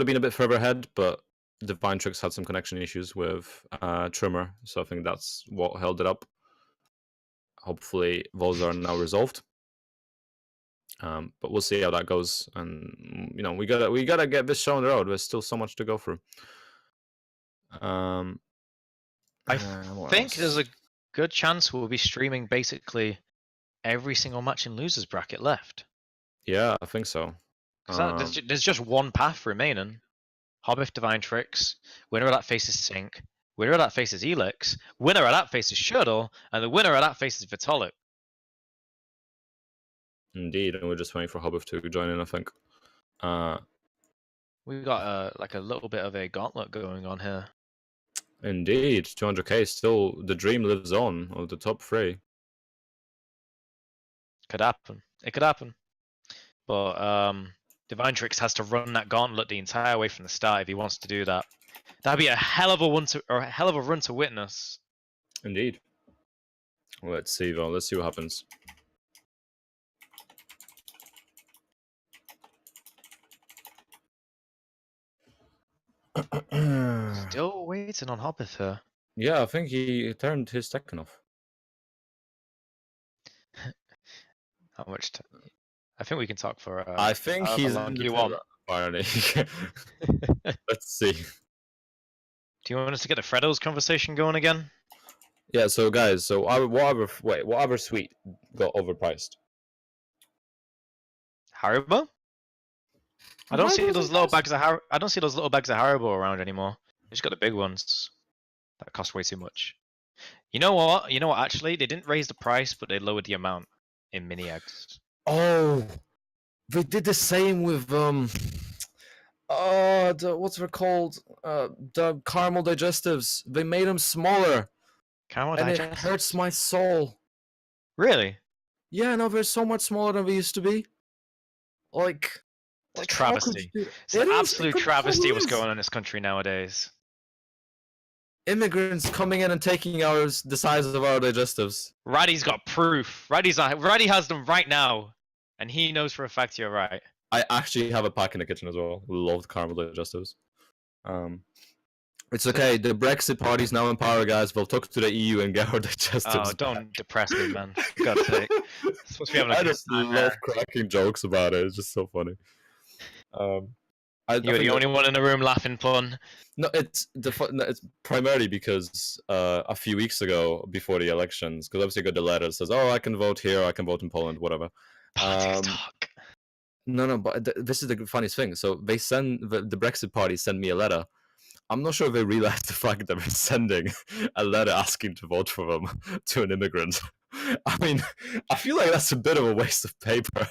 been a bit further ahead, but Divine Tricks had some connection issues with Trimmer, so I think that's what held it up. Hopefully, those are now resolved. But we'll see how that goes, and we gotta get this show on the road. There's still so much to go through. I think there's a good chance we'll be streaming basically every single match in losers bracket left. Yeah, I think so. There's just one path remaining. Hobbit, Divine Tricks, winner of that faces Sync, winner of that faces Elix, winner of that faces Shurdle, and the winner of that faces Vitalik. Indeed, and we're just waiting for Hobbit to join in, I think. We've got like a little bit of a gauntlet going on here. Indeed, 200k, still the dream lives on of the top 3. Could happen. It could happen. But Divine Tricks has to run that gauntlet the entire way from the start if he wants to do that. That'd be a hell of a run to witness. Indeed. Let's see though. Let's see what happens. Still waiting on Hobbit here. Yeah, I think he turned his Tekken off. How much? I think we can talk for. I think he's in you want. Let's see. Do you want us to get the Freddo's conversation going again? Yeah. So guys, what other sweet got overpriced? Haribo. I don't see those little bags of Haribo around anymore. They just got the big ones that cost way too much. You know what? Actually, they didn't raise the price, but they lowered the amount in mini eggs. Oh, they did the same with Oh, what's it called? The caramel digestives. They made them smaller, Caramel and it digest. hurts my soul. Really? Yeah, no, they're so much smaller than they used to be. Like, It's a how could you travesty. do that? It's an It is. absolute It travesty completely what's is. going on in this country nowadays. Immigrants coming in and taking ours, the size of our digestives. Raddy's got proof. Raddy has them right now, and he knows for a fact you're right. I actually have a pack in the kitchen as well. Love caramel digestives. It's okay. The Brexit party's now in power, guys. We'll talk to the EU and get our digestives. Oh, don't depress me, man. For God's sake. Supposed to be having a I good just time love here. cracking jokes about it. It's just so funny. You were the only one in the room laughing, Pun. No, it's primarily because a few weeks ago, before the elections, because obviously I got the letter that says, "Oh, I can vote here, I can vote in Poland, whatever." Politics talk. No, but this is the funniest thing. So they send the Brexit party sent me a letter. I'm not sure if they realized the fact that they're sending a letter asking to vote for them to an immigrant. I mean, I feel like that's a bit of a waste of paper.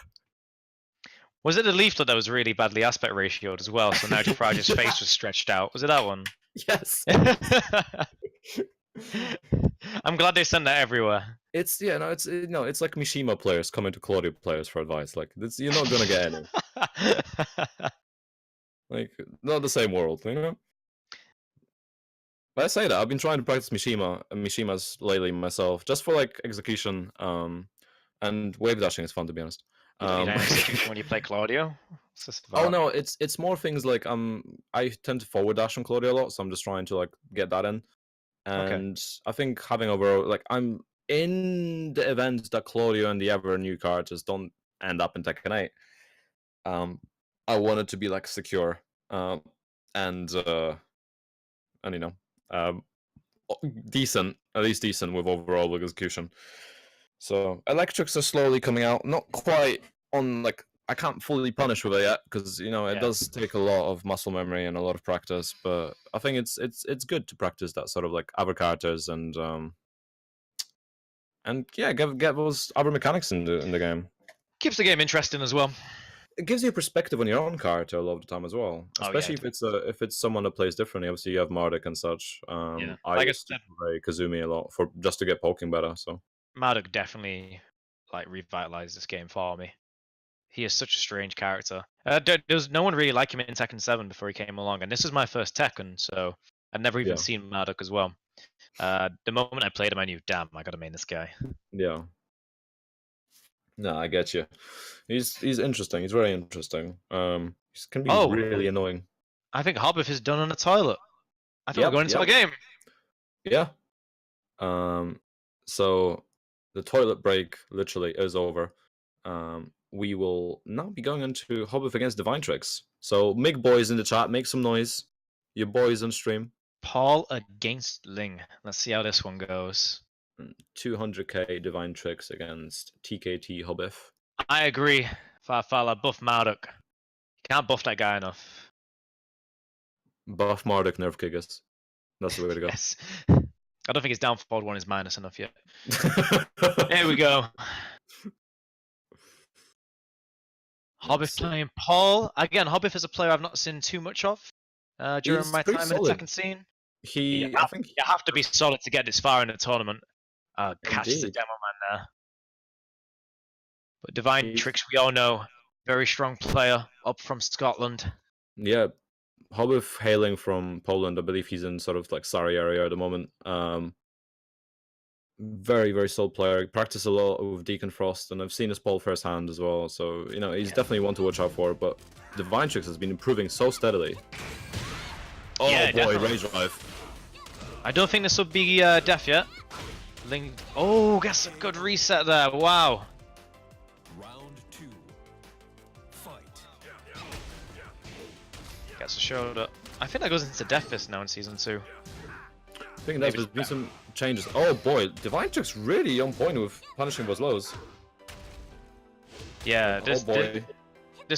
Was it the leaflet that was really badly aspect ratioed as well? So now Farage's face was stretched out. Was it that one? Yes. I'm glad they send that everywhere. It's it's like Mishima players coming to Claudio players for advice. Like you're not gonna get any. Like not the same world, you know. But I say that I've been trying to practice Mishima's lately myself, just for like execution. And wave dashing is fun, to be honest. When you play Claudio? Oh no, it's more things like I tend to forward dash on Claudio a lot, so I'm just trying to like get that in. And I think having overall, like, I'm in the event that Claudio and the ever new characters don't end up in Tekken 8. I want it to be like secure, and you know, decent, at least decent with overall execution. So electrics are slowly coming out, not quite on like. I can't fully punish with it yet because it does take a lot of muscle memory and a lot of practice. But I think it's good to practice that sort of like other characters and get those other mechanics in the game. Keeps the game interesting as well. It gives you a perspective on your own character a lot of the time as well, especially if it's someone that plays differently. Obviously, you have Marduk and such. I used to play Kazumi a lot just to get poking better. So Marduk definitely like revitalized this game for me. He is such a strange character. There's no one really like him in Tekken 7 before he came along, and this is my first Tekken, so I'd never even seen Marduk as well. The moment I played him, I knew, damn, I gotta main this guy. Yeah. No, I get you. He's interesting. He's very interesting. He can be really annoying. I think Hobbit is done on a toilet. I think we're going into a game. Yeah. So the toilet break literally is over. We will now be going into Hobbit against Divine Tricks. So make boys in the chat, make some noise. Your boys on stream. Paul against Ling. Let's see how this one goes. 200k Divine Tricks against TKT Hobbit. I agree. Farfalla, buff Marduk. Can't buff that guy enough. Buff Marduk, nerf Kigus. That's the way to go. Yes. I don't think his downfall one is minus enough yet. There we go. Hobbit playing Paul. Again, Hobbit is a player I've not seen too much of during my time in the Tekken scene. You have to be solid to get this far in the tournament. Catches the demo man there. But Divine Tricks, we all know, very strong player, up from Scotland. Yeah, Hobbit hailing from Poland. I believe he's in sort of like Surrey area at the moment. Very, very solid player. Practice a lot with Deacon Frost, and I've seen his Paul firsthand as well. So he's definitely one to watch out for. But Divine Tricks has been improving so steadily. Oh boy, definitely. Rage Drive. I don't think this will be death yet. Ling. Oh, gets a good reset there. Wow. Round 2. Fight. Gets a shoulder. I think that goes into Death Fist now in Season 2. I think there's been some changes. Oh boy, Divine Trick's really on point with punishing those lows. Yeah, this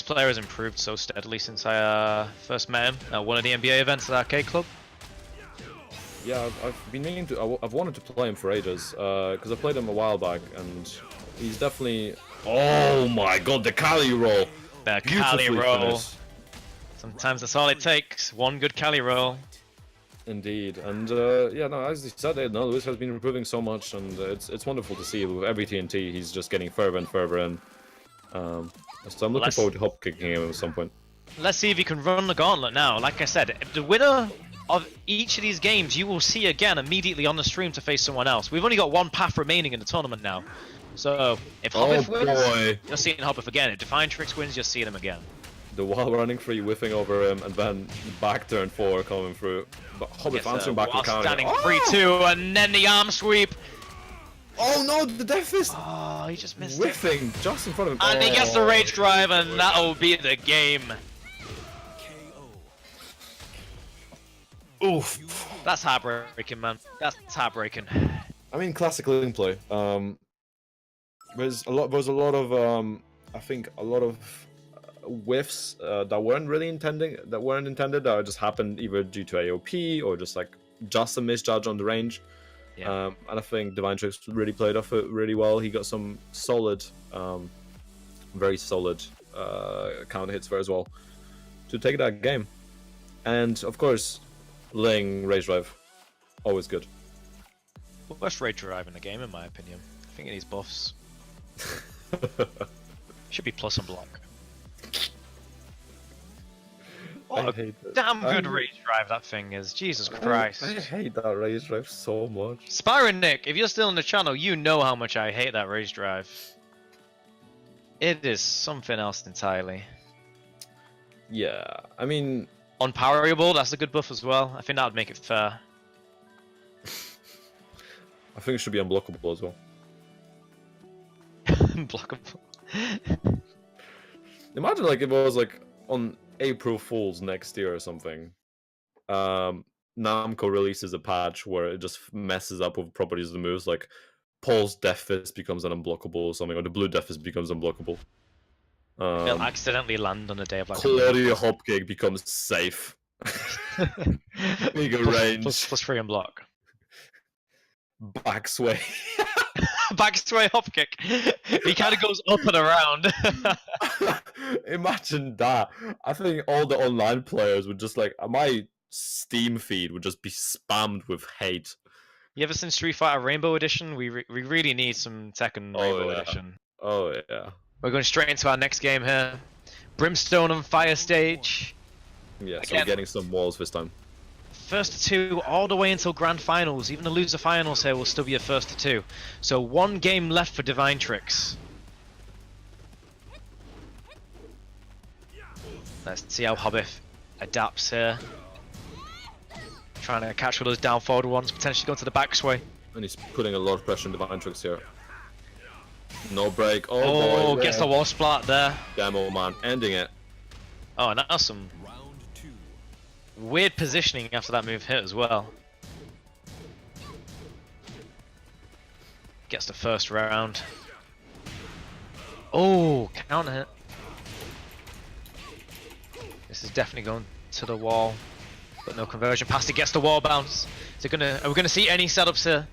player has improved so steadily since I first met him at one of the NBA events at Arcade Club. Yeah, I've been meaning to. I've wanted to play him for ages because I played him a while back, and he's definitely. Oh my god, the Kali roll! The Kali roll. Sometimes that's all it takes. One good Cali roll. Indeed, and yeah, no, as you said, no, Lewis has been improving so much, and it's wonderful to see. With every TNT, he's just getting further and further in. So I'm looking forward to hop kicking him at some point. Let's see if he can run the gauntlet now. Like I said, the winner of each of these games, you will see again immediately on the stream to face someone else. We've only got one path remaining in the tournament now. So if Hobbit wins, you're seeing Hobbit again. If Divine Tricks wins, you're seeing him again. The wall running free, whiffing over him, and then back turn 4 coming through. But Hobbit answering back and counter. Standing 3-2, and then the arm sweep. Oh no, the Death Fist! Oh, he just missed whiffing just in front of him. And he gets the Rage Drive, and that'll be the game. Oof. That's heartbreaking, man. That's heartbreaking. I mean, classic Link play. There's a lot of I think a lot of whiffs that weren't intended that just happened either due to AOP or just a misjudge on the range. Yeah. And I think Divine Tricks really played off it really well. He got some solid, very solid counter hits there as well to take that game. And of course, Ling Rage Drive, always good. Worst Rage Drive in the game, in my opinion. I think it needs buffs. Should be plus and block. What a damn good Rage Drive that thing is. Jesus Christ. I hate that Rage Drive so much. Spyro Nick, if you're still in the channel, you know how much I hate that Rage Drive. It is something else entirely. Yeah, I mean... Unparryable, that's a good buff as well. I think that would make it fair. I think it should be unblockable as well. Unblockable. Imagine if it was on April Fool's next year or something. Namco releases a patch where it just messes up with properties of the moves, like Paul's Death Fist becomes an unblockable or something, or the Blue Death Fist becomes unblockable. They'll accidentally land on a day of Claudio Hopkick becomes safe. Bigger range. Plus 3 unblock. Backsway. Backsway Hopkick. He kind of goes up and around. Imagine that. I think all the online players would just my Steam feed would just be spammed with hate. You ever seen Street Fighter Rainbow Edition? We really need some Tekken Rainbow Edition. Oh yeah. We're going straight into our next game here. Brimstone on Fire stage. Yeah, so we're getting some walls this time. First to 2 all the way until Grand Finals. Even the loser finals here will still be a first to 2. So 1 game left for Divine Tricks. Let's see how Hobbit adapts here. Trying to catch all those down forward ones, potentially going to the backsway. And he's putting a lot of pressure on Divine Tricks here. No break. Oh, boy, gets the wall splat there. Demo man, ending it. Oh, and that's some weird positioning after that move hit as well. Gets the first round. Oh, counter hit. This is definitely going to the wall, but no conversion. Past it, gets the wall bounce. Are we gonna see any setups here?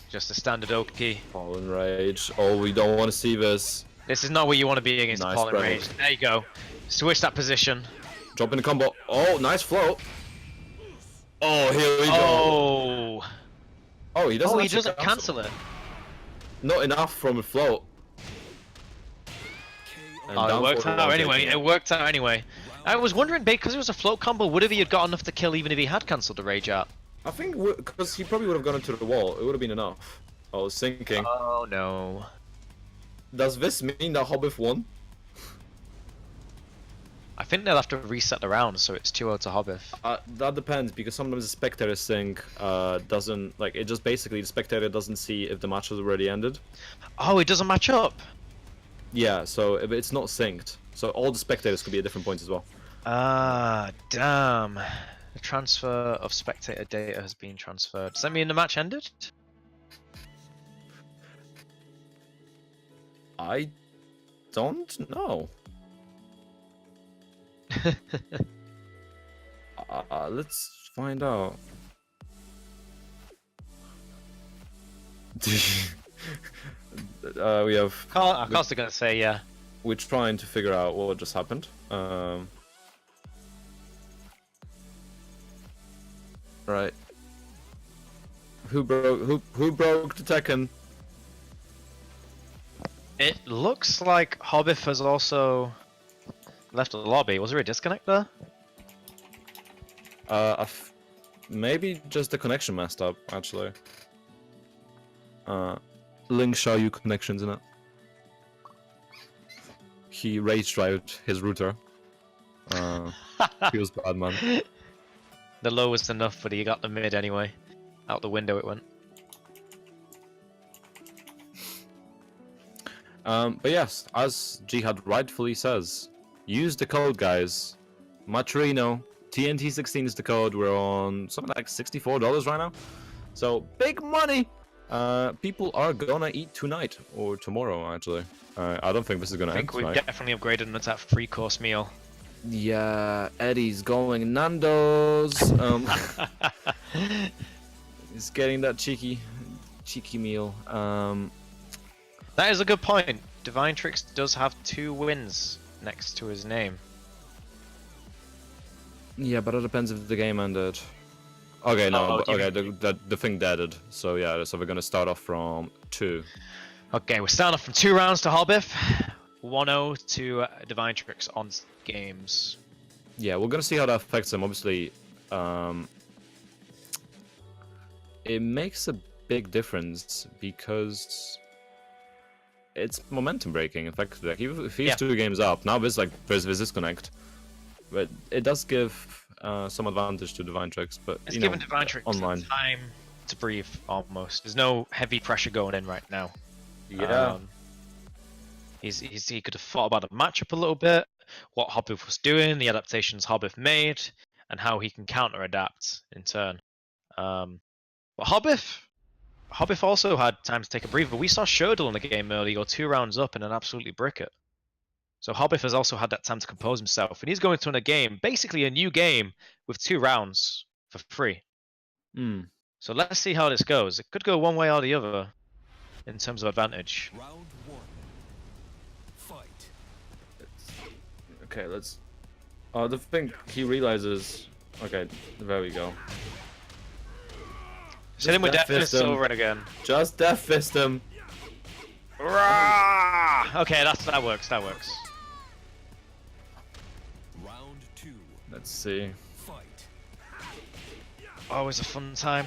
Just a standard Oki. Fallen Rage. Oh, we don't want to see this. This is not where you want to be against Nice Fallen break. Rage. There you go. Switch that position. Drop in the combo. Oh, nice float. Oh, here we go. Oh, he doesn't. Oh, he doesn't cancel it. Not enough from a float. And Oh, down it worked forward out one anyway. taking It worked out anyway. I was wondering, because it was a float combo, would have he had got enough to kill even if he had cancelled the Rage out? I think because he probably would have gone into the wall. It would have been enough. Oh, sinking. Oh no. Does this mean that Hobbit won? I think they'll have to reset the round, so it's 2-0 to Hobbit. That depends, because sometimes the spectator sync doesn't it just basically the spectator doesn't see if the match has already ended. Oh, it doesn't match up. Yeah, so it's not synced. So all the spectators could be at different points as well. Ah, damn. The transfer of spectator data has been transferred. Does that mean the match ended? I don't know. Let's find out. We have. I'm constantly gonna say yeah. We're trying to figure out what just happened. Right. Who broke the Tekken? It looks like Hobbif has also left the lobby. Was there a disconnect there? Maybe just the connection messed up, actually. Link show you connections in it. He rage drived his router. He was bad, man. The low was enough, but he got the mid anyway. Out the window it went. But yes, as Jihad rightfully says, use the code, guys. Matrino, TNT 16 is the code. We're on something like $64 right now. So, big money! People are gonna eat tonight, or tomorrow, actually. I don't think this is gonna I end think we've tonight. definitely upgraded into that 3-course meal. Yeah, Eddie's going Nando's. He's getting that cheeky meal. That is a good point. Divine Tricks does have 2 wins next to his name. Yeah, but it depends if the game ended. Okay, no, Oh, okay, the thing deaded. So yeah, so we're gonna start off from 2. Okay, we're starting off from 2 rounds to Hobbif, 1-0 to Divine Tricks on games. Yeah, we're gonna see how that affects him. Obviously, it makes a big difference because it's momentum breaking. In fact, like if he's 2 games up, now there's disconnect, but it does give some advantage to Divine Tricks. But It's given Divine Tricks online time to breathe almost. There's no heavy pressure going in right now. Yeah. He could have thought about the matchup a little bit, what Hobbif was doing, the adaptations Hobbif made, and how he can counter adapt in turn. But Hobbif also had time to take a breather. We saw Shodel in the game early go 2 rounds up and then absolutely brick it. So Hobbif has also had that time to compose himself, and he's going to win a game, basically a new game with 2 rounds for free. So let's see how this goes. It could go one way or the other in terms of advantage. Round 1. Fight. Okay, let's. The thing he realizes. Okay, there we go. Hit him with Death Death Fist Fist him. over it again. Just Death Fist him. Okay, that works. That works. Round 2. Let's see. Fight. Always a fun time.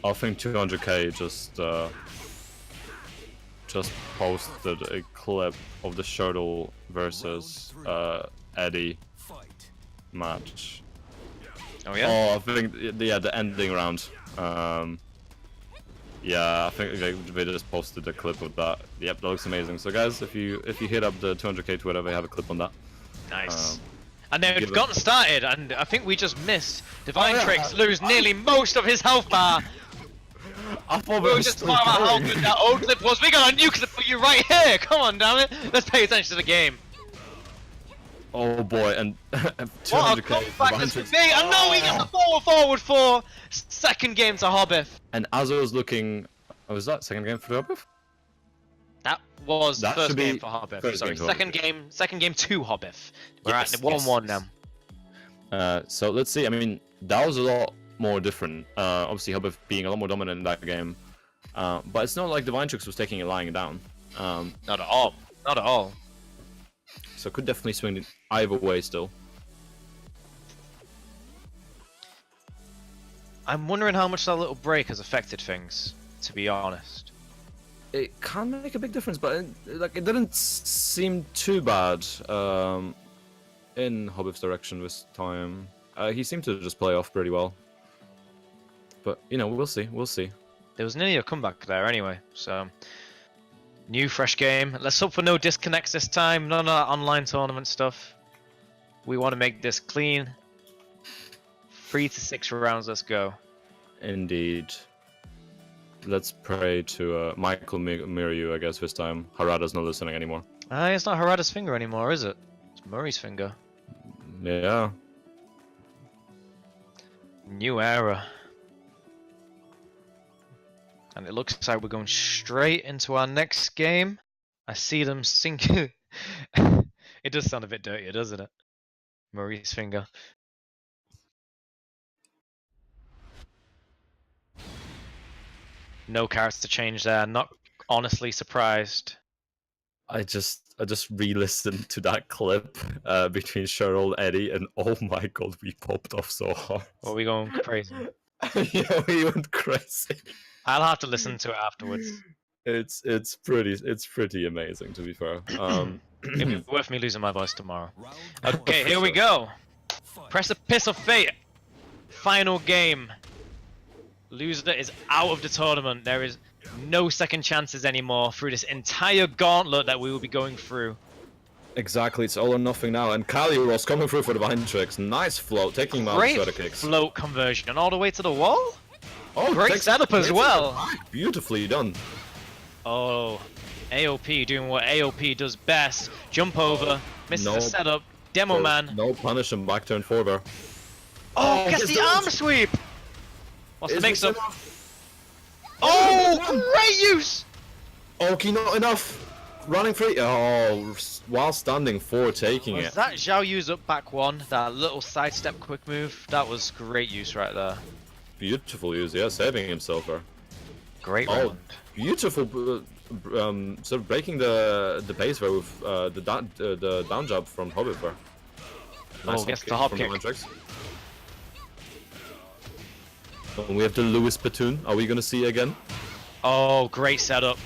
I think 200k just posted a clip of the Shuttle versus Eddie Fight. match. Oh yeah. Oh, I think the ending round. Yeah, I think they just posted a clip of that. Yep, that looks amazing. So guys, if you hit up the 200k Twitter, they have a clip on that. Nice. And then we've gotten started, and I think we just missed Divine Oh, yeah. Tricks lose nearly most of his health bar. I thought We were just talking about how good that old clip was. We got a new clip for you right here. Come on, damn it. Let's pay attention to the game. Oh boy, and What a 200k. comeback this would be. And now we get the forward for second game to Hobbif. And as I was looking, was that second game for Hobbif? That was That first should be game for Hobbif. first Sorry, game for second game to Hobbif. We're Yes, at 1-1 yes. now. So let's see. I mean, that was a lot more different. Obviously, Hobbif being a lot more dominant in that game. But it's not like Divine Tricks was taking it lying down. Not at all. Not at all. So could definitely swing it either way still. I'm wondering how much that little break has affected things, to be honest. It can make a big difference, but it didn't seem too bad in Hobbif's direction this time. He seemed to just play off pretty well. But we'll see. We'll see. There was nearly a comeback there anyway, so... New, fresh game. Let's hope for no disconnects this time. None of that online tournament stuff. We want to make this clean. 3 to 6 rounds, let's go. Indeed. Let's pray to Michael Miryu, I guess, this time. Harada's not listening anymore. It's not Harada's finger anymore, is it? It's Murray's finger. Yeah. New era. And it looks like we're going straight into our next game. I see them sinking. It does sound a bit dirtier, doesn't it? Murray's finger. No character change there. Not honestly surprised. I just re-listened to that clip between Cheryl and Eddie, and oh my god, we popped off so hard. What are we going crazy? Yeah, we went crazy. I'll have to listen to it afterwards. It's pretty amazing, to be fair. It'd be worth me losing my voice tomorrow. Round Okay, here we go. fight. Precipice of Fate. Final game. Loser is out of the tournament. There is no second chances anymore through this entire gauntlet that we will be going through. Exactly, it's all or nothing now. And Icarus coming through for the Divine Tricks. Nice float, taking him out of Great Shredder kicks. float conversion and all the way to the wall. Oh, Great takes- setup as takes it well. back. Beautifully done. Oh, AOP doing what AOP does best. Jump over, misses No. the setup. Demo man. No punish him, back turn forward. Oh, gets gets the the- arm sweep. What's the Is mix this up? enough? Oh, great use. Okay, not enough. Running free. Oh, while standing forward, taking Was it. that Zhao Yu's up back one? That little sidestep quick move? That was great use right there. Beautiful use, yeah, saving himself there. Great Oh, round. beautiful. Sort of breaking the pace there with the down jab from Hobbit there. Oh, gets the hop from kick. Divine Tricks. And we have the Lewis platoon. Are we gonna see again? Oh, great setup.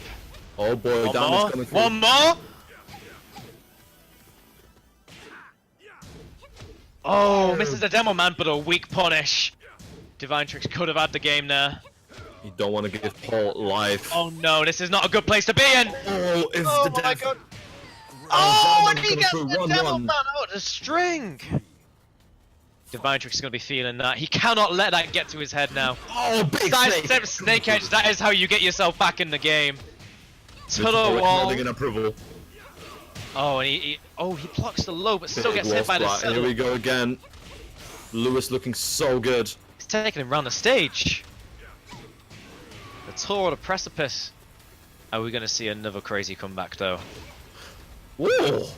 Oh boy, One damage more. coming through. One more. Oh, misses the demo man, but a weak punish. Divine Tricks could have had the game there. You don't want to give Paul life. Oh no, this is not a good place to be in. Oh, it's Oh the my death. god. Oh, Oh, Diamond and he coming gets through, the 1-1. demo man out of the string. Divine Tricks is going to be feeling that. He cannot let that get to his head now. Oh, big Sidestep snake edge, that is how you get yourself back in the game. To the Wall. wall. Approval. Oh, and he blocks the low, but still Big gets hit by the wall splat. Here settle. we go again. Lewis looking so good. He's taking him round the stage. The tour of the precipice. Are we going to see another crazy comeback though? Whoa!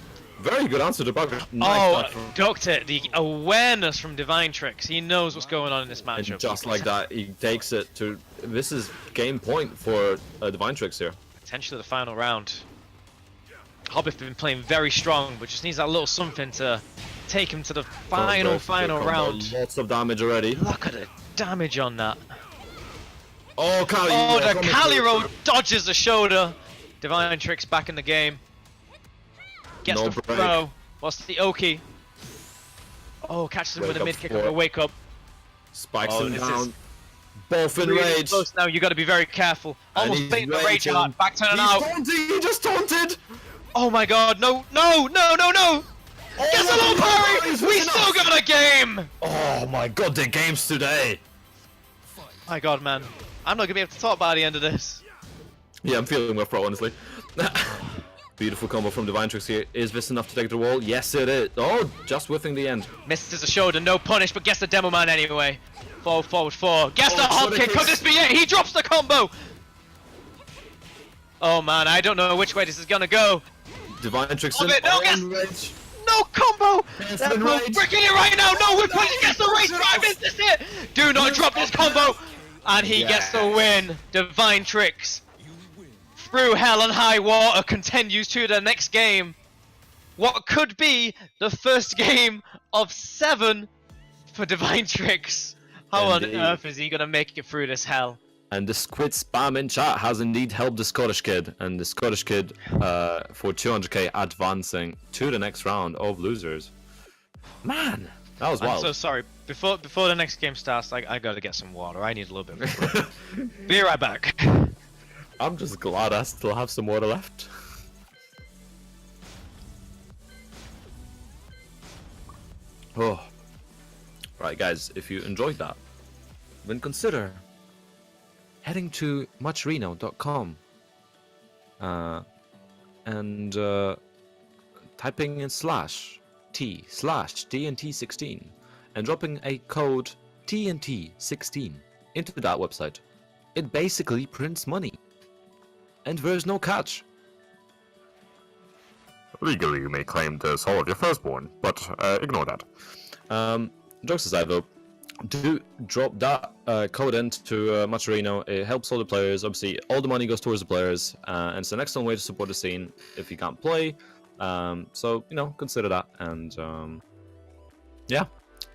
Very good answer to back. Oh, Nice back. Doctor, the awareness from Divine Tricks. He knows what's going on in this matchup. And just like that, he takes it to. This is game point for Divine Tricks here. Potentially the final round. Hobbit's been playing very strong, but just needs that little something to take him to the final Combo. round. Lots of damage already. Look at the damage on that. Oh, Kali! Oh, the coming Kali through. roll dodges the shoulder. Divine Tricks back in the game. Gets No the break. throw. What's the Oki? Oh, catches him with a Wake up mid kick for of a it. wake up. Spikes Oh, him this down. is Both in Really rage. close now. You got to be very careful. And Almost he's beating the rage raging. out. Back turning He's out. taunting! He just taunted! Oh my god, no, no, no, no, no! Oh, Gets a low parry! he's We enough. still got a game! Oh my god, the games today! My god, man. I'm not gonna be able to talk by the end of this. Yeah, I'm feeling well pro, honestly. Beautiful combo from Divine Tricks here. Is this enough to take the wall? Yes, it is. Oh, just whiffing the end. Misses the shoulder, no punish, but gets the demo man anyway. Forward, forward, forward. Gets Oh, the hop shoulder kick. Could kicks. this be it? He drops the combo! Oh man, I don't know which way this is gonna go. Divine Tricks Love it, no, yes. in rage. No combo! Yes, They're in both rage. freaking it right now! No, whip punch gets the race drive, is this it? Do not drop this combo! And he gets the win. Divine Tricks. Through hell and high water continues to the next game. What could be the first game of 7 for Divine Tricks. How Indeed. on earth is he gonna make it through this hell? And the squid spam in chat has indeed helped the Scottish kid. And the Scottish kid for 200k advancing to the next round of losers. Man, that was I'm wild. so sorry. Before the next game starts, I gotta get some water. I need a little bit of water. Be right back. I'm just glad I still have some water left. Oh. Right, guys, if you enjoyed that, then consider heading to muchreno.com and typing in /T/TNT16 and dropping a code TNT16 into that website. It basically prints money. And there's no catch. Legally, you may claim the soul of your firstborn, but ignore that. Jokes aside though, do drop that code into Maturino. It helps all the players. Obviously, all the money goes towards the players, and it's an excellent way to support the scene if you can't play. So you know, consider that. And yeah,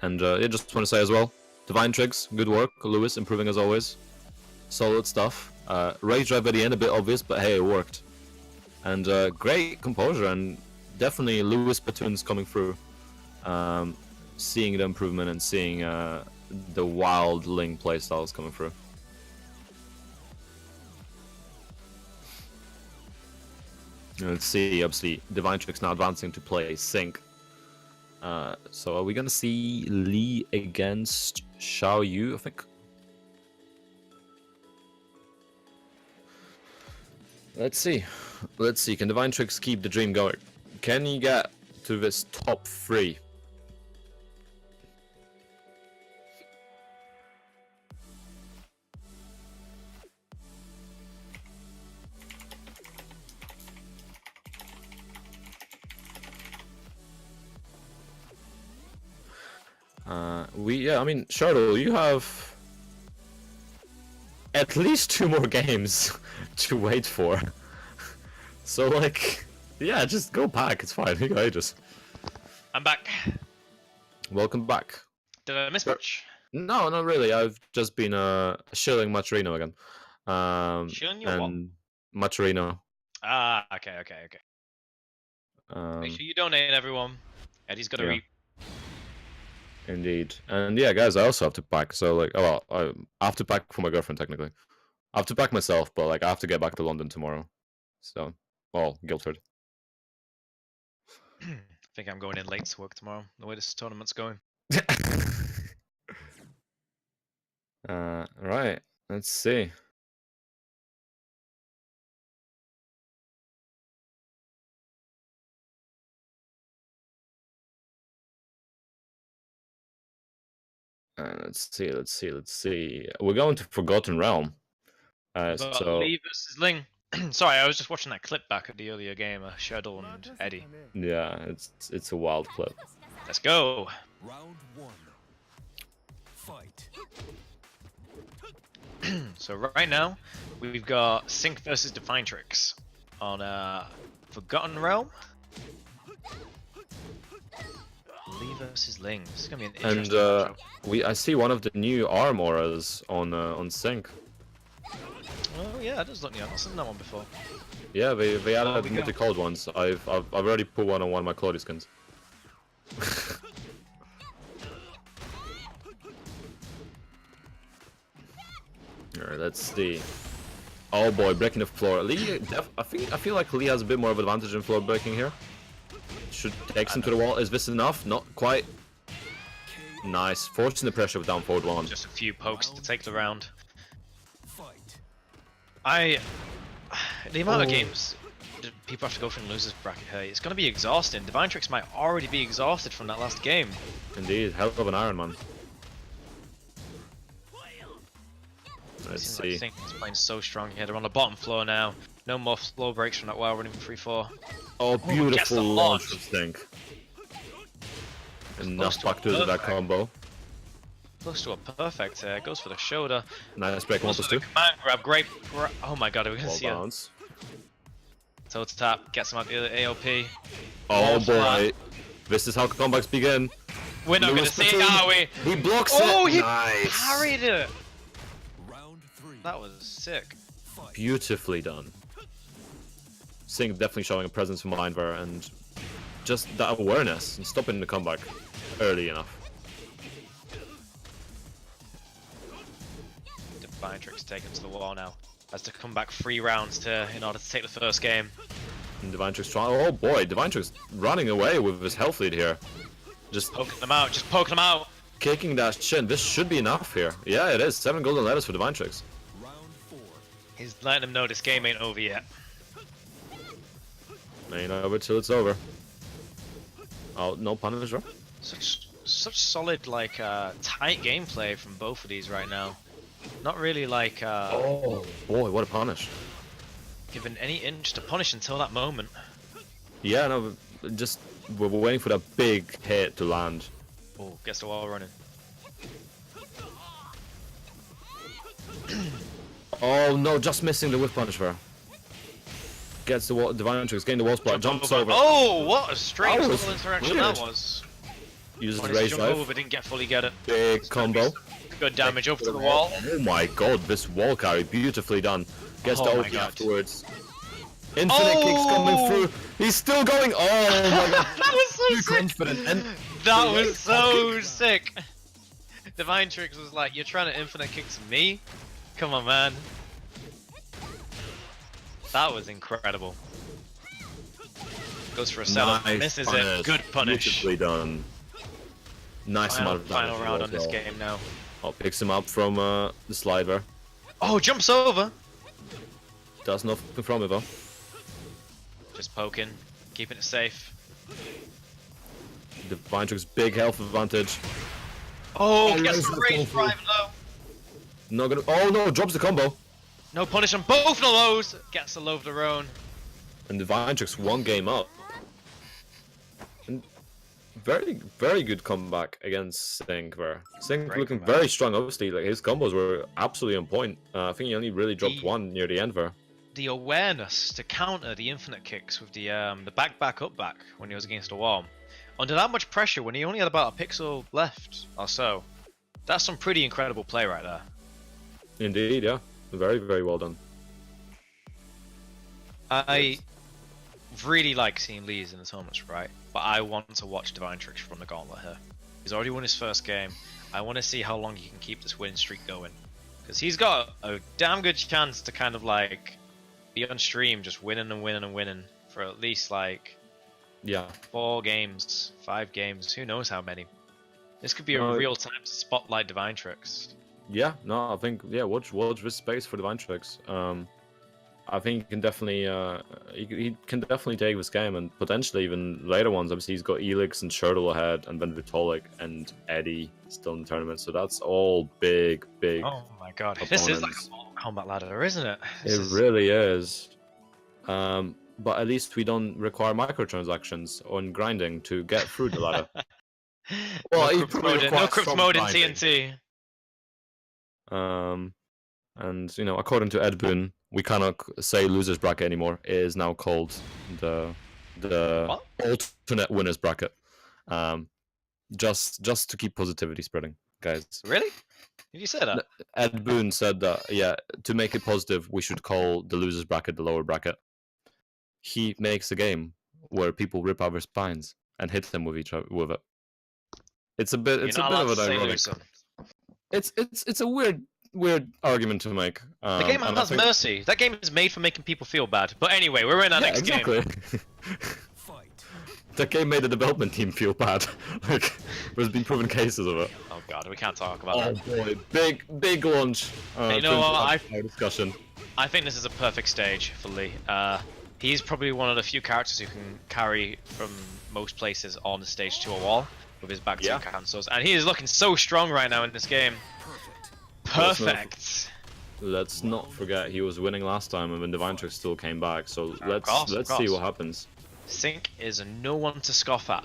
and I just want to say as well, Divine Tricks, good work, Lewis, improving as always. Solid stuff. Rage drive at the end, a bit obvious, but hey, it worked. And great composure, and definitely Lewis platoons coming through. Seeing the improvement and seeing the wild Ling playstyles coming through. Let's see, obviously, Divine Tricks now advancing to play Sync. So are we gonna see Lee against Xiao Yu, I think? Let's see. Let's see, can Divine Tricks keep the dream going? Can he get to this top 3? I mean, Shardle, you have at least 2 more games to wait for. So, like, yeah, just go back, it's fine, you got ages. I'm back. Welcome back. Did I miss much? No, not really, I've just been shilling Maturino again. Shilling your and what? Maturino. Ah, okay. Make sure you donate, everyone. Eddie's got to reap. Indeed. And yeah, guys, I also have to pack. So, like, oh, well, I have to pack for my girlfriend, technically. I have to pack myself, but, like, I have to get back to London tomorrow. So, well, Guildford. I think I'm going in late to work tomorrow, the way this tournament's going. Right. Let's see. Let's see. We're going to Forgotten Realm. So Lee versus Ling. Sorry, I was just watching that clip back of the earlier game, Shadow and Eddie. yeah, it's a wild clip. Let's go. Round 1. Fight. So right now, we've got Sync versus Divine Tricks on Forgotten Realm. Lee versus Ling. This is gonna be an interesting matchup. I see one of the new arm auras on Sync. Oh yeah, that does look new. I've not seen that one before. Yeah, they added multicolored ones. I've already put one on one of my Claudio skins. Alright, let's see. Oh boy, breaking the floor. Lee, I feel like Lee has a bit more of an advantage in floor breaking here. Should takes him to the wall. Is this enough? Not quite. Nice. Forcing the pressure with down forward 1. Just a few pokes to take the round. Fight. The amount of games that people have to go through in losers bracket here, it's going to be exhausting. Divine Tricks might already be exhausted from that last game. Indeed, hell of an Iron Man. Let's see. I think he's playing so strong here. They're on the bottom floor now. No more floor breaks from that while running 3-4. Oh, beautiful gets the launch launch. of Sync. Enough back to that combo. Close to a perfect here. Goes for the shoulder. Nice break, 1+2. Command grab. Great. Oh my god, are we going to see Well it? bounce. Toe to tap. Gets him out the other AOP. Oh flat. boy. This is how comebacks begin. We're not going to see it, are we? He blocks Oh, it. he Nice. parried it. Round 3. That was sick. Fight. Beautifully done. Sync definitely showing a presence from Mindver and just that awareness and stopping the comeback early enough. Divine Tricks taken to the wall now. Has to come back 3 rounds in order to take the first game. And Divine Tricks trying. Oh boy, Divine Tricks running away with his health lead here. Just Poking them out. Just poking them out. kicking that shin. This should be enough here. Yeah, it is. 7 golden letters for Divine Tricks. Round 4. He's letting them know this game ain't over yet. Ain't over till it's over. Oh, no punish, right? Such solid, like, tight gameplay from both of these right now. Not really, like, Oh boy, what a punish. given any inch to punish until that moment. Yeah, no, just we're waiting for that big hit to land. Oh, gets the wall running. Oh no, just missing the whip punch there. Gets the wall, Divine Tricks, getting the wall spot, jumps over. Oh, what a strange That was little interaction weird. that was. Uses Managed to Rage jump Dive. over, but didn't fully get it. Big combo. Good damage over to the wall. Oh my god, this wall carry, beautifully done. Gets the Oh my OP God. afterwards. Infinite kicks coming through. He's still going. Oh my god. That was so Too sick. confident. And That was so sick. Divine Tricks was like, you're trying to infinite kick to me? Come on, man. That was incredible. Goes for a setup. Nice Misses punish. it. Good punish. Beautifully done. Nice amount of damage. Final round as on this well. game now. Oh, picks him up from the slider. Oh, jumps over. Does nothing from it though. Just poking, keeping it safe. Divine Tricks, big health advantage. Oh, Oh, gets nice the little rage combo. drive low. Not gonna. Oh no, drops the combo. No punish on both of those. Gets the low of their own. And Divine Tricks one game up. And very good comeback against Sink there. Sink Great looking comeback. very strong, obviously. Like his combos were absolutely on point. I think he only really dropped one near the end there. The awareness to counter the infinite kicks with the back up back when he was against a wall. Under that much pressure when he only had about a pixel left or so. That's some pretty incredible play right there. Indeed, yeah. Very well done. I really like seeing Lee's in his helmets, right? But I want to watch Divine Tricks from the gauntlet here. He's already won his first game. I want to see how long he can keep this win streak going. Because he's got a damn good chance to kind of like be on stream just winning and winning and winning for at least like Yeah. 4 games, 5 games, who knows how many. This could be a No, real time to spotlight Divine Tricks. Yeah, no, I think watch this space for Divine Tricks. I think he can definitely he can definitely take this game and potentially even later ones. Obviously, he's got Elix and Shirtle ahead, and then Vitalik and Eddie still in the tournament. So that's all big. Oh my god, this is like opponents. a Mortal Kombat ladder, isn't it? It really is. But at least we don't require microtransactions on grinding to get through the ladder. Well, no he probably crypt mode, no requires crypt some mode in grinding. TNT. And you know, according to Ed Boon, we cannot say losers bracket anymore. It is now called the What? alternate winners bracket. Just to keep positivity spreading, guys. Really? Did you say that? Ed Boon said that to make it positive, we should call the losers bracket the lower bracket. He makes a game where people rip out their spines and hit them with with it. It's a bit. It's You're a not bit allowed of to an say ironic. loser. It's a weird argument to make. The game and I has think- mercy. That game is made for making people feel bad. But anyway, we're in our next game. Fight. That game made the development team feel bad. Like, there's been proven cases of it. Oh god, we can't talk about Oh that. boy, big launch. You know what, our discussion. I think this is a perfect stage for Lee. He's probably one of the few characters who can carry from most places on the stage to a wall with his back two Yeah. cancels. And he is looking so strong right now in this game. Perfect. Perfect. Let's not forget he was winning last time, and when Divine Trick still came back. So Of course, let's of see course. what happens. Sink is no one to scoff at.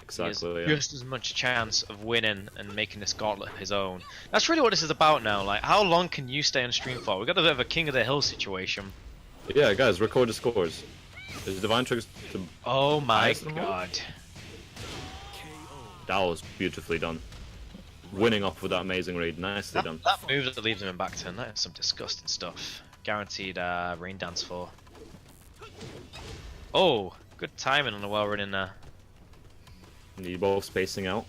Exactly. He Yeah. has just as much chance of winning and making this gauntlet his own. That's really what this is about now. Like, how long can you stay on stream for? We've got a bit of a King of the Hill situation. Yeah, guys, record the scores. Is Divine Tricks the... Oh my Highest of all? god. That was beautifully done. Winning off with that amazing raid, nicely done. That move that leaves him in back turn, that is some disgusting stuff. Guaranteed rain dance for. Oh, good timing on the well run in there. Need both spacing out.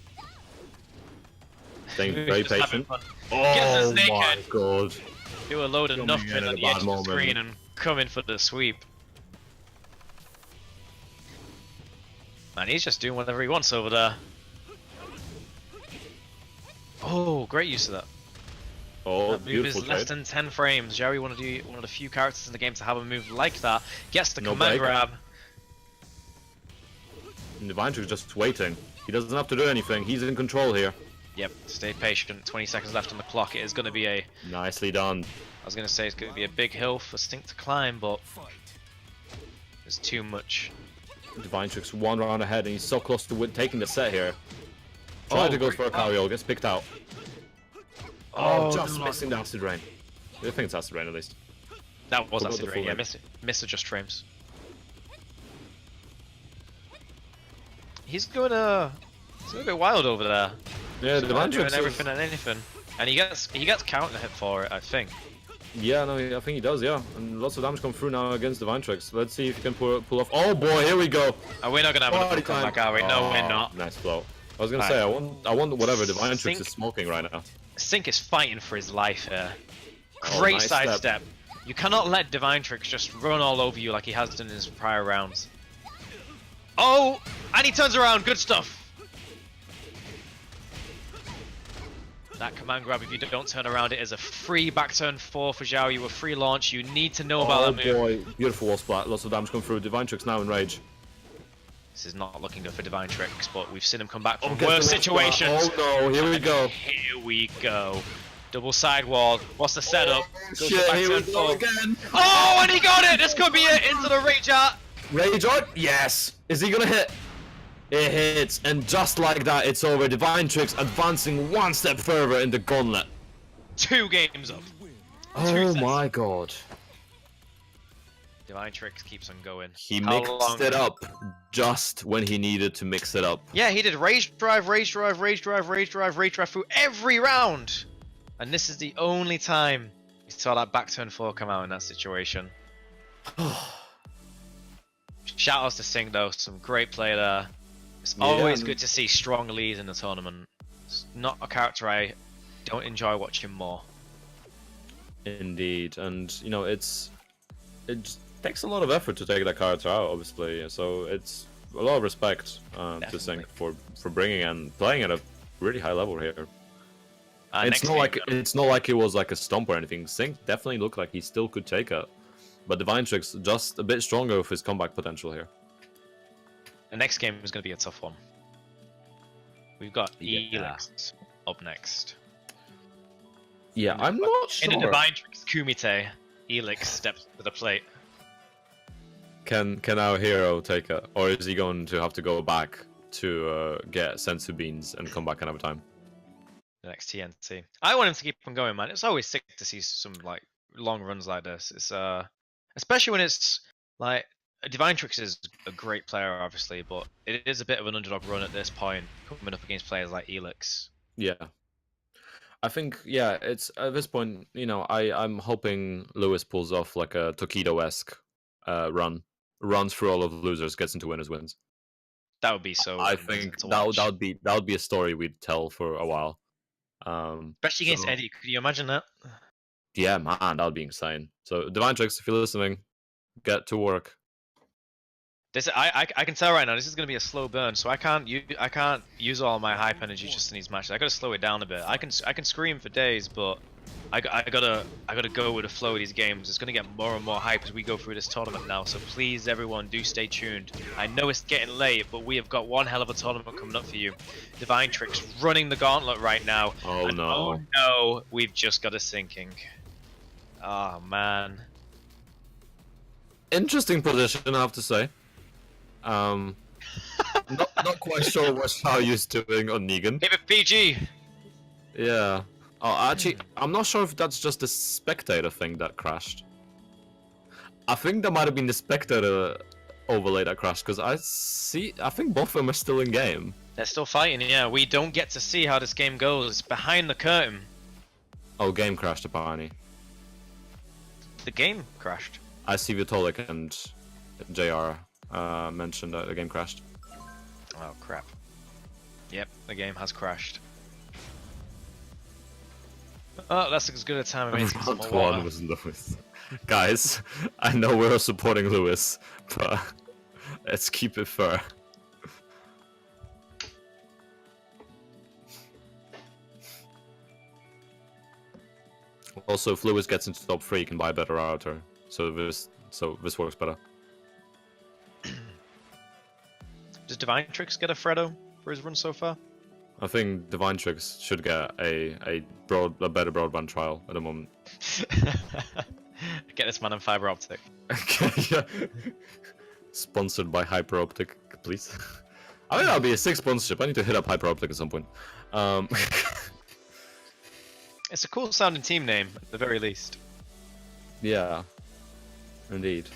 Staying very Just having patient. fun. Oh Gets us my naked. god. Do a load of Coming nothing in on at a the bad edge of the moment. screen and come in for the sweep. Man, he's just doing whatever he wants over there. Oh, great use of that. Oh, That move beautiful is less trade. than 10 frames. Jerry, one of the few characters in the game to have a move like that. Gets the No command break. grab. And Divine Trick's just waiting. He doesn't have to do anything. He's in control here. Yep, stay patient. 20 seconds left on the clock. It is going to be a... Nicely done. I was going to say it's going to be a big hill for Stink to climb, but Fight. there's too much. Divine Trick's one round ahead, and he's so close to taking the set here. Try Oh, to go great for a pass. carry, gets picked out. Oh, just no. missing the acid rain. I think it's acid rain at least. That was What about acid the rain, full yeah, name? Mr. Just Frames. He's going a bit wild over there. Yeah, the Divine Doing Tricks everything and anything. And he gets counter hit for it, I think. Yeah, no, I think he does, yeah. And lots of damage come through now against Divine Tricks. Let's see if he can pull off. Oh boy, here we go. And we're not gonna have another Party comeback, are we? No, we're not. Nice flow. I was gonna Right. say, I want whatever Divine Tricks Think- is smoking right now. Sink is fighting for his life here. Oh, Great nice sidestep. You cannot let Divine Tricks just run all over you like he has done in his prior rounds. Oh! And he turns around, good stuff! That command grab, if you don't turn around, it is a free back turn 4 for Zhao. You a free launch, you need to know about Oh that move. boy, beautiful wall splat. Lots of damage come through. Divine Tricks now in rage. This is not looking good for Divine Tricks, but we've seen him come back from Get the worse wall splat. situations. Oh no, here we go. Here we go. Double side wall. What's the setup? Goes Shit, for back here turn we go 4. again. Oh, and he got it! This could be it! Into the rage art! Rage art? Yes. Is he gonna hit? It hits, and just like that, it's over. Divine Tricks advancing one step further in the gauntlet. 2 games up. Oh sets. my god. Divine Tricks keeps on going. He How mixed long- it up just when he needed to mix it up. Yeah, he did rage drive, rage drive, rage drive, rage drive, rage drive through every round. And this is the only time we saw that back turn 4 come out in that situation. Shoutouts to Singh though, some great play there. It's Yeah, always and- good to see strong leads in the tournament. It's not a character I don't enjoy watching more. Indeed, and you know it just takes a lot of effort to take that character out, obviously. So it's a lot of respect to Sink for bringing and playing at a really high level here. Next It's not like it was like a stomp or anything. Sink definitely looked like he still could take it, but Divine Tricks just a bit stronger with his comeback potential here. The next game is going to be a tough one. We've got Yeah. Elix up next. Yeah, I'm not sure. In a Divine Tricks Kumite, Elix steps to the plate. Can our hero take it, or is he going to have to go back to get sensu beans and come back another time? The next TNT. I want him to keep on going, man. It's always sick to see some like long runs like this. It's especially when it's like Divine Tricks is a great player, obviously, but it is a bit of an underdog run at this point, coming up against players like Elix. Yeah. I think, yeah, it's at this point, you know, I'm hoping Lewis pulls off like a Tokido-esque runs through all of the losers, gets into winners, wins. That would be so. I amazing think to that watch. would be a story we'd tell for a while. Especially against so- Eddie. Could you imagine that? Yeah, man, that would be insane. So, Divine Tricks, if you're listening, get to work. This I can tell right now. This is going to be a slow burn, so I can't use all my hype energy just in these matches. I got to slow it down a bit. I can scream for days, but I gotta go with the flow of these games. It's gonna get more and more hype as we go through this tournament now. So please, everyone, do stay tuned. I know it's getting late, but we have got one hell of a tournament coming up for you. Divine Tricks running the gauntlet right now. Oh And no. oh no, we've just got a sinking. Oh man. Interesting position, I have to say. Not quite sure what Xiaoyu's doing on Negan. Keep it PG. Yeah. Oh, actually, I'm not sure if that's just a spectator thing that crashed. I think that might have been the spectator overlay that crashed, because I think both of them are still in game. They're still fighting, yeah. We don't get to see how this game goes. It's behind the curtain. Oh, game crashed apparently. The game crashed. I see Vitolik and JR mentioned that the game crashed. Oh crap. Yep, the game has crashed. Oh, that's as good a time as any Round one was Lewis. Guys, I know we're supporting Lewis, but let's keep it fair. Also, if Lewis gets into top 3, he can buy a better router. So this works better. Does Divine Tricks get a Freddo for his run so far? I think Divine Tricks should get a better broadband trial at the moment. Get this man on fiber optic. Yeah. Sponsored by Hyperoptic, please. I think that'll be a sick sponsorship. I need to hit up Hyperoptic at some point. It's a cool sounding team name, at the very least. Yeah, indeed.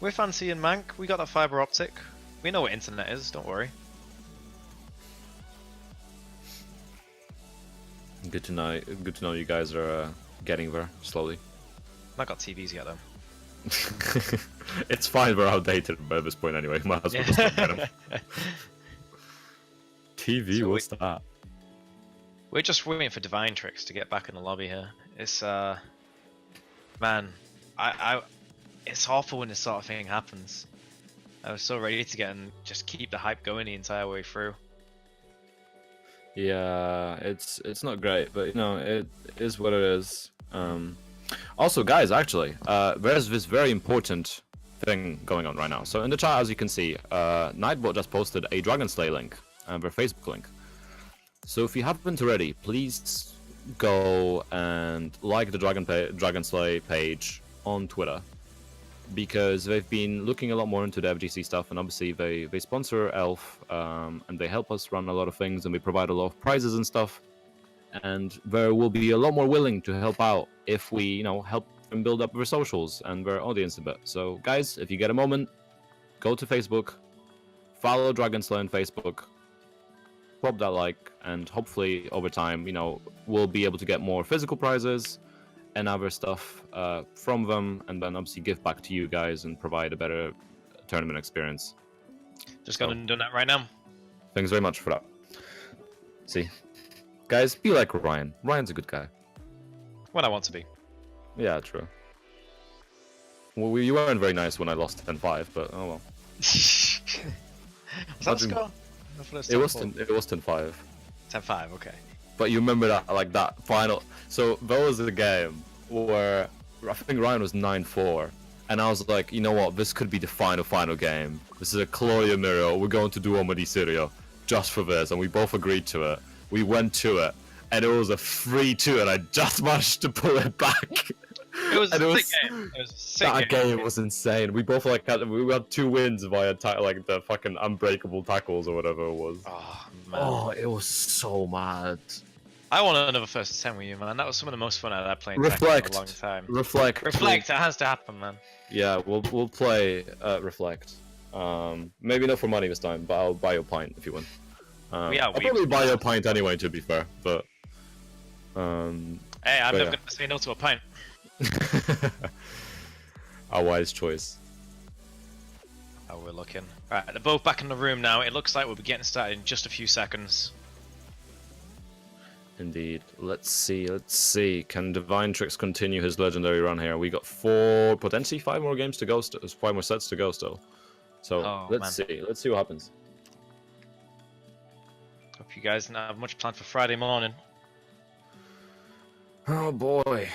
We're fancying Mank. We got that fiber optic. We know what internet is. Don't worry. Good to know. Good to know you guys are getting there slowly. Not got TVs yet though. It's fine. We're outdated by this point anyway. Might as well just not get 'em. TV. So what's that? We're just waiting for Divine Tricks to get back in the lobby here. It's man, it's awful when this sort of thing happens. I was so ready to get and just keep the hype going the entire way through. Yeah, it's not great, but you know it is what it is. Also, guys, actually, there's this very important thing going on right now. So in the chat, as you can see, Nightbot just posted a Dragon Slay link, their Facebook link. So if you haven't already, please go and like the Dragon Slay page on Twitter, because they've been looking a lot more into the FGC stuff, and obviously they sponsor Elf, and they help us run a lot of things, and we provide a lot of prizes and stuff. And they will be a lot more willing to help out if we, you know, help them build up their socials and their audience a bit. So, guys, if you get a moment, go to Facebook, follow Dragon Slay on Facebook, pop that like, and hopefully over time, you know, we'll be able to get more physical prizes and other stuff from them, and then obviously give back to you guys and provide a better tournament experience. Just gonna do that right now. Thanks very much for that. See, guys, be like Ryan. Ryan's a good guy. When I want to be. Yeah, true. Well, you weren't very nice when I lost 10-5, but oh well. Was that the score? It was 10-5. 10-5, okay. But you remember that, like, that final... So, that was the game where I think Ryan was 9-4. And I was like, you know what, this could be the final game. This is a Claudio Miro, we're going to do Omadi Sirio just for this. And we both agreed to it. We went to it. And it was a 3-2, and I just managed to pull it back. It was And a sick game. It was a sick That game was insane. We both we had 2 wins via like the fucking unbreakable tackles or whatever it was. Oh, man. Oh, it was so mad. I want another first 10 with you, man. That was some of the most fun I've had playing Tekken Reflect. in a long time. Reflect. Reflect, it has to happen, man. Yeah, we'll play Reflect. Maybe not for money this time, but I'll buy you a pint if you want. I'll probably buy you a pint anyway, to be fair. But hey, I'm never gonna say no to a pint. A wise choice. How we're looking. Right, they're both back in the room now. It looks like we'll be getting started in just a few seconds. Indeed. Let's see. Can Divine Tricks continue his legendary run here? We got 4, potentially 5 more games to go. 5 more sets to go still. So let's see. Let's see what happens. Hope you guys don't have much planned for Friday morning. Oh boy.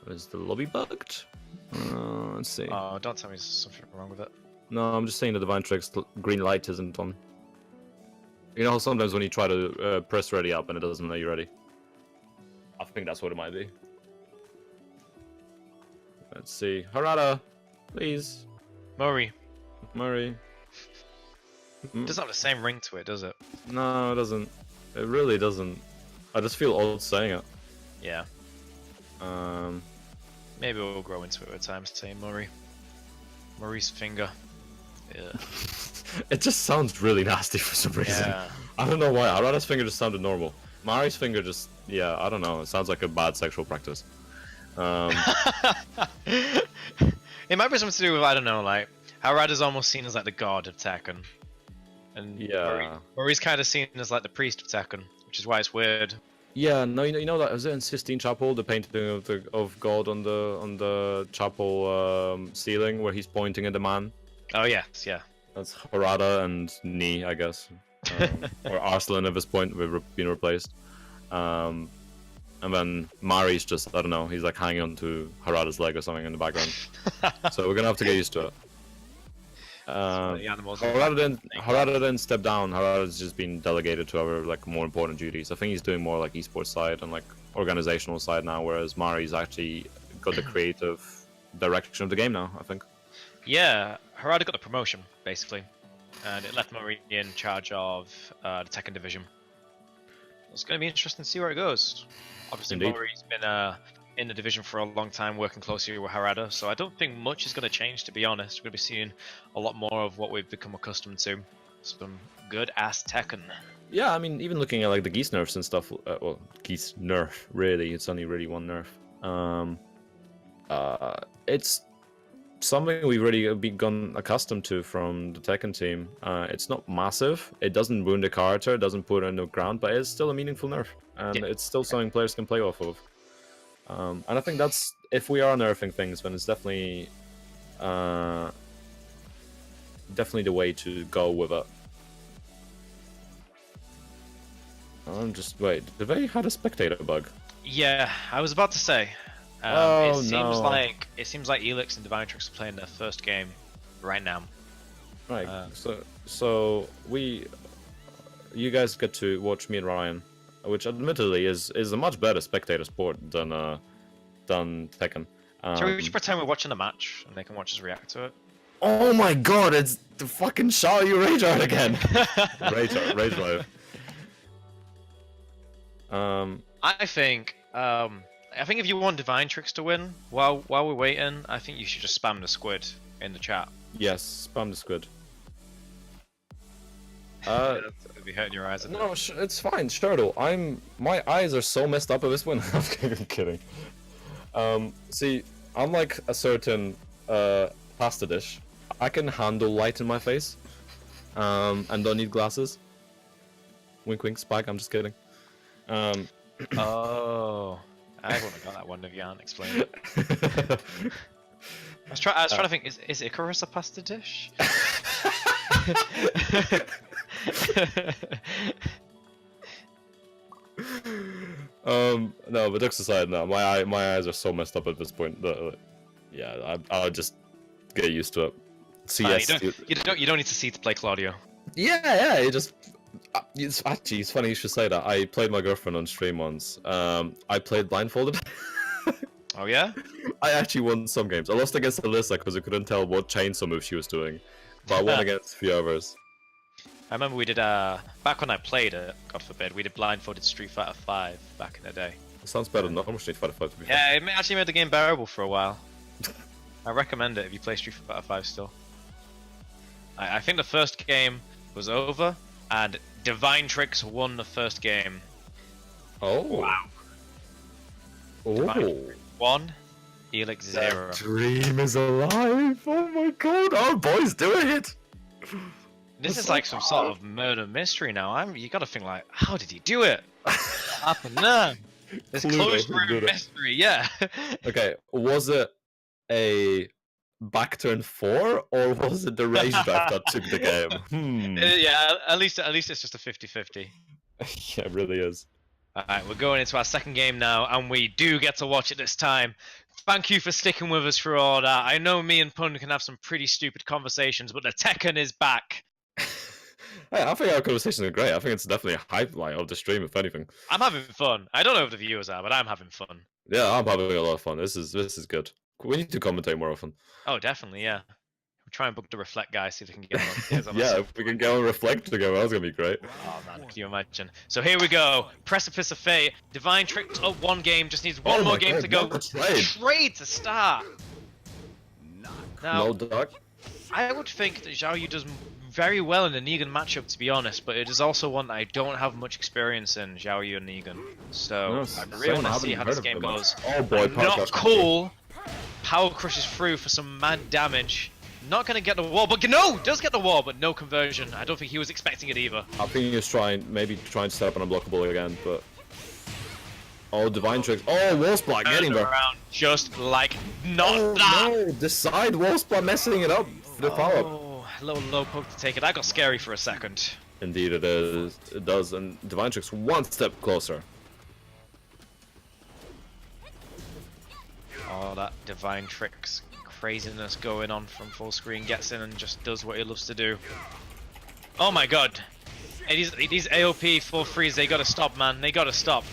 Is the lobby bugged? Let's see. Oh, don't tell me there's something wrong with it. No, I'm just saying the Divine Tricks green light isn't on. You know how sometimes when you try to press ready up and it doesn't let you ready? I think that's what it might be. Let's see. Harada, please. Murray. Mm. Doesn't have the same ring to it, does it? No, it doesn't. It really doesn't. I just feel old saying it. Yeah. Maybe we'll grow into it with time, saying Murray. Murray's finger. Yeah. It just sounds really nasty for some reason. Yeah. I don't know why. Harada's finger just sounded normal. Mari's finger just, yeah, I don't know. It sounds like a bad sexual practice. It might be something to do with, I don't know, like, Harada's almost seen as like the god of Tekken. And yeah. Murray's kind of seen as like the priest of Tekken, which is why it's weird. Yeah, no, you know that was it in Sistine Chapel, the painting of God on the chapel ceiling where he's pointing at the man. Oh yes, yeah. That's Harada and Ni, I guess, or Arslan at this point. We've been replaced, and then Mari's just, I don't know, he's like hanging onto Harada's leg or something in the background. So we're gonna have to get used to it. Harada didn't step down. Harada's just been delegated to other like more important duties. I think he's doing more like esports side and like organizational side now, whereas Mari's actually got the creative direction of the game now, I think. Yeah, Harada got the promotion basically, and it left Murray in charge of the Tekken division. It's going to be interesting to see where it goes. Obviously, Indeed. Mori's been in the division for a long time, working closely with Harada, so I don't think much is going to change, to be honest. We're going to be seeing a lot more of what we've become accustomed to. Some good-ass Tekken. Yeah, I mean, even looking at like the Geese nerfs and stuff. Well, Geese nerf, really. It's only really one nerf. It's something we've already become accustomed to from the Tekken team. It's not massive. It doesn't wound the character, it doesn't put it on the ground, but it's still a meaningful nerf, and it's still something players can play off of. And I think that's, if we are nerfing things, then it's definitely the way to go with it. I'm just wait. Did they had a spectator bug? Yeah, I was about to say. Oh, it seems no. like Elix and Divine Tricks are playing their first game right now. Right. So you guys get to watch me and Ryan, which admittedly is a much better spectator sport than Tekken. So we should pretend we're watching the match and they can watch us react to it. Oh my god! It's the fucking Xiaoyu Rage Art again. Rage Live. I think if you want Divine Tricks to win, while we're waiting, I think you should just spam the squid in the chat. Yes, spam the squid. It'll be hurting your eyes a bit. No, it's fine, Shirtle. My eyes are so messed up at this point. I'm kidding. See, unlike a certain pasta dish, I can handle light in my face, and don't need glasses. Wink, wink, Spike. I'm just kidding. Oh, I wouldn't have got that one if you hadn't explained it. I was trying to think, is Icarus a pasta dish? No, but jokes aside, no, my eyes are so messed up at this point that, yeah, I'll just get used to it. So yes, you don't need to see to play Claudio. yeah, it's funny you should say that. I played my girlfriend on stream once. I played blindfolded. Oh yeah? I actually won some games. I lost against Alyssa because I couldn't tell what chainsaw move she was doing, but I won against a few others. I remember we did back when I played it, God forbid, we did blindfolded Street Fighter 5 back in the day. It sounds better than normal Street Fighter 5 to be fair. Yeah, it actually made the game bearable for a while. I recommend it if you play Street Fighter 5 still. I think the first game was over, and Divine Tricks won the first game. Oh. Wow. Oh. 1, Elix 0. That dream is alive! Oh my god, our boy's doing it! This is like some sort of murder mystery now. You gotta think like, how did he do it? What happened there? This closed room mystery, yeah. Okay, was it a back turn 4 or was it the rage drive that took the game? Yeah, at least it's just a 50-50. Yeah, it really is. Alright, we're going into our second game now, and we do get to watch it this time. Thank you for sticking with us through all that. I know me and Pun can have some pretty stupid conversations, but the Tekken is back. Hey, I think our conversations are great. I think it's definitely a highlight of the stream, if anything. I'm having fun. I don't know if the viewers are, but I'm having fun. Yeah, I'm having a lot of fun. This is good. We need to commentate more often. Oh, definitely, yeah. We'll try and book the Reflect guy, see if we can get him on. Yeah, if we can get on Reflect together, that's gonna be great. Oh man, can you imagine? So here we go. Precipice of Fate. Divine Tricks up one game, just needs one more game to go. Trade to start. Now, No duck. I would think that Xiaoyu does very well in the Negan matchup, to be honest, but it is also one that I don't have much experience in, Xiaoyu and Negan. So I really want to see how this game goes. Oh boy, Not cool. Power crushes through for some mad damage. Not gonna get the wall, but no, does get the wall, but no conversion. I don't think he was expecting it either. I think he was maybe trying to set up an unblockable again, but oh, Divine Tricks. Oh, wall splat getting there. Around just like not Oh that. no, the side wall splat messing it up. The power up. Oh, a little low poke to take it. That got scary for a second. Indeed, it is. It does, and Divine Tricks one step closer. Oh, that Divine Tricks craziness going on from full screen, gets in and just does what he loves to do. Oh my god. These AOP full freeze, they gotta stop, man. They gotta stop.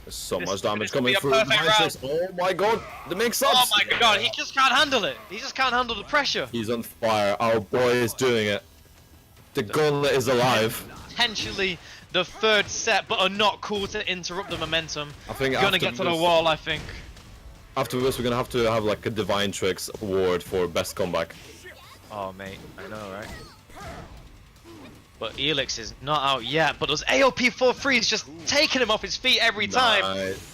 There's so much This damage is gonna coming be a through. perfect Divine Tricks. Oh my god, the mix-ups! Oh my god, he just can't handle it. He just can't handle the pressure. He's on fire. Our boy is doing it. The gauntlet is alive. Potentially the third set, but are not cool to interrupt the momentum. I think Gonna get to the wall, I think. After this, we're gonna have to have like a Divine Tricks award for best comeback. Oh, mate, I know, right? But Elix is not out yet, but those AOP 4-3s just taking him off his feet every time. Nice.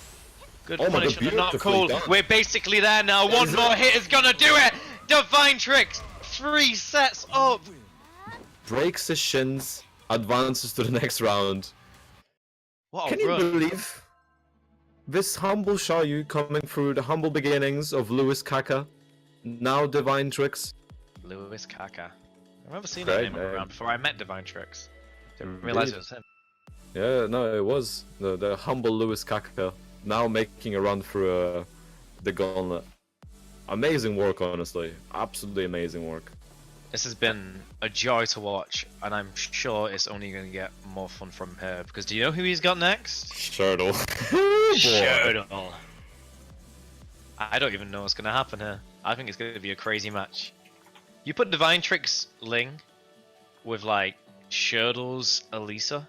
Good Oh my God, punishment, not beautifully cool. done. We're basically there now. One more hit is gonna do it. Divine Tricks, 3 sets up. Breaks his shins, advances to the next round. What a Can you run. believe this humble Xiaoyu coming through the humble beginnings of Lewis Kaka, now Divine Tricks? Lewis Kaka. I remember seeing Great that name name. around before I met Divine Tricks. Didn't realize it was him. Yeah, no, it was the humble Lewis Kaka, now making a run through the gauntlet. Amazing work, honestly. Absolutely amazing work. This has been a joy to watch, and I'm sure it's only going to get more fun from here. Because do you know who he's got next? Shirtle. Shirtle. I don't even know what's going to happen here. I think it's going to be a crazy match. You put Divine Tricks Ling with like Shirtle's Elisa,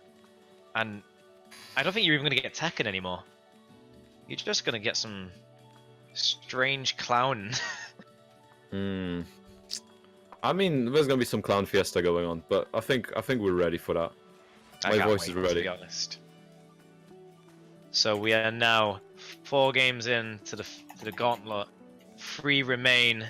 and I don't think you're even going to get Tekken anymore. You're just going to get some strange clown. I mean, there's gonna be some clown fiesta going on, but I think we're ready for that. My voice is ready. To be honest. So we are now 4 games in to the gauntlet. 3 remain.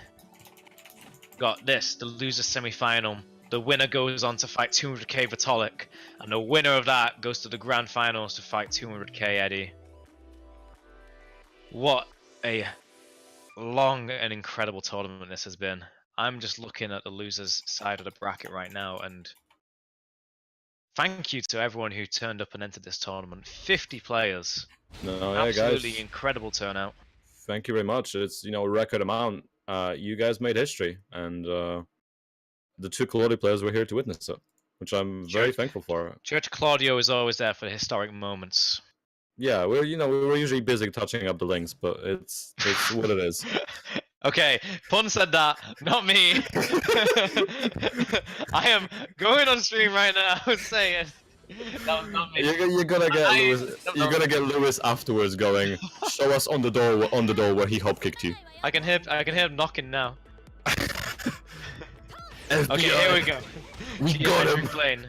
Got this, the loser semi-final. The winner goes on to fight 200k Vitalik, and the winner of that goes to the grand finals to fight 200k Eddie. What a long and incredible tournament this has been. I'm just looking at the losers side of the bracket right now, and thank you to everyone who turned up and entered this tournament. 50 players. No, yeah, Absolutely guys. incredible turnout. Thank you very much. It's, a record amount. You guys made history, and the 2 Claudio players were here to witness it, which I'm very thankful for. Church of Claudio is always there for the historic moments. Yeah, we were usually busy touching up the links, but it's what it is. Okay, Pun said that, not me. I am going on stream right now saying that was not me. You're gonna get Lewis. You're gonna get Lewis afterwards going. Show us on the door where he hop kicked you. I can hear him knocking now. FBI, Okay, here we go. We got him. Plane.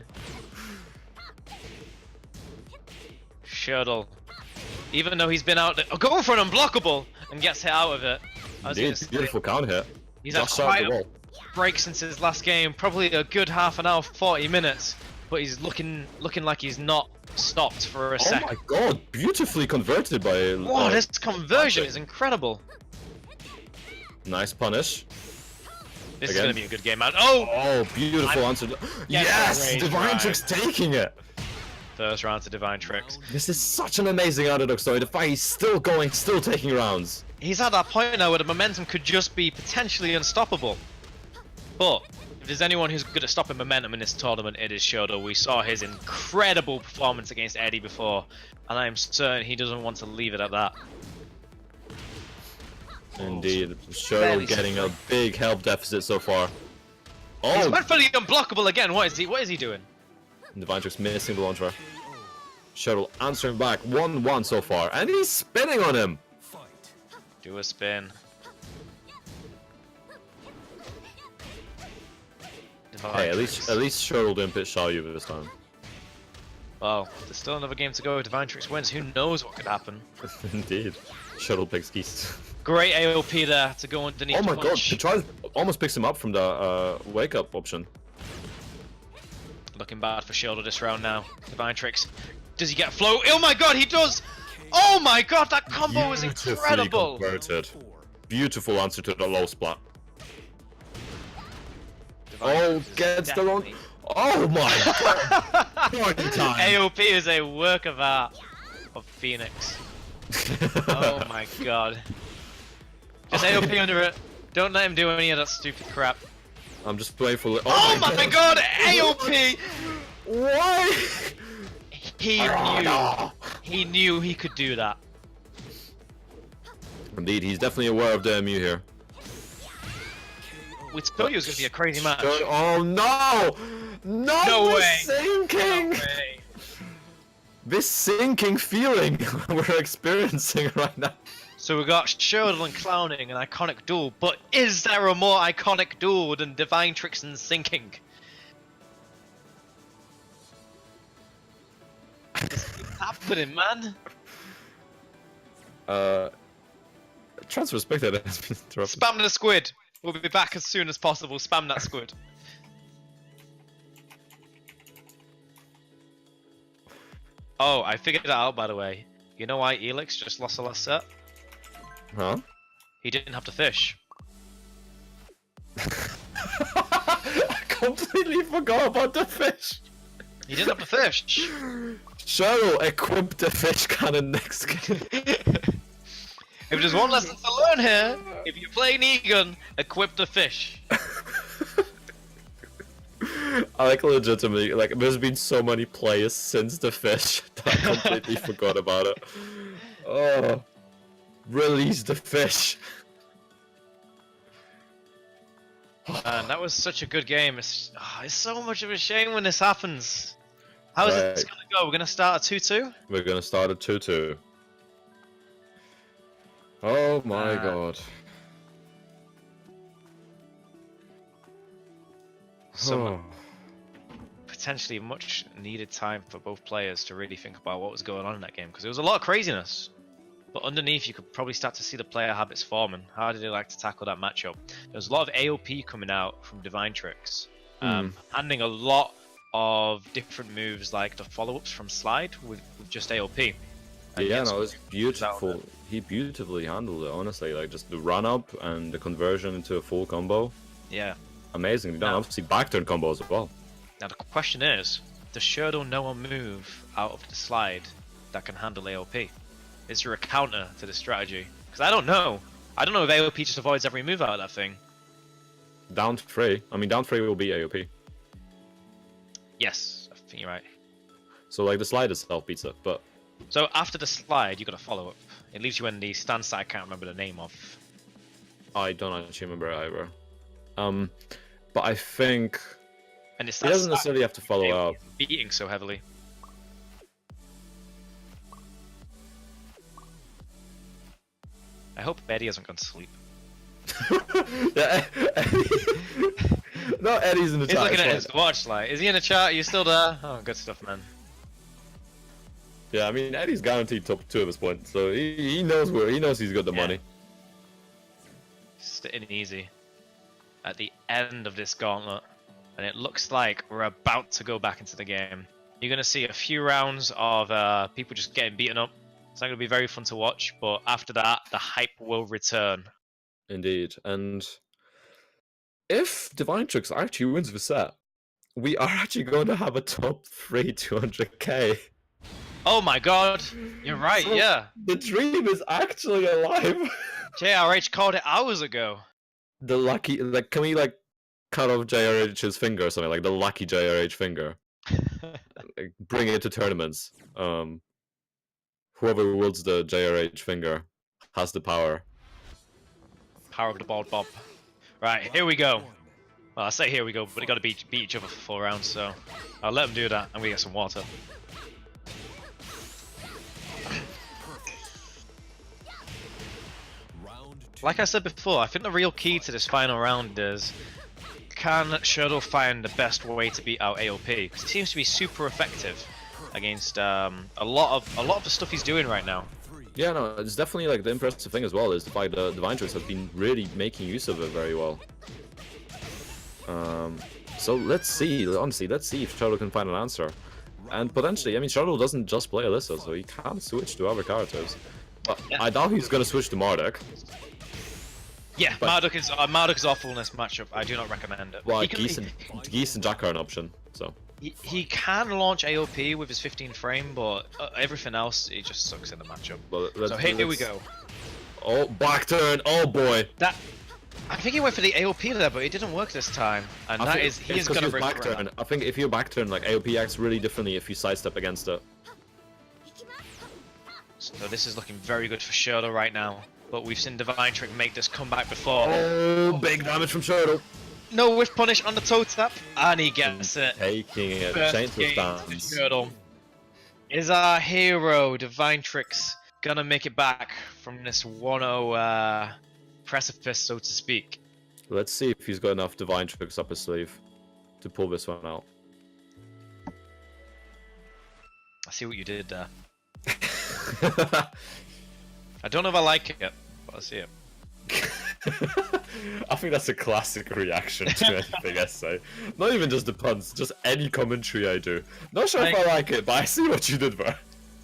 Shuttle. Even though he's been out there, going for an unblockable and gets hit out of it. Indeed, beautiful count hit. He's had quite a break since his last game, probably a good half an hour, 40 minutes, but he's looking like he's not stopped for a second. Oh my god, beautifully converted by... Wow, this conversion is incredible. Nice punish. This is going to be a good game, man. Oh, beautiful answer. Yes, Divine Tricks taking it. First round to Divine Tricks. This is such an amazing underdog story. The fight is still going, still taking rounds. He's at that point now where the momentum could just be potentially unstoppable. But if there's anyone who's good at stopping momentum in this tournament, it is Shodo. We saw his incredible performance against Eddie before, and I'm certain he doesn't want to leave it at that. Indeed, Shodo getting a big health deficit so far. Oh, he's went for the unblockable again. What is he doing? Divine Tricks missing the launcher. Shodo answering back, 1-1 so far, and he's spinning on him. Do a spin. Hey, at least Shoto didn't pit Xiaoyu this time. Well, there's still another game to go. Divine Tricks wins. Who knows what could happen? Indeed. Shoto picks Geese. Great AOP there to go underneath. Oh my god, Control almost picks him up from the wake up option. Looking bad for Shoto this round now. Divine Tricks. Does he get flow? Oh my god, he does! Oh my god, that combo was incredible! Converted. Beautiful answer to the low splat. Gets the wrong. Oh my god! Party time! AOP is a work of art of Phoenix. Oh my god. Just AOP under it. Don't let him do any of that stupid crap. I'm just playing for. Oh my god! AOP! Why? He knew he could do that. Indeed, he's definitely aware of the MU here. We told you it was going to be a crazy match. Oh no! No way! Same King! No way. This sinking feeling we're experiencing right now. So we got Shurdle and Clowning, an iconic duel, but is there a more iconic duel than Divine Tricks and Sinking? What's happening, man? Transfer spectator has been interrupted. Spam the squid. We'll be back as soon as possible. Spam that squid. Oh, I figured it out, by the way. You know why Elix just lost the last set? Huh? He didn't have to fish. I completely forgot about the fish. He didn't have to fish. Cheryl equipped the fish cannon next game. If there's one lesson to learn here, if you play Negan, equip the fish. I like legitimately, like there's been so many players since the fish that I completely forgot about it. Oh, release the fish. Man, that was such a good game. It's so much of a shame when this happens. How is this gonna go? We're gonna start a 2-2? We're gonna start a 2-2. Oh my god. Some potentially much needed time for both players to really think about what was going on in that game, because there was a lot of craziness. But underneath, you could probably start to see the player habits forming. How did they like to tackle that matchup? There was a lot of AOP coming out from Divine Tricks, handling a lot of different moves like the follow-ups from Slide with just AOP. And yeah, no, it's beautiful. He beautifully handled it, honestly. Like just the run-up and the conversion into a full combo. Yeah. Amazingly done. Obviously, back-turn combo as well. Now the question is, does Shurdle know a move out of the Slide that can handle AOP? Is there a counter to this strategy? Because I don't know. I don't know if AOP just avoids every move out of that thing. Down 3. I mean, down 3 will be AOP. Yes, I think you're right. So, like, the slide itself beats it, but... So, after the slide, you got to follow up. It leaves you in the stance that I can't remember the name of. I don't actually remember either. But I think... And it's he doesn't necessarily have to follow up. Beating so heavily. I hope Eddie hasn't gone to sleep. Yeah, no, Eddie's in the chat. He's looking at his watch, like, is he in the chat? Are you still there? Oh, good stuff, man. Yeah, I mean, Eddie's guaranteed top 2 at this point, so he knows where he's got the money. Sitting easy at the end of this gauntlet, and it looks like we're about to go back into the game. You're gonna see a few rounds of people just getting beaten up. It's not going to be very fun to watch, but after that, the hype will return. Indeed, and if Divine Tricks actually wins the set, we are actually going to have a top 3 200k. Oh my god, you're right, so yeah. The dream is actually alive. JRH called it hours ago. The lucky, like, can we, like, cut off JRH's finger or something, like the lucky JRH finger? Like, bring it to tournaments. Whoever wields the JRH finger has the power. Power of the bald bob. Right, here we go. Well, I say here we go, but we got to beat each other for 4 rounds, so I'll let them do that. I'm gonna get some water. Like I said before, I think the real key to this final round is, can Shurdle find the best way to beat out AOP? Because it seems to be super effective against a lot of the stuff he's doing right now. Yeah, no, it's definitely like the impressive thing as well is the fact that Divine Tricks have been really making use of it very well. So let's see, honestly, let's see if Shurdle can find an answer. And potentially, I mean, Shurdle doesn't just play Alyssa, so he can switch to other characters. But yeah. I doubt he's gonna switch to Marduk. Yeah, but Marduk is awful in this matchup. I do not recommend it. Well, Geese and Jack are an option, so. He can launch AOP with his 15 frame, but everything else, he just sucks in the matchup. Well, so here we go. Oh, back turn! Oh boy! I think he went for the AOP there, but it didn't work this time. And he is gonna back turn. I think if you back turn, like AOP acts really differently if you sidestep against it. So this is looking very good for Shurdle right now. But we've seen Divine Trick make this comeback before. Oh, big damage from Shurdle. No whiff punish on the toe tap, and he gets it. Taking it. Chainsaw stance. Shurdle. Is our hero, Divine Tricks, gonna make it back from this 1-0 precipice, so to speak? Let's see if he's got enough Divine Tricks up his sleeve to pull this one out. I see what you did there. I don't know if I like it, but I see it. I think that's a classic reaction to anything I say. Not even just the puns, just any commentary I do. Not sure if I like it, but I see what you did there.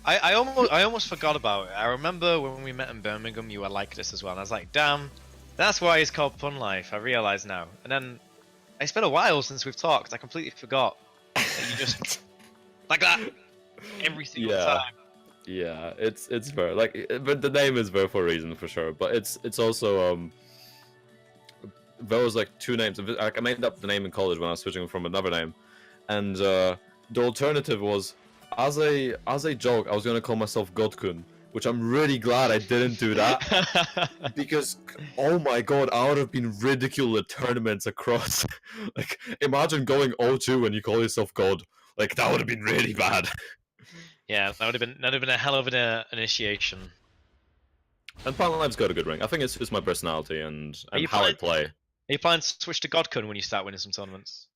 I almost forgot about it. I remember when we met in Birmingham, you were like this as well, and I was like, damn, that's why it's called Punlife. I realise now. And then it's been a while since we've talked. I completely forgot that you just like that every single time. Yeah, it's very like, but the name is there for a reason for sure. But it's also there was like two names. Like, I made up the name in college when I was switching from another name, and the alternative was as a joke I was gonna call myself Godkun, which I'm really glad I didn't do that because oh my god, I would have been ridiculed at tournaments across. Like, imagine going 0-2 when you call yourself God. Like, that would have been really bad. Yeah, that would have been a hell of an initiation. And Punlife's got a good ring. I think it's just my personality and how I play. Are you planning to switch to Godkun when you start winning some tournaments?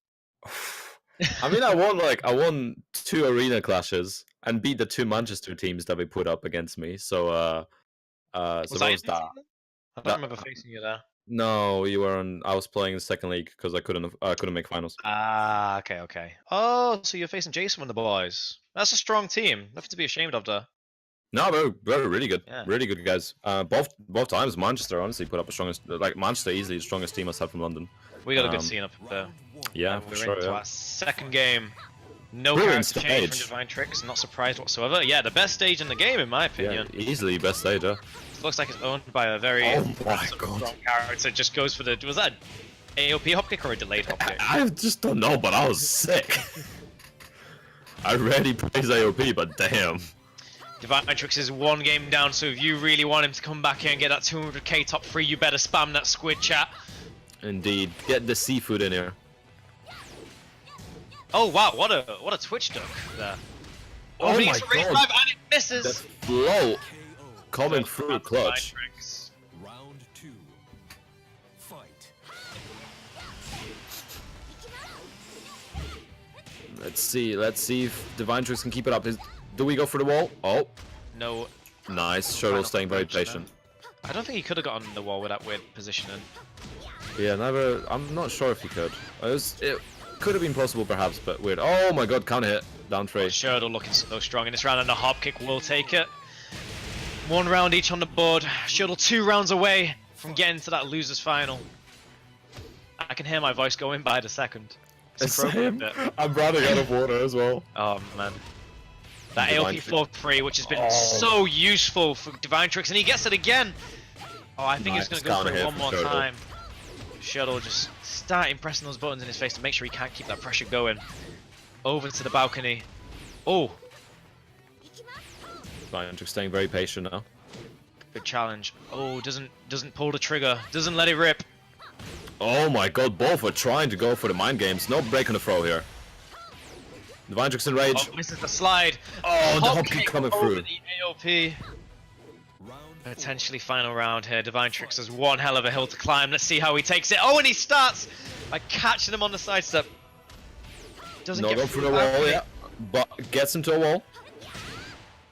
I mean, I won 2 arena clashes and beat the 2 Manchester teams that they put up against me. So so that was that. I don't remember facing you there. No, you were on. I was playing in the second league because I couldn't make finals. Ah, okay. Oh, so you're facing Jason and the boys. That's a strong team. Nothing to be ashamed of there. No, they're really good. Yeah. Really good guys. Both times Manchester honestly put up the strongest. Like, Manchester easily the strongest team aside from London. We got a good scene up there. Yeah, and for we're sure. into our second game. No Brilliant character change from stage. Divine Tricks. Not surprised whatsoever. Yeah, the best stage in the game in my opinion. Yeah, easily best stage. Yeah. Looks like it's owned by a very Oh my god. strong character. Just goes for the. Was that AOP hop kick or a delayed hop kick? I just don't know, but I was sick. I rarely praise AOP, but damn. Divine Tricks is 1 game down, so if you really want him to come back here and get that 200k top 3, you better spam that squid chat. Indeed. Get the seafood in here. Oh wow, what a twitch duck there. Oh but my it's a raise god. drive and it misses. The flow coming through clutch. Divine Tricks. Round 2. Fight. Let's see if Divine Tricks can keep it up. Do we go for the wall? Oh, No, nice. Shuttle staying very patient. I don't think he could have gotten the wall with that weird positioning. Yeah, never. I'm not sure if he could. It could have been possible, perhaps, but weird. Oh my god, counter hit. Down 3. Shurdle looking so strong in this round, and the hop kick will take it. 1 round each on the board. Shurdle 2 rounds away from getting to that losers final. I can hear my voice going by the second. It's Same. bit. I'm running out of water as well. Oh man. That Divine AOP floor 3, which has been Oh. so useful for Divine Tricks, and he gets it again! Oh, I think he's Nice going to go for counter it hit one from more Shurdle. time. Shurdle just starting pressing those buttons in his face to make sure he can't keep that pressure going. Over to the balcony. Oh, Divine Tricks staying very patient now. good challenge. Oh, doesn't pull the trigger, doesn't let it rip. Oh my god, both are trying to go for the mind games. No break on the throw here. Divine Tricks in rage. Oh, misses the slide. Oh, the hop kick coming over through. the AOP. Round 4. Potentially final round here. Divine Tricks has one hell of a hill to climb. Let's see how he takes it. Oh, and he starts by catching him on the sidestep. Doesn't No get go through for the the wall, balcony. yeah. But gets him to a wall.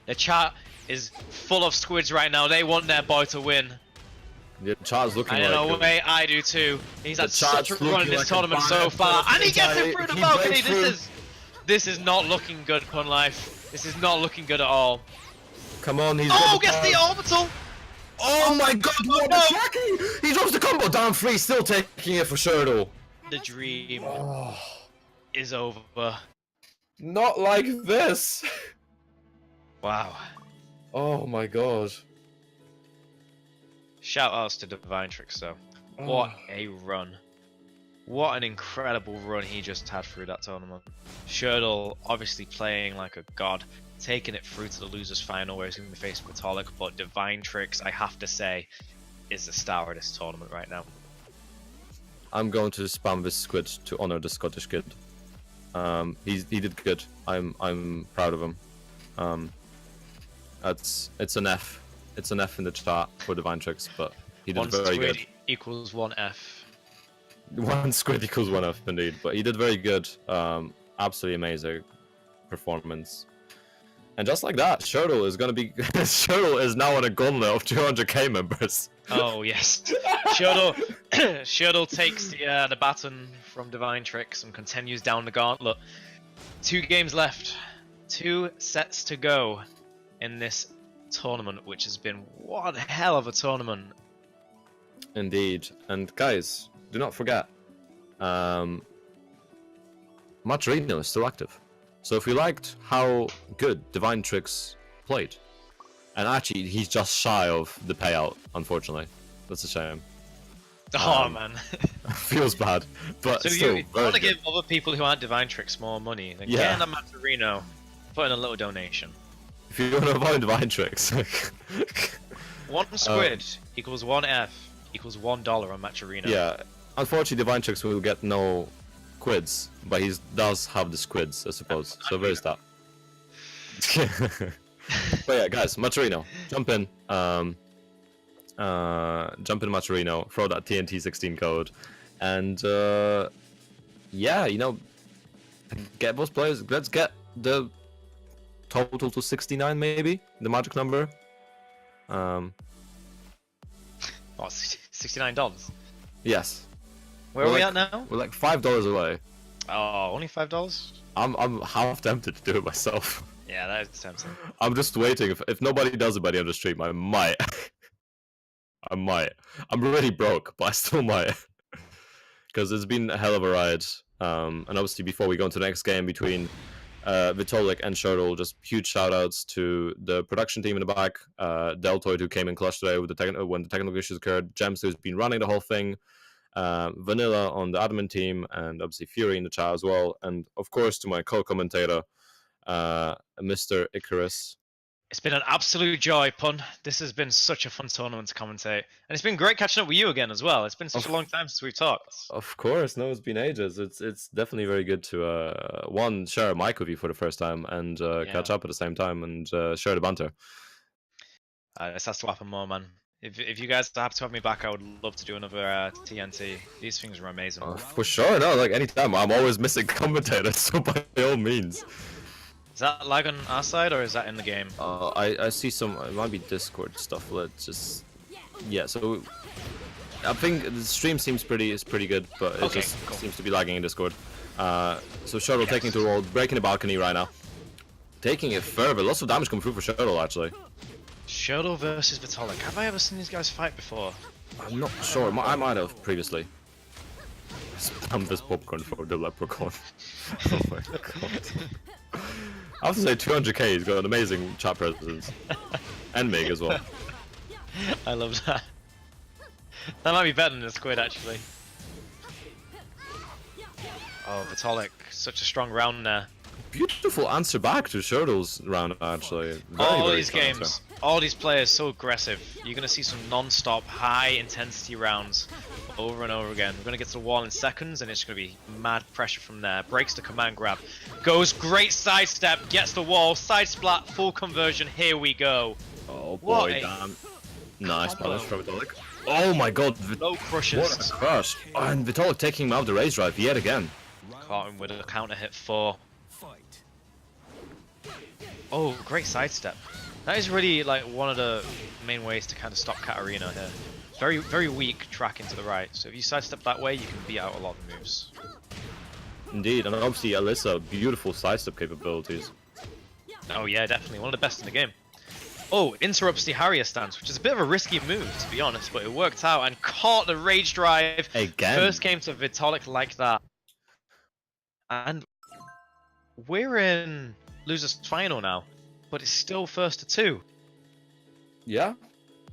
The chat is full of squids right now. They want their boy to win. The chart's looking I don't know, like way I do too. He's had The such a chart's run in looking this like a tournament so banana far, for and he gets it Italian. through the He balcony. breaks through. This is not looking good, Punlife. This is not looking good at all. Come on, he's Oh, got gets the orbital. Oh my god, what no. the tracking! He drops the combo down 3, still taking it for Shurdle. The dream Oh, is over. not like this. Wow. Oh my god. Shout outs to Divine Tricks though. What a run. What an incredible run he just had through that tournament. Shurdle obviously playing like a god, taking it through to the losers final where he's going to be facing Metallic, but Divine Tricks, I have to say, is the star of this tournament right now. I'm going to spam this squid to honor the Scottish kid. He did good. I'm proud of him. It's an F. It's an F in the chat for Divine Tricks, but he did One very squid good. equals one F. One squid equals one F indeed, but he did very good. Absolutely amazing performance. And just like that, Shirtle is gonna be. Shirtle is now on a gauntlet of 200k members. Oh yes, Shirtle takes the baton from Divine Tricks and continues down the gauntlet. 2 games left, 2 sets to go in this tournament, which has been one hell of a tournament. Indeed, and guys, do not forget, Maturino is still active. So if you liked how good Divine Tricks played, and actually he's just shy of the payout, unfortunately. That's a shame. Oh man. Feels bad, but So still you very want to good. give other people who aren't Divine Tricks more money, then Yeah. get in a Maturino, put in a little donation. If you want to avoid Divine Tricks, 1 squid equals 1 F equals $1 on Maturino. yeah. Unfortunately, Divine Tricks will get no quids, but he does have the squids, I suppose. So there's that. But yeah, guys, Maturino, jump in. Jump in Maturino, throw that TNT 16 code, and yeah, you know, get those players. Let's get the total to 69, maybe the magic number. Oh, $69. Yes, Where are we at now? we're like $5 away. Oh, only $5? I'm half tempted to do it myself. Yeah, that is tempting. I'm just waiting. If nobody does it by the end of the stream, I might. I might. I'm already broke, but I still might. Because it's been a hell of a ride. And obviously, before we go into the next game between Vitalik and Shirtle, just huge shout outs to the production team in the back. Deltoid, who came in clutch today with when the technical issues occurred. Gems, who's been running the whole thing. Vanilla on the admin team, and obviously Fury in the chat as well. And of course, to my co-commentator, Mr. Icarus. It's been an absolute joy, Pun. This has been such a fun tournament to commentate. And it's been great catching up with you again as well. It's been such a long time since we've talked. Of course, no, it's been ages. It's definitely very good to one, share a mic with you for the first time, and catch up at the same time, and share the banter. This has to happen more, man. If you guys are happy to have me back, I would love to do another TNT. These things are amazing. For sure, no, like anytime. I'm always missing commentators, so by all means. Is that lag on our side, or is that in the game? I see some. It might be Discord stuff. Let's just. Yeah, so I think the stream seems pretty good, but it just seems to be lagging in Discord. So Shuttle taking to the wall, breaking the balcony right now, taking it further. Lots of damage coming through for Shuttle actually. Shuttle versus Vitalik. Have I ever seen these guys fight before? I'm not sure. I might have previously. Spam this popcorn for the leprechaun. Oh my god. I have to say 200k, he's got an amazing chat presence. And Mig as well. I love that. That might be better than the squid, actually. Oh, Vitalik, such a strong round there. Beautiful answer back to Shirtle's round, actually. All very these strong games, answer. all these players so aggressive. You're going to see some non-stop, high-intensity rounds over and over again. We're going to get to the wall in seconds, and it's going to be mad pressure from there. Breaks the command grab. Goes great sidestep, gets the wall, side splat, full conversion. Here we go. Oh boy, What a damn. Nice combo. punish from Vitalik. Oh my god, Low crushes. what a crush. Oh, and Vitalik taking him out of the raise drive yet again. Caught him with a counter hit 4. Fight. Oh, great sidestep. That is really like one of the main ways to kind of stop Katarina here. Very, very weak track into the right. So if you sidestep that way, you can beat out a lot of the moves. Indeed, and obviously Alyssa, beautiful sidestep capabilities. Oh yeah, definitely. One of the best in the game. Oh, interrupts the Harrier stance, which is a bit of a risky move, to be honest, but it worked out and caught the Rage Drive. Again. First came to Vitalik like that. And we're in losers final now, but it's still first to 2. Yeah.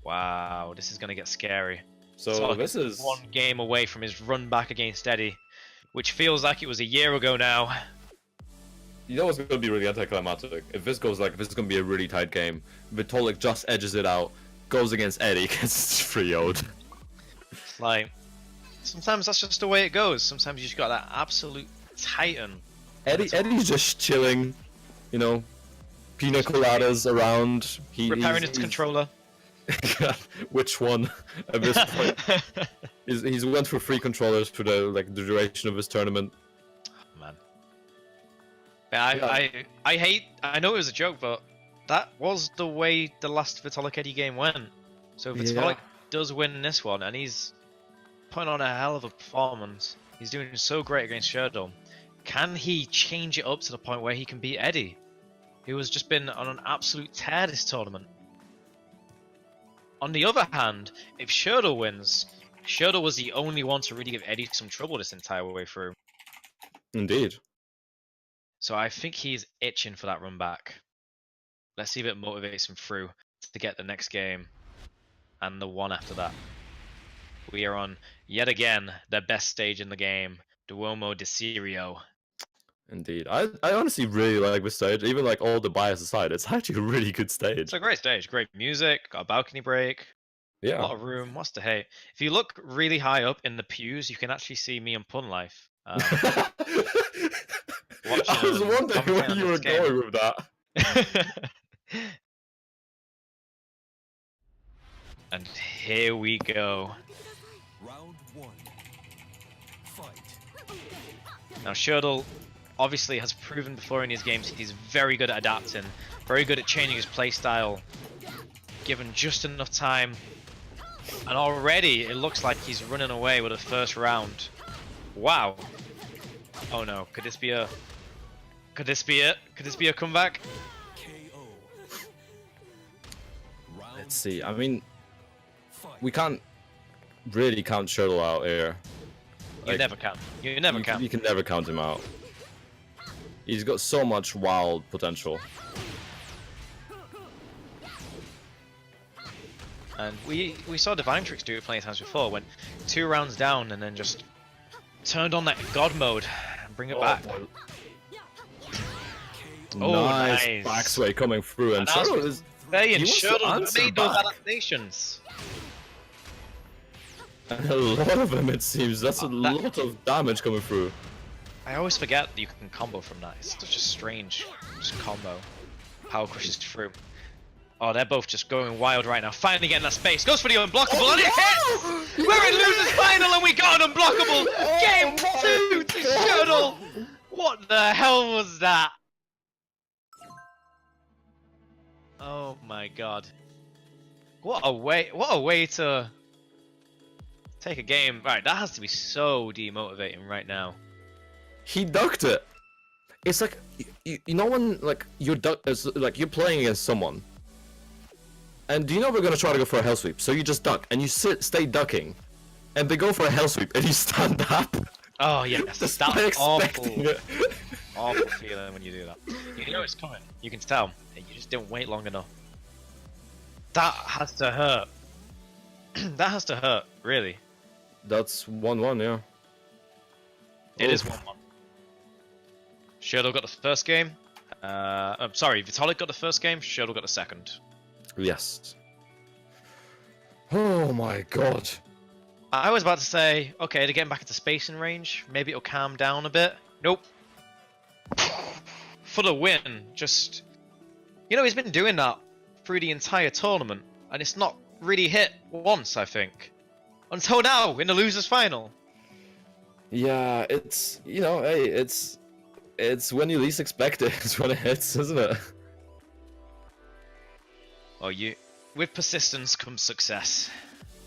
Wow, this is going to get scary. So this is one game away from his run back against Eddie, which feels like it was a year ago now. You know what's going to be really anticlimactic? If this goes like, this is going to be a really tight game. Vitalik just edges it out, goes against Eddie, gets 3-0'd. Like, sometimes that's just the way it goes. Sometimes you just got that absolute titan. Eddie's just chilling, you know, Pina coladas around. Repairing its controller. Which one? At this point, he's went for free controllers for the duration of his tournament. Man. I know it was a joke, but that was the way the last Vitalik Eddie game went. So Vitalik does win this one, and he's putting on a hell of a performance. He's doing so great against Sherdom. Can he change it up to the point where he can beat Eddie, who has just been on an absolute tear this tournament? On the other hand, if Sherdle wins, Sherdle was the only one to really give Eddie some trouble this entire way through. Indeed. So I think he's itching for that run back. Let's see if it motivates him through to get the next game and the one after that. We are on, yet again, the best stage in the game, Duomo de Sirio. Indeed. I honestly really like this stage, even like all the bias aside. It's actually a really good stage. It's a great stage, great music, got a balcony break, Yeah. a lot of room, what's to hate? If you look really high up in the pews, you can actually see me and Punlife. I was wondering where you were going with that. And here we go. Round 1. Fight. Now Sherdle obviously has proven before in his games he's very good at adapting, very good at changing his playstyle, given just enough time. And already it looks like he's running away with the first round. Wow. Oh no, could this be it? Could this be a comeback? KO. Let's see. I mean, we can't really count Sherdle out here. You never can. You never can. You can never count him out. He's got so much wild potential. And we saw Divine Tricks do it plenty of times before, went 2 rounds down and then just turned on that God mode and bring it back. Boy. Oh, nice nice. backsway coming through, and Sherdle is... Sherdle made those adaptations. And a lot of them, it seems. That's a lot of damage coming through. I always forget that you can combo from that. It's such a strange combo. Power crushes through. Oh, they're both just going wild right now. Finally getting that space. Goes for the unblockable, and it hits! We're in losers final, and we got an unblockable! Game 2 to Sherdle! What the hell was that? Oh my god. What a way to take a game. Right, that has to be so demotivating right now. He ducked it. It's like you know when you're playing against someone, and you know we're gonna try to go for a hell sweep, so you just duck and you stay ducking, and they go for a hell sweep and you stand up. Oh yes, Despite that's awful. expecting it. Awful feeling when you do that. You know it's coming. You can tell. You just didn't wait long enough. That has to hurt. That has to hurt, really. That's 1-1, yeah. It is 1-1. Sherdle got the first game. I'm sorry, Vitalik got the first game. Sherdle got the second. Yes. Oh my god. I was about to say, okay, they're getting back into spacing range. Maybe it'll calm down a bit. Nope. For the win, just... You know, he's been doing that through the entire tournament, and it's not really hit once, I think. Until now, in the losers final. Yeah, it's, you know, hey, it's when you least expect it, it's when it hits, isn't it? Well, with persistence comes success,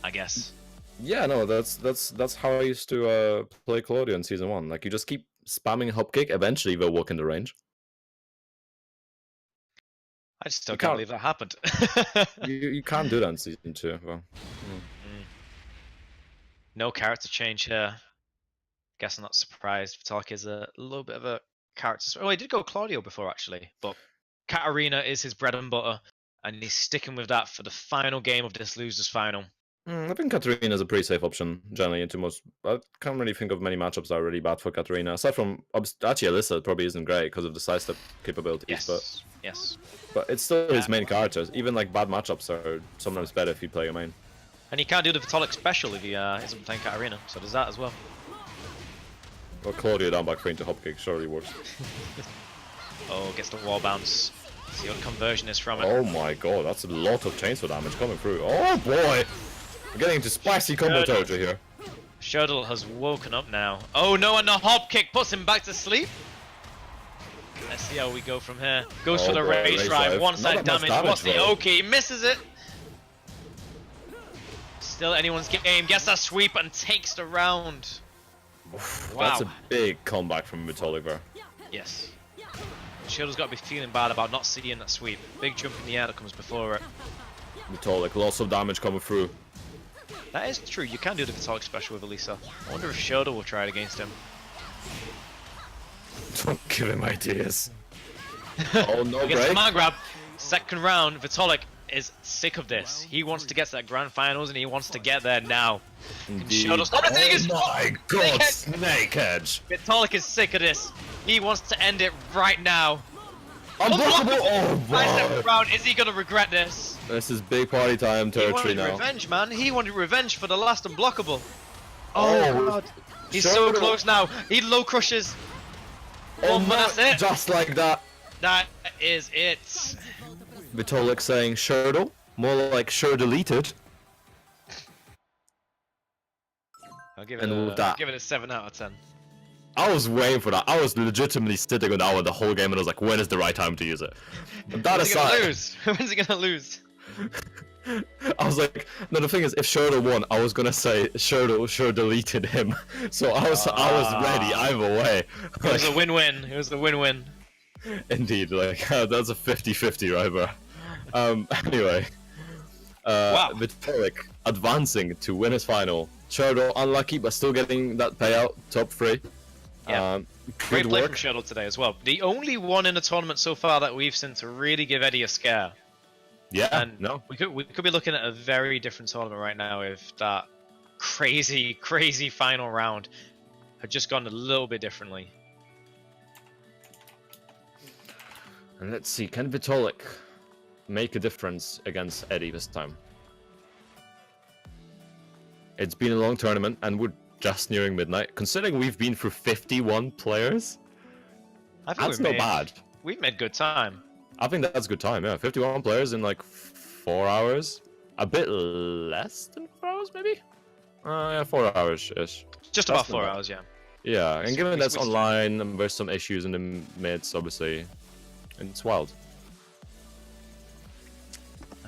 I guess. Yeah, no, that's how I used to play Claudio in Season 1. Like, you just keep spamming hop kick, eventually they'll walk in the range. I just still can't believe that happened. you can't do that in Season 2. Well, No character change here. Guess I'm not surprised. Vitalik is a little bit of a character. Oh, he did go Claudio before, actually. But Katarina is his bread and butter, and he's sticking with that for the final game of this losers final. I think Katarina is a pretty safe option, generally, into most... I can't really think of many matchups that are really bad for Katarina. Aside from... Actually, Alyssa probably isn't great because of the sidestep capabilities. Yes, yes. But it's still his main character. Even, like, bad matchups are sometimes better if you play a main. And he can't do the Vitalik special if he isn't playing Katarina, so there's that as well. Well, Claudio down back 3 into hop kick surely works. Oh, gets the wall bounce. See what conversion is from it. Oh my god, that's a lot of chainsaw damage coming through. Oh boy! We're getting into spicy combo territory here. Shurdle has woken up now. Oh no, and the hop kick puts him back to sleep. Let's see how we go from here. Goes for the rage drive. One side damage. What's the Oki? He misses it. Still anyone's game. Gets that sweep and takes the round. Wow. That's a big comeback from Vitalik there. Yes. Shurdle's got to be feeling bad about not seeing that sweep. Big jump in the air that comes before it. Vitalik, lots of damage coming through. That is true. You can do the Vitalik special with Elisa. I wonder if Shurdle will try it against him. Don't give him ideas. Oh no, Against break. command grab. Second round. Vitalik is sick of this. He wants to get to that grand finals and he wants to get there now. Indeed. Shurdle stop the thing! Oh my god, Snake Edge! Vitalik is sick of this. He wants to end it right now. Unblockable! Oh Second boy! round. Is he gonna regret this? This is big party time He territory wanted now. revenge, man. He wanted revenge for the last unblockable. Oh, God. He's so Shurdle. close now. He low crushes. Oh, But that's it. just like that. That is it. Vitalik saying Shurdle, more like Shur deleted. I'll give it, And with that- give it a 7 out of 10. I was waiting for that. I was legitimately sitting on that one the whole game and I was like, when is the right time to use it? But that When's he gonna aside, lose? When's he gonna lose? I was like, no, the thing is, if Shurdle won, I was gonna say Shurdle Shur deleted him. So I was ready either way. It was a win-win. It was a win-win. Indeed, like that's a 50-50 right there. Anyway, Wow. Vitalik advancing to win his final. Shurdle unlucky, but still getting that payout, top 3. Yeah. Great Good play work. from Shurdle today as well. The only one in the tournament so far that we've seen to really give Eddie a scare. Yeah, And no, we could be looking at a very different tournament right now if that crazy final round had just gone a little bit differently. and let's see, can Vitalik make a difference against Eddie this time? It's been a long tournament, and we're just nearing midnight. Considering we've been through 51 players, I think that's not bad. We've made good time. I think that's good time, yeah. 51 players in like 4 hours. A bit less than 4 hours, maybe? Yeah, 4 hours-ish. Just about 4 hours, yeah. Yeah, and given that's we- online, and there's some issues in the midst, obviously, it's wild.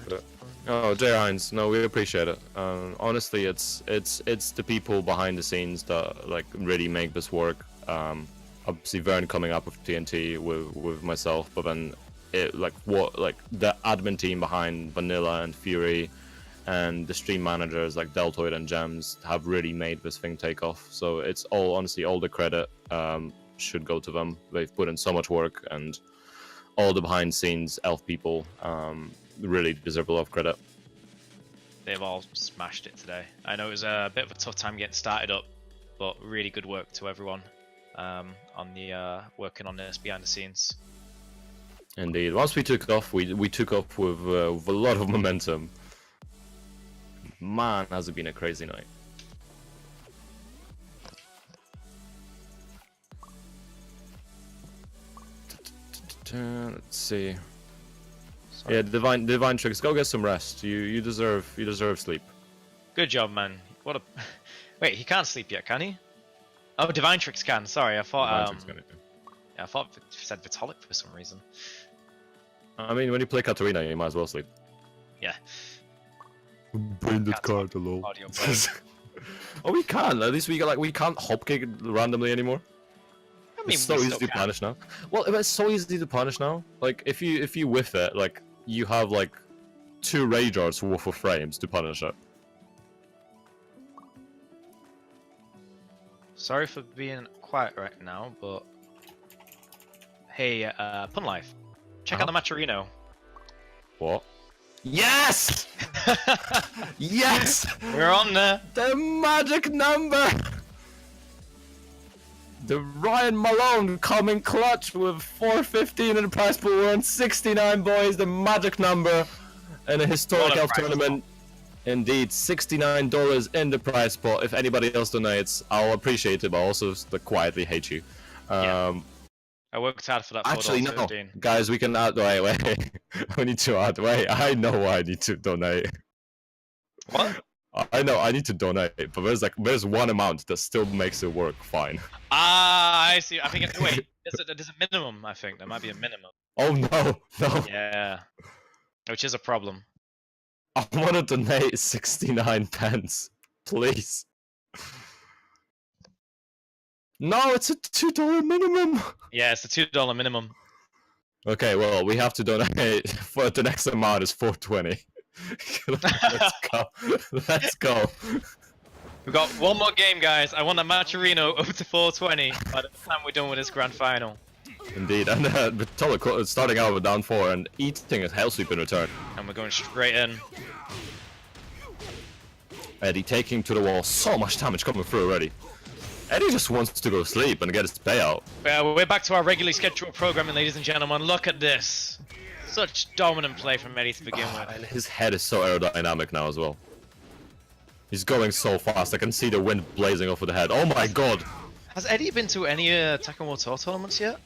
But, oh, Jay Hines, no, we appreciate it. Honestly, it's the people behind the scenes that like really make this work. Obviously, Vern coming up with TNT with myself, but then the admin team behind Vanilla and Fury, and the stream managers like Deltoid and Gems have really made this thing take off. So it's all honestly all the credit should go to them. They've put in so much work, and all the behind scenes elf people really deserve a lot of credit. They've all smashed it today. I know it was a bit of a tough time getting started up, but really good work to everyone on the working on this behind the scenes. Indeed. Once we took off, we took off with a lot of momentum. Man, has it been a crazy night. Let's see. Sorry. Yeah, Divine Tricks, go get some rest. You deserve sleep. Good job, man. What a wait, he can't sleep yet, can he? Oh, Divine Tricks can. Sorry, I thought Divine Tricks gonna do. yeah, I thought it said Vitalik for some reason. I mean, when you play Katarina, you might as well sleep. Yeah. Branded Can't card talk alone. audio play. Oh, we can. At least we can't hop kick randomly anymore. I mean, It's so we easy still to can. punish now. Well, it's so easy to punish now. Like if you whiff it, like you have like 2 rage arts worth of frames to punish it. Sorry for being quiet right now, but hey, Punlife, check out the Maturino. What? Yes! Yes! We're on there. The magic number! The Ryan Malone coming clutch with 415 in the prize pool. We're on 69, boys. The magic number in a historic What a elf prize tournament. Indeed, $69 in the prize pot. If anybody else donates, I'll appreciate it, but also quietly hate you. Yeah. I worked hard for that. Actually, no, $4.15. guys, we can add. Wait. We need to add. Wait, I know why I need to donate. What? I know I need to donate, but there's one amount that still makes it work fine. Ah, I see. I think wait, there's a minimum. I think there might be a minimum. Oh no, no! Yeah, which is a problem. I want to donate 69 pence, please. No, it's a $2 minimum. Yeah, it's a $2 minimum. Okay, well, we have to donate for the next amount is 420. Let's go. Let's go. We've got one more game, guys. I want the Maturino up to 420 by the time we're done with this grand final. Indeed, and Vitalik starting out with down 4 and eating a hell sweep in return. And we're going straight in. Eddie taking to the wall, so much damage coming through already. Eddie just wants to go to sleep and get his payout. We're back to our regularly scheduled programming, ladies and gentlemen. Look at this. Such dominant play from Eddie to begin with. And his head is so aerodynamic now as well. He's going so fast, I can see the wind blazing off of the head. Oh my god! Has Eddie been to any Tekken World Tour tournaments yet?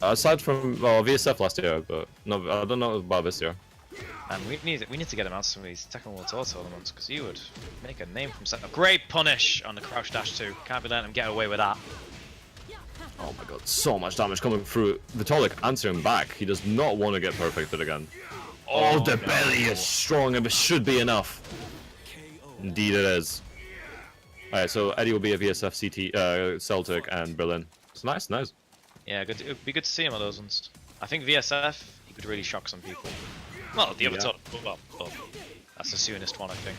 Aside from VSF last year, but no, I don't know about this year. And we need to get him out to some of these Tekken World Tour tournaments because he would make a name for himself. A great punish on the crouch dash too. Can't be letting him get away with that. Oh my god, so much damage coming through. Vitalik answering back. He does not want to get perfected again. Oh, the belly is strong and it should be enough. Indeed it is. Alright, so Eddie will be a VSF, CT, Celtic, and Berlin. It's nice, nice. Yeah, good. It'd be good to see him on those ones. I think VSF, he could really shock some people. Well, the other top, well, that's the soonest one, I think.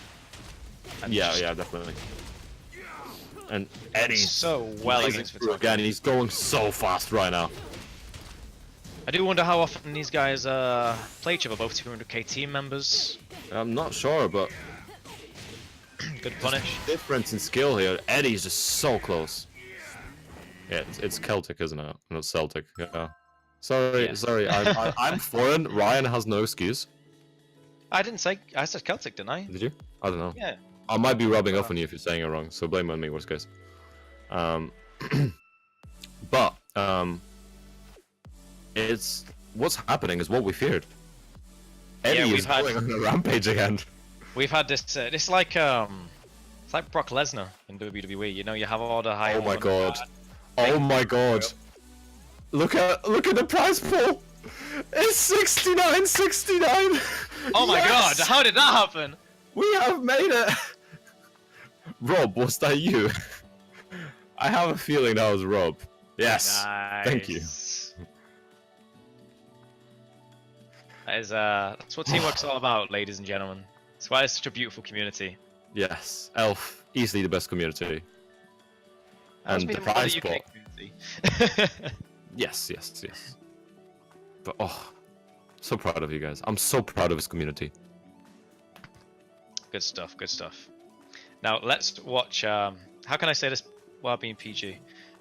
And yeah, definitely. And Eddie's so well against Vitalik. Again, he's going so fast right now. I do wonder how often these guys play each other, both 200k team members. I'm not sure, but good punish. Difference in skill here. Eddie's just so close. Yeah, it's Celtic, isn't it? Not Celtic. Yeah. Sorry, Yeah. sorry. I'm foreign. Ryan has no excuse. I didn't say. I said Celtic, didn't I? Did you? I don't know. Yeah. I might be rubbing off on you if you're saying it wrong, so blame on me, worst case. But it's what's happening is what we feared. Eddie is going on a rampage again. We've had this. It's like Brock Lesnar in WWE. You know, you have all the high. Oh my god! Oh my god! Look at the prize pool. It's 69.69. Oh my god! How did that happen? We have made it. Rob, was that you? I have a feeling that was Rob. Yes. Nice. Thank you. That is that's what teamwork's all about, ladies and gentlemen. That's why it's such a beautiful community. Yes, Elf, easily the best community. And the prize pool. Yes. But oh, so proud of you guys. I'm so proud of this community. Good stuff. Good stuff. Now let's watch. How can I say this while being PG? We've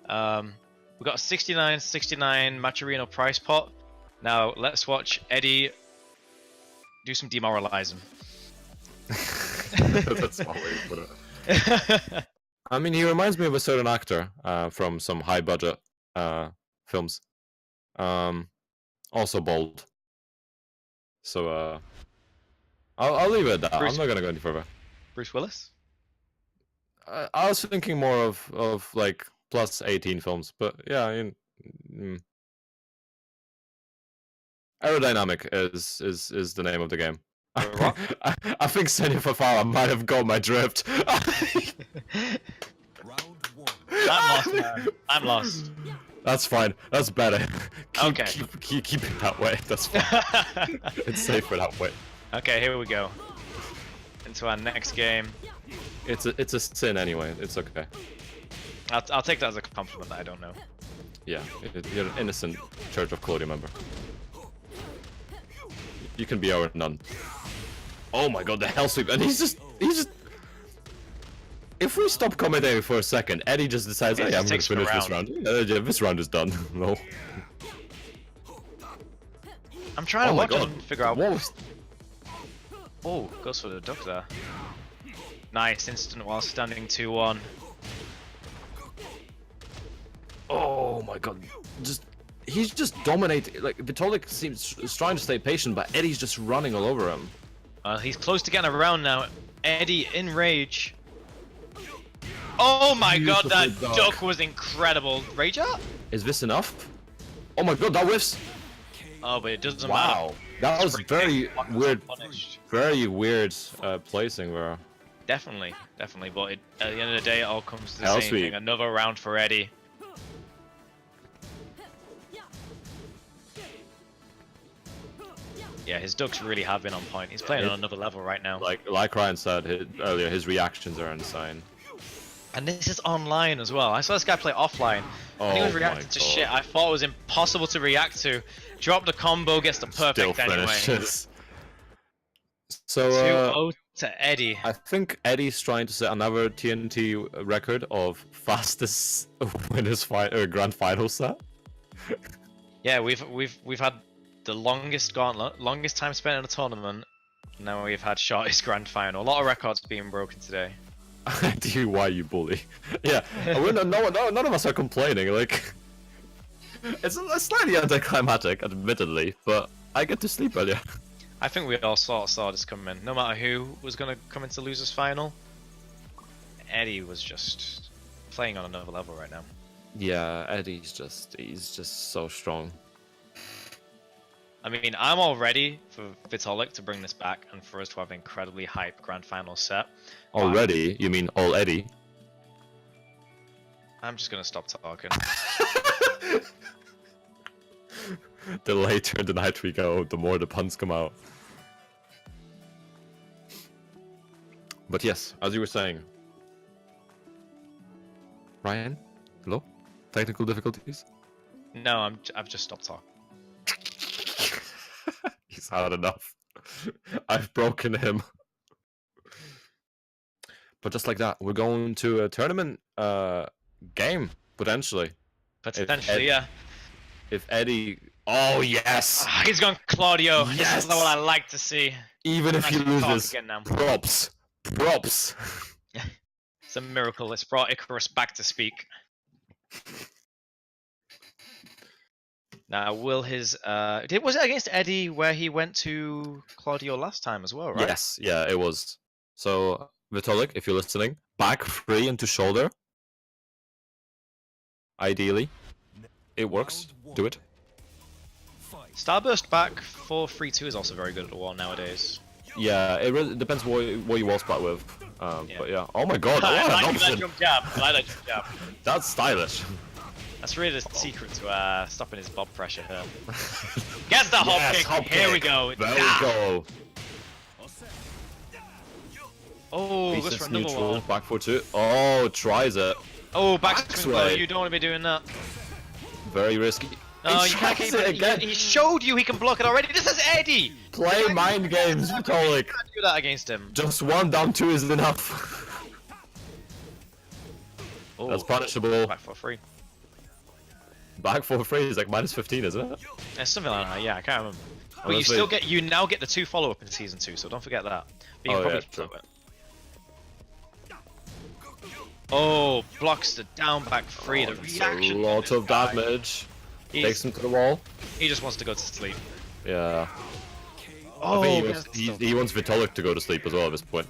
got a 69.69 Maturino price pot. Now let's watch Eddie do some demoralizing. That's one way to put it. I mean, he reminds me of a certain actor from some high-budget films. Also bald. So I'll leave it at that. I'm not gonna go any further. Bruce Willis? I was thinking more of like plus 18 films, but yeah, aerodynamic is the name of the game. I think Senor Fafara might have got my drift. Round one. I'm lost, man. I'm lost. That's fine. That's better. Okay. Keep it that way. That's fine. It's safer that way. Okay, here we go. Into our next game. It's a sin anyway. It's okay. I'll take that as a compliment that I don't know. Yeah, you're an innocent Church of Claudio member. You can be our nun. Oh my god, the hell sweep, and he's just. If we stop commentating for a second, Eddie just decides, hey, I'm gonna finish this round. Yeah, this round is done. No. I'm trying to watch God. and figure out what was. Oh, goes for the duck there. Nice instant while standing 2-1. Oh my god. He's just dominating. Like, Vitalik seems trying to stay patient, but Eddie's just running all over him. He's close to getting around now. Eddie in rage. Oh my god, that duck was incredible. Rage up? Is this enough? Oh my god, that whiffs! Oh, but it doesn't Wow. matter. That was very weird. Punished. Very weird placing there. Definitely. But at the end of the day, it all comes to the Hell same sweet. thing. Another round for Eddie. Yeah, his ducks really have been on point. He's playing on another level right now. Like Ryan said earlier, his reactions are insane. And this is online as well. I saw this guy play offline. And he was reacting to shit I thought was impossible to react to. Dropped the combo, gets the perfect Still anyway. finishes. So 2-0 to Eddie. I think Eddie's trying to set another TNT record of fastest winners grand final set. Yeah, we've had the longest gauntlet, longest time spent in a tournament. Now we've had shortest grand final. A lot of records being broken today. Why you bully? Yeah, none of us are complaining. Like, it's slightly anticlimactic, admittedly, but I get to sleep earlier. I think we all sort of saw this coming. No matter who was going to come into losers final, Eddie was just playing on another level right now. Yeah, Eddie's he's just so strong. I mean, I'm all ready for Vitalik to bring this back and for us to have an incredibly hype grand final set. Already? You mean all Eddie? I'm just gonna stop talking. The later in the night we go, the more the puns come out. But yes, as you were saying. Ryan? Hello? Technical difficulties? No, I've just stopped talking. He's had enough. I've broken him. But just like that, we're going to a tournament game, potentially. Potentially, yeah. If Eddie... Oh, yes! He's gone Claudio. Yes! This is what I like to see. Even if he loses, again now. props. Props. It's a miracle. It's brought Icarus back to speak. Now, will his... was it against Eddie where he went to Claudio last time as well, right? Yes, yeah, it was. So, Vitalik, if you're listening, back free into shoulder. Ideally. It works. Do it. Starburst back for 3-2 is also very good at the wall nowadays. Yeah, it really depends what you wall spot with. Yeah. But yeah. Oh my god, I what an like that option! jump jab. I like that jump jab. That's stylish. That's really the secret to stopping his bob pressure here. Gets the hop kick. Hop Here kick. we go. There we go. Oh, goes Pieces for another neutral, wall. back 4-2. Oh, tries it. Oh, back to Sway. You don't want to be doing that. Very risky. No, He you can't tries keep it it. again. He showed you he can block it already. This is Eddie. Play mind games, Vitalik. You can't do that against him. Just one down 2 is enough. Oh, That's punishable. back for free. Back 4-3 is like minus 15, isn't it? It's something like that. Yeah, I can't remember. But you Honestly. still get. You now get the 2 follow-up in season 2, so don't forget that. But you can Oh, probably yeah, true. flip it. Oh, blocks the down back free. The That's reaction. a lot from of this guy. damage. He's- Takes him to the wall. He just wants to go to sleep. Yeah. Oh, I think he wants Vitalik to go to sleep as well at this point.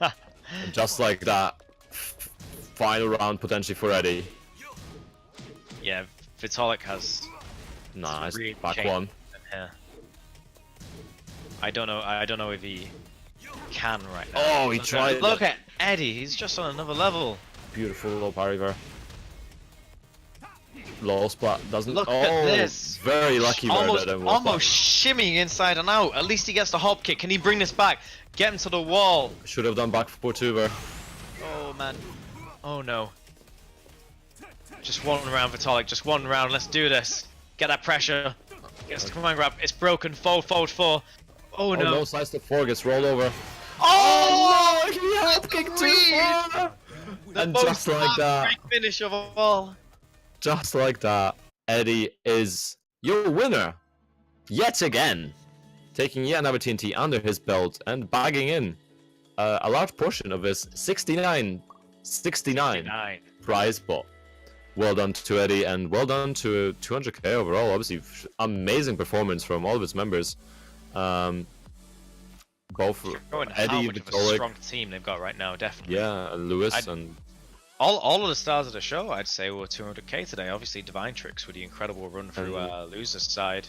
And just like that, final round potentially for Eddie. yeah, Vitalik has. Nice. really Back changed. 1. Yeah. I don't know if he can right now. Oh, he Look tried. At, look at Eddie. He's just on another level. Beautiful low parry there. Low splat doesn't. Look oh, at this. Very lucky there. Almost, that didn't work almost shimmying inside and out. At least he gets the hop kick. Can he bring this back? Get him to the wall. out. Should have done back 4-2 there. Oh man. Oh no. Just one round, Vitalik. Just one round. Let's do this. Get that pressure. Gets the command grab. It's broken. Fold, fold, 4. Oh Oh no. no, slice to 4 gets rolled over. Oh, no! He hop kicked too far! The And most just like that, heartbreak finish of all. just like that, Eddie is your winner. Yet again. Taking yet another TNT under his belt and bagging in a large portion of his 69 9. prize pot. well done to Eddie, and well done to 200k overall. Obviously, amazing performance from all of its members. Both Showing how Eddie, much of a Vitalik, strong team they've got right now, definitely. yeah, Lewis, and all of the stars of the show, I'd say, were 200k today. Obviously, Divine Tricks with the incredible run through loser's side.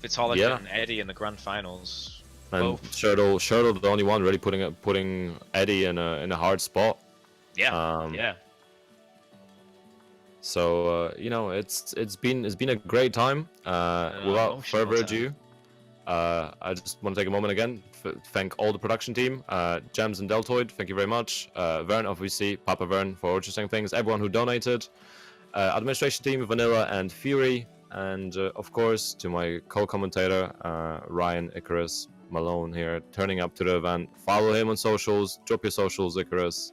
Vitalik and Eddie in the grand finals. and Shirtle, the only one really putting Eddie in a hard spot. Yeah, yeah. So you know, it's been a great time. Without further ado, I just want to take a moment again thank all the production team, Gems and Deltoid, thank you very much. Vern, obviously, Papa Vern for orchestrating things. Everyone who donated, administration team, Vanilla and Fury, and of course to my co-commentator Ryan Icarus Malone here, turning up to the event. Follow him on socials. Drop your socials, Icarus.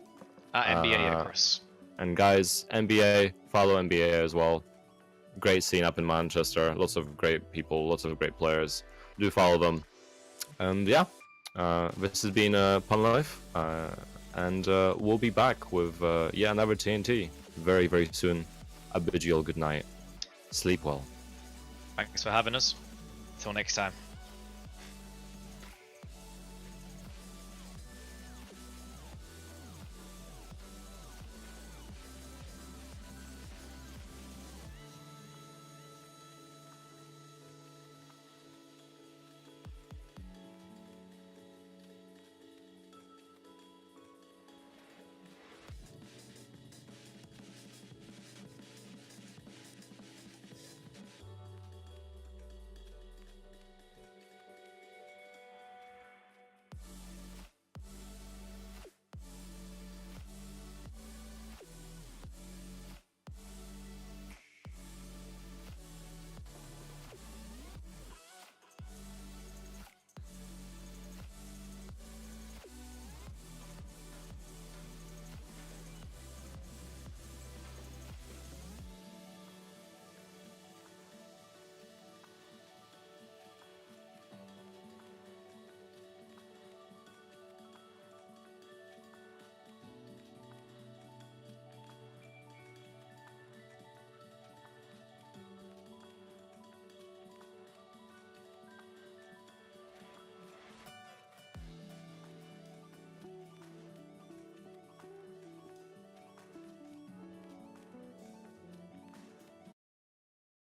NBA Icarus. And guys, NBA, follow NBA as well. Great scene up in Manchester. Lots of great people, lots of great players. Do follow them. And yeah, this has been Punlife, and we'll be back with another TNT very, very soon. I bid you all good night. Sleep well. Thanks for having us. Until next time.